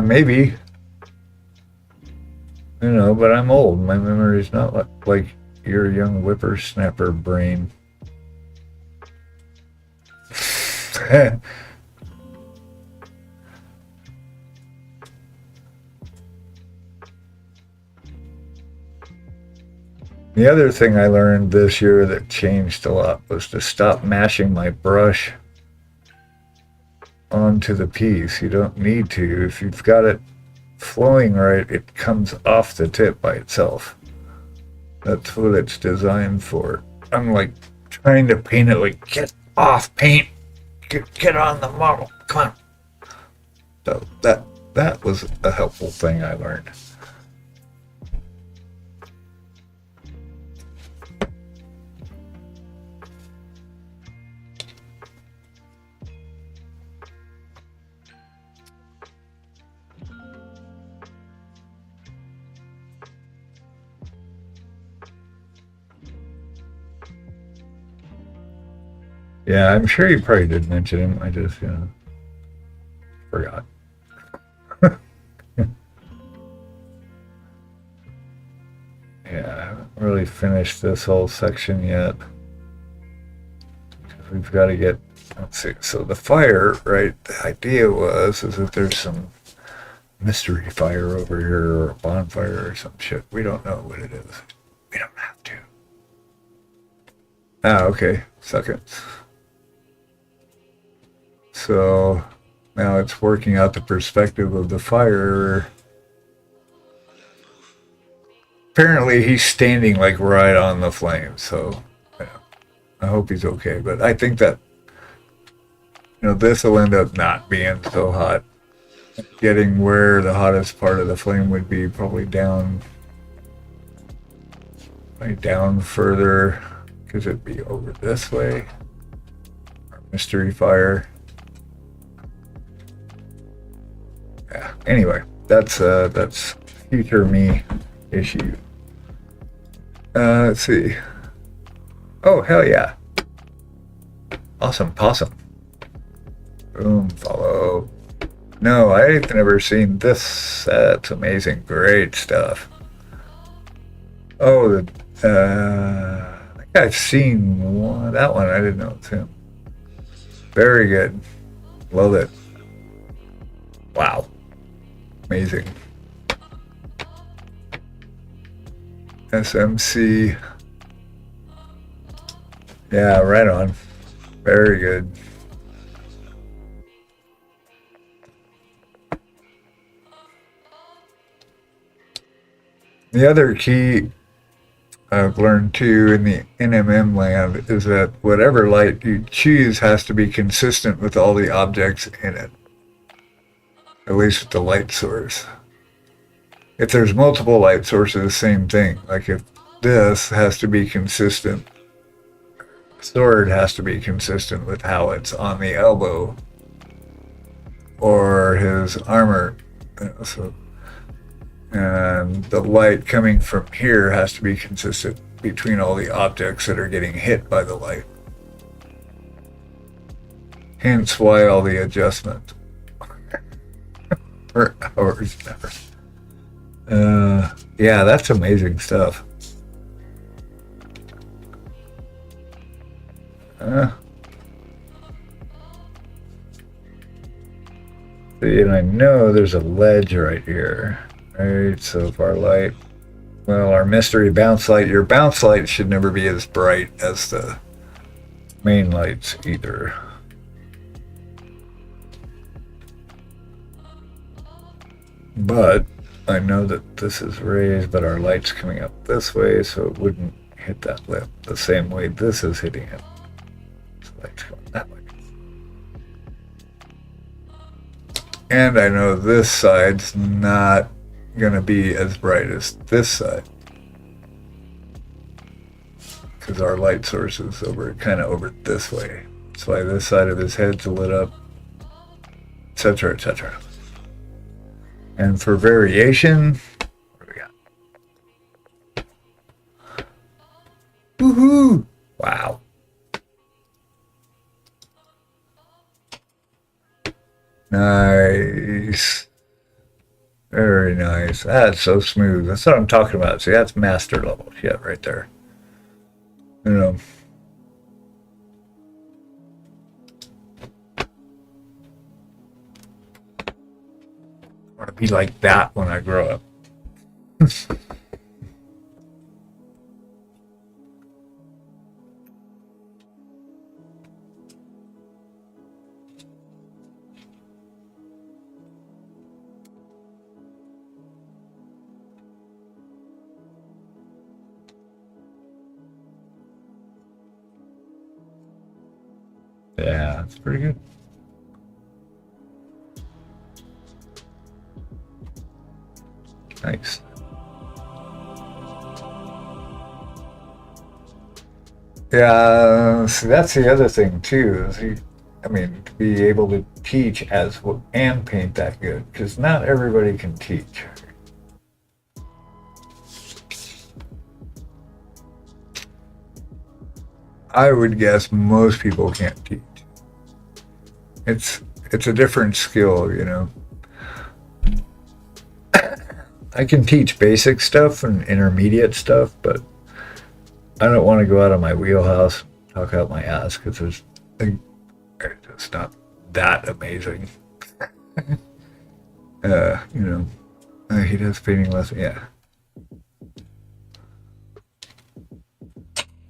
Maybe. But I'm old. My memory's not like your young whippersnapper brain. The other thing I learned this year that changed a lot was to stop mashing my brush onto the piece. You don't need to. If you've got it flowing right, it comes off the tip by itself. That's what it's designed for. I'm like trying to paint it like, get off paint, get on the model, come on. So that was a helpful thing I learned. Yeah, I'm sure you probably did mention him. I just, forgot. Yeah, I haven't really finished this whole section yet. We've got to get, let's see. So the fire, right, the idea is that there's some mystery fire over here or a bonfire or some shit. We don't know what it is. We don't have to. Ah, okay. Seconds. So now it's working out the perspective of the fire. Apparently he's standing like right on the flame, so yeah, I hope he's okay. But I think that this will end up not being so hot. Getting where the hottest part of the flame would be, probably down, like down further, because it'd be over this way. Our mystery fire. Yeah. Anyway, that's future me issue. Let's see. Oh hell yeah! Awesome possum. Boom. Follow. No, I've never seen this. That's amazing. Great stuff. Oh, I think I've seen one. That one, I didn't know it's him. Very good. Love it. Wow. Amazing. SMC. Yeah, right on. Very good. The other key I've learned too in the NMM land is that whatever light you choose has to be consistent with all the objects in it. At least with the light source. If there's multiple light sources, same thing. Like if this has to be consistent, sword has to be consistent with how it's on the elbow or his armor. So and the light coming from here has to be consistent between all the objects that are getting hit by the light. Hence why all the adjustment for hours never. Yeah, that's amazing stuff. See, and I know there's a ledge right here. Right, so far light. Well, our mystery bounce light, your bounce light should never be as bright as the main lights either. But I know that this is raised, but our light's coming up this way, so it wouldn't hit that lip the same way this is hitting it. So light's going that way. And I know this side's not gonna be as bright as this side because our light source is kind of over this way. That's why this side of his head's lit up, etc., etc. And for variation, what do we got? Woohoo! Wow. Nice. Very nice. That's so smooth. That's what I'm talking about. See, that's master level shit right there. You know. I want to be like that when I grow up. Yeah, it's pretty good. Nice. Yeah, see, that's the other thing too. Is to be able to teach and paint that good, because not everybody can teach. I would guess most people can't teach. It's a different skill, you know. I can teach basic stuff and intermediate stuff, but I don't want to go out of my wheelhouse, talk out my ass, because it's not that amazing. He does painting lesson, yeah.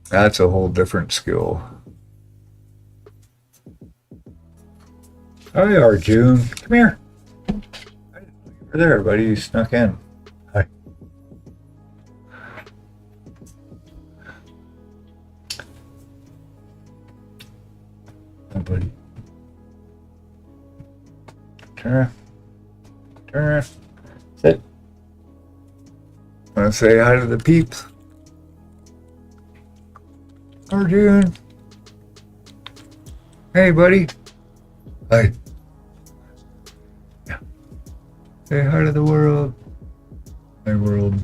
That's a whole different skill. Oh, you are, June. Come here. You're there, buddy. You snuck in. Hi. Hi, buddy. Tara. turn. Sit. Want to say hi to the peeps? Arjun. Hey, buddy. Hi. Yeah. Say hi to the world. My world.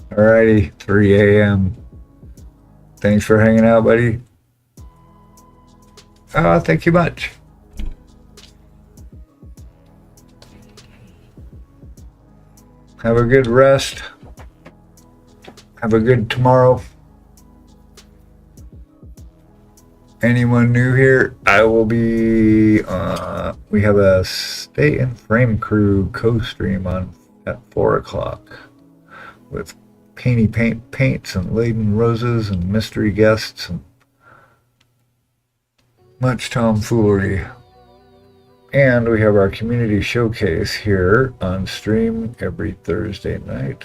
Alrighty, 3 a.m. Thanks for hanging out, buddy. Thank you much. Have a good rest. Have a good tomorrow. Anyone new here? I will be, we have a Stay in Frame Crew co-stream on at 4 o'clock with paints and laden roses and mystery guests and much tomfoolery. And we have our community showcase here on stream every Thursday night.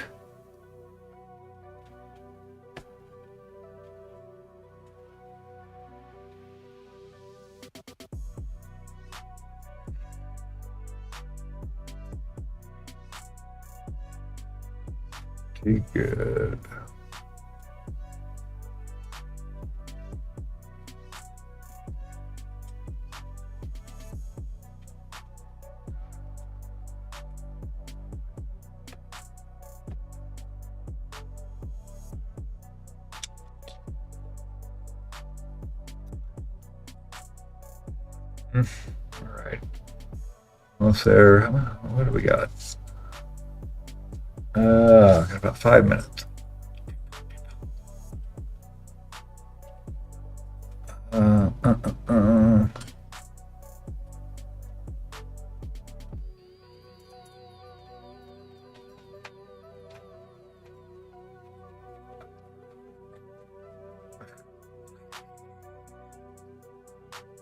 Okay, good. All right. Almost there. What do we got? Got about 5 minutes.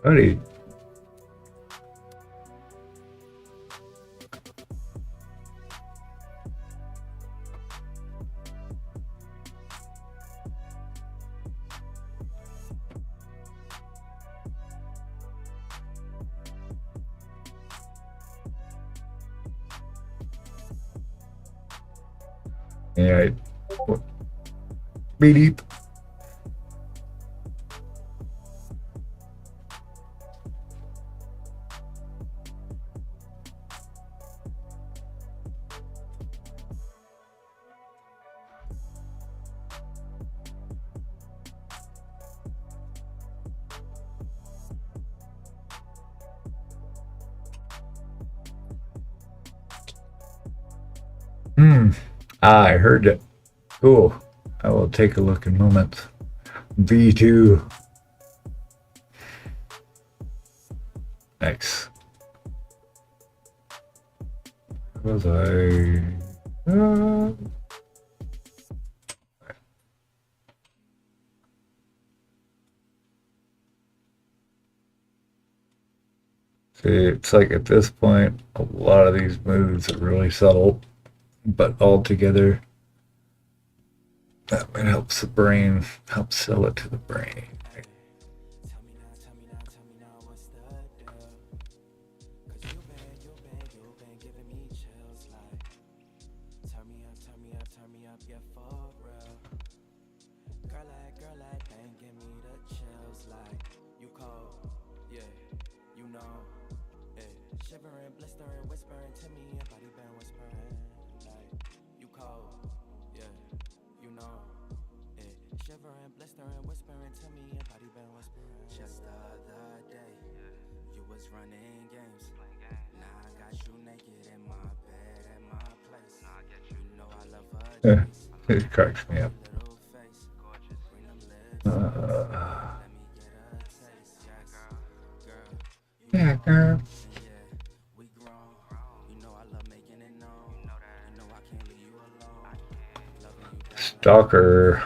Buddy. Yeah. Beep. I heard it. Cool. I will take a look in moments. V2. Nice. Where was I? See, it's like at this point, a lot of these moves are really subtle, but all together, that helps the brain, helps sell it to the brain. It cracks me up. Yeah, girl. Stalker.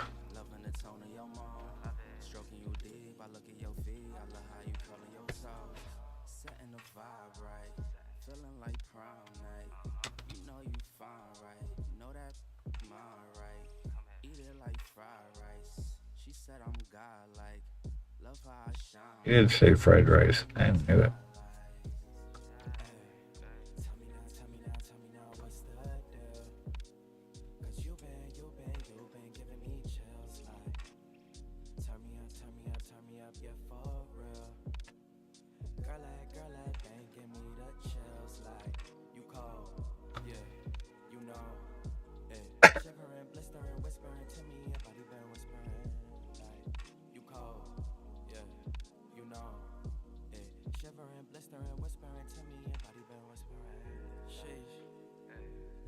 You did say fried rice. I knew it.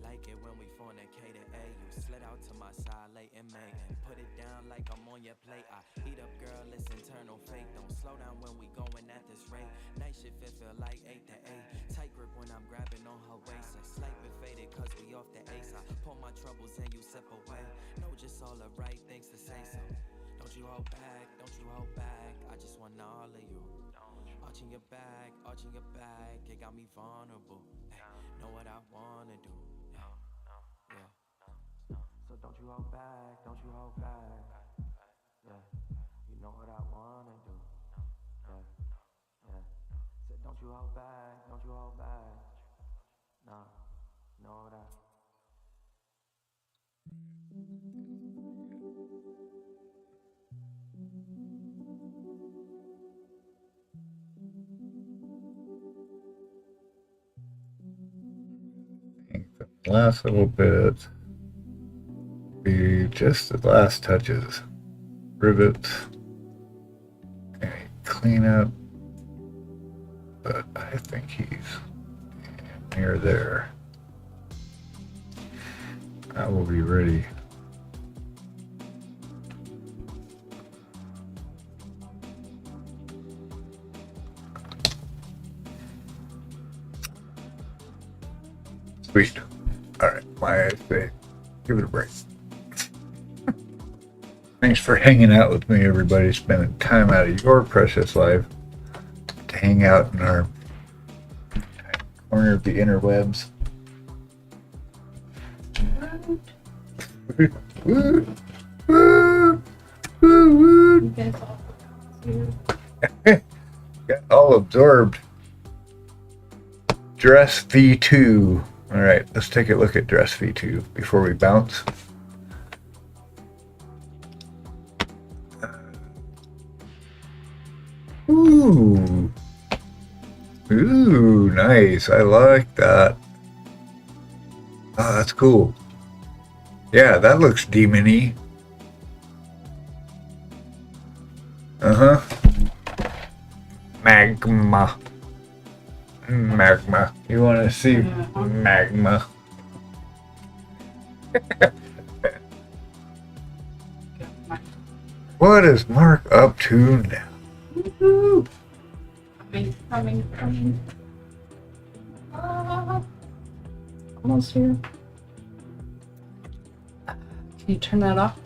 Like it when we fornicated, ayy. You slid out to my side late in May and put it down like I'm on your plate. I heat up, girl, it's internal fate. Don't slow down when we going at this rate. Night shift, it feel like 8 to 8. Tight grip when I'm grabbing on her waist. A slight bit faded cause we off the ace. I pull my troubles and you sip away. No, just all the right things to say, so don't you hold back, don't you hold back. I just want all of you. Arching your back, it got me vulnerable. Ay, know what I wanna do. Yeah. So don't you hold back, don't you hold back. Yeah. You know what I wanna do. Yeah. Said don't you hold back, don't you hold back. Nah, you know what I. The last little bit be just the last touches. Rivets. And clean up. But I think he's near there. I will be ready. Sweet. Alright, my eyes say, give it a break. Thanks for hanging out with me, everybody. Spending time out of your precious life to hang out in our corner of the interwebs. Woo, woo, woo, woo. You guys all here. Got all absorbed. Dress V2. All right, let's take a look at Dress V2 before we bounce. Ooh. Ooh, nice. I like that. Oh, that's cool. Yeah, that looks demon-y. Uh-huh. Magma. Magma. You want to see magma? What is Mark up to now? Woohoo! Coming. Ah, almost here. Can you turn that off?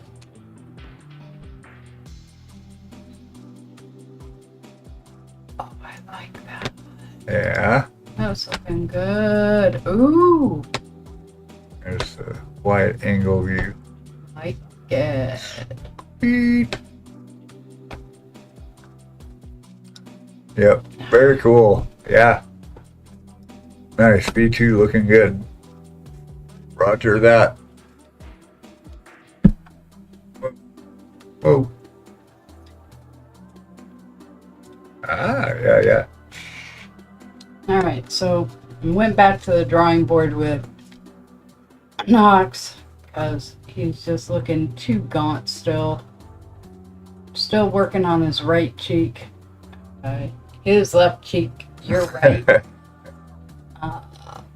Oh, I like that. Yeah. That was looking good. Ooh, There's the wide angle view. like it. Beep. Yep. Very cool. Yeah. Nice. V2 looking good. Roger that. Whoa. Ah, yeah. All right, so we went back to the drawing board with Knox because he's just looking too gaunt still. Still working on his right cheek. His left cheek, you're right.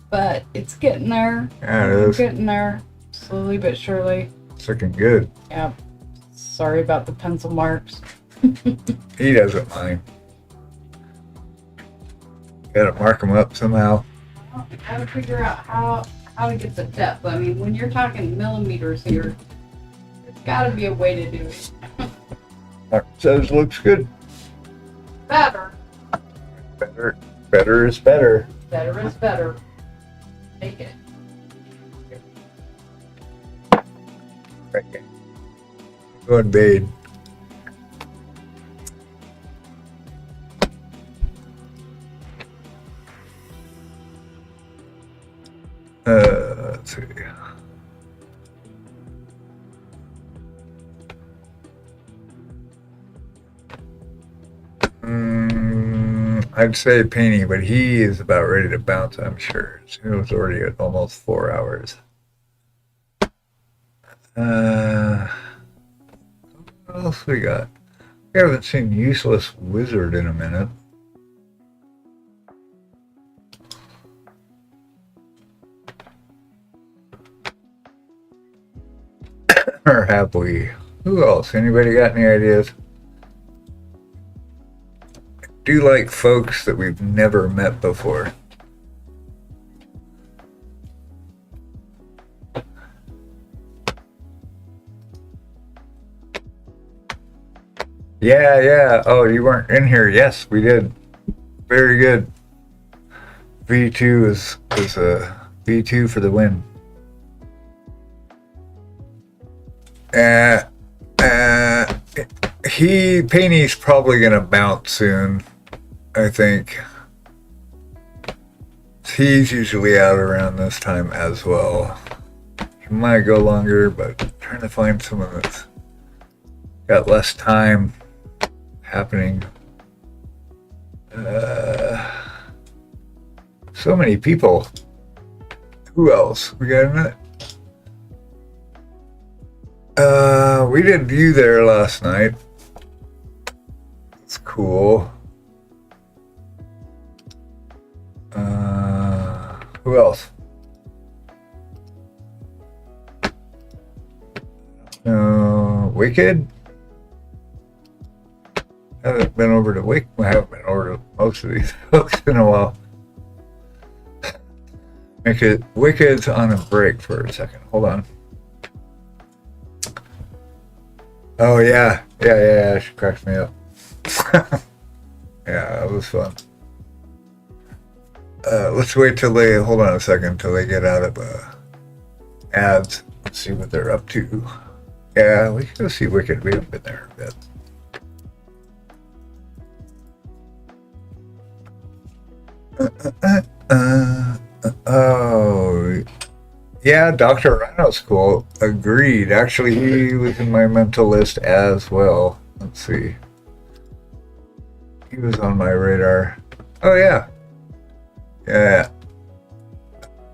But it's getting there. Yeah, it is. Getting there. Slowly but surely. It's looking good. Yeah. Sorry about the pencil marks. He doesn't mind. Gotta mark them up somehow. I gotta figure out how to get the depth. I mean, when you're talking millimeters here, there's gotta be a way to do it. Mark says looks good. Better. Better is better. Better is better. Take it. Right. Go and bathe. see. I'd say Painty, but he is about ready to bounce, I'm sure. It was already at almost 4 hours. What else we got? We haven't seen Useless Wizard in a minute. Or have we? Who else? Anybody got any ideas? I do like folks that we've never met before. Yeah. Oh, you weren't in here. Yes, we did. Very good. V2 is a V2 for the win. Painty's probably gonna bounce soon, I think. He's usually out around this time as well. He might go longer, but I'm trying to find someone that's got less time happening. So many people. Who else? We got a minute? We did View there last night. It's cool. Who else? Wicked? Haven't been over to Wicked. I haven't been over to most of these folks in a while. Wicked's on a break for a second. Hold on. Oh yeah. She cracks me up. Yeah, it was fun. Let's wait till they hold on a second till they get out of ads. Let's see what they're up to. Yeah, we can go see Wicked. We haven't been there a bit. Oh, yeah, Dr. Rhino's cool. Agreed. Actually, he was in my mental list as well. Let's see. He was on my radar. Oh, yeah. Yeah.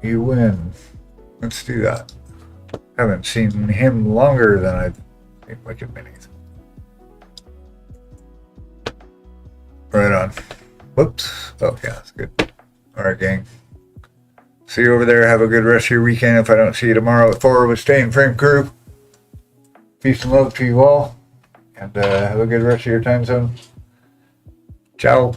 You win. Let's do that. Haven't seen him longer than I've seen Wicked Minis. Right on. Whoops. Oh, yeah, that's good. Alright, gang. See you over there. Have a good rest of your weekend. If I don't see you tomorrow at 4 with Stay in Frame Crew. Peace and love to you all. And have a good rest of your time zone. Ciao.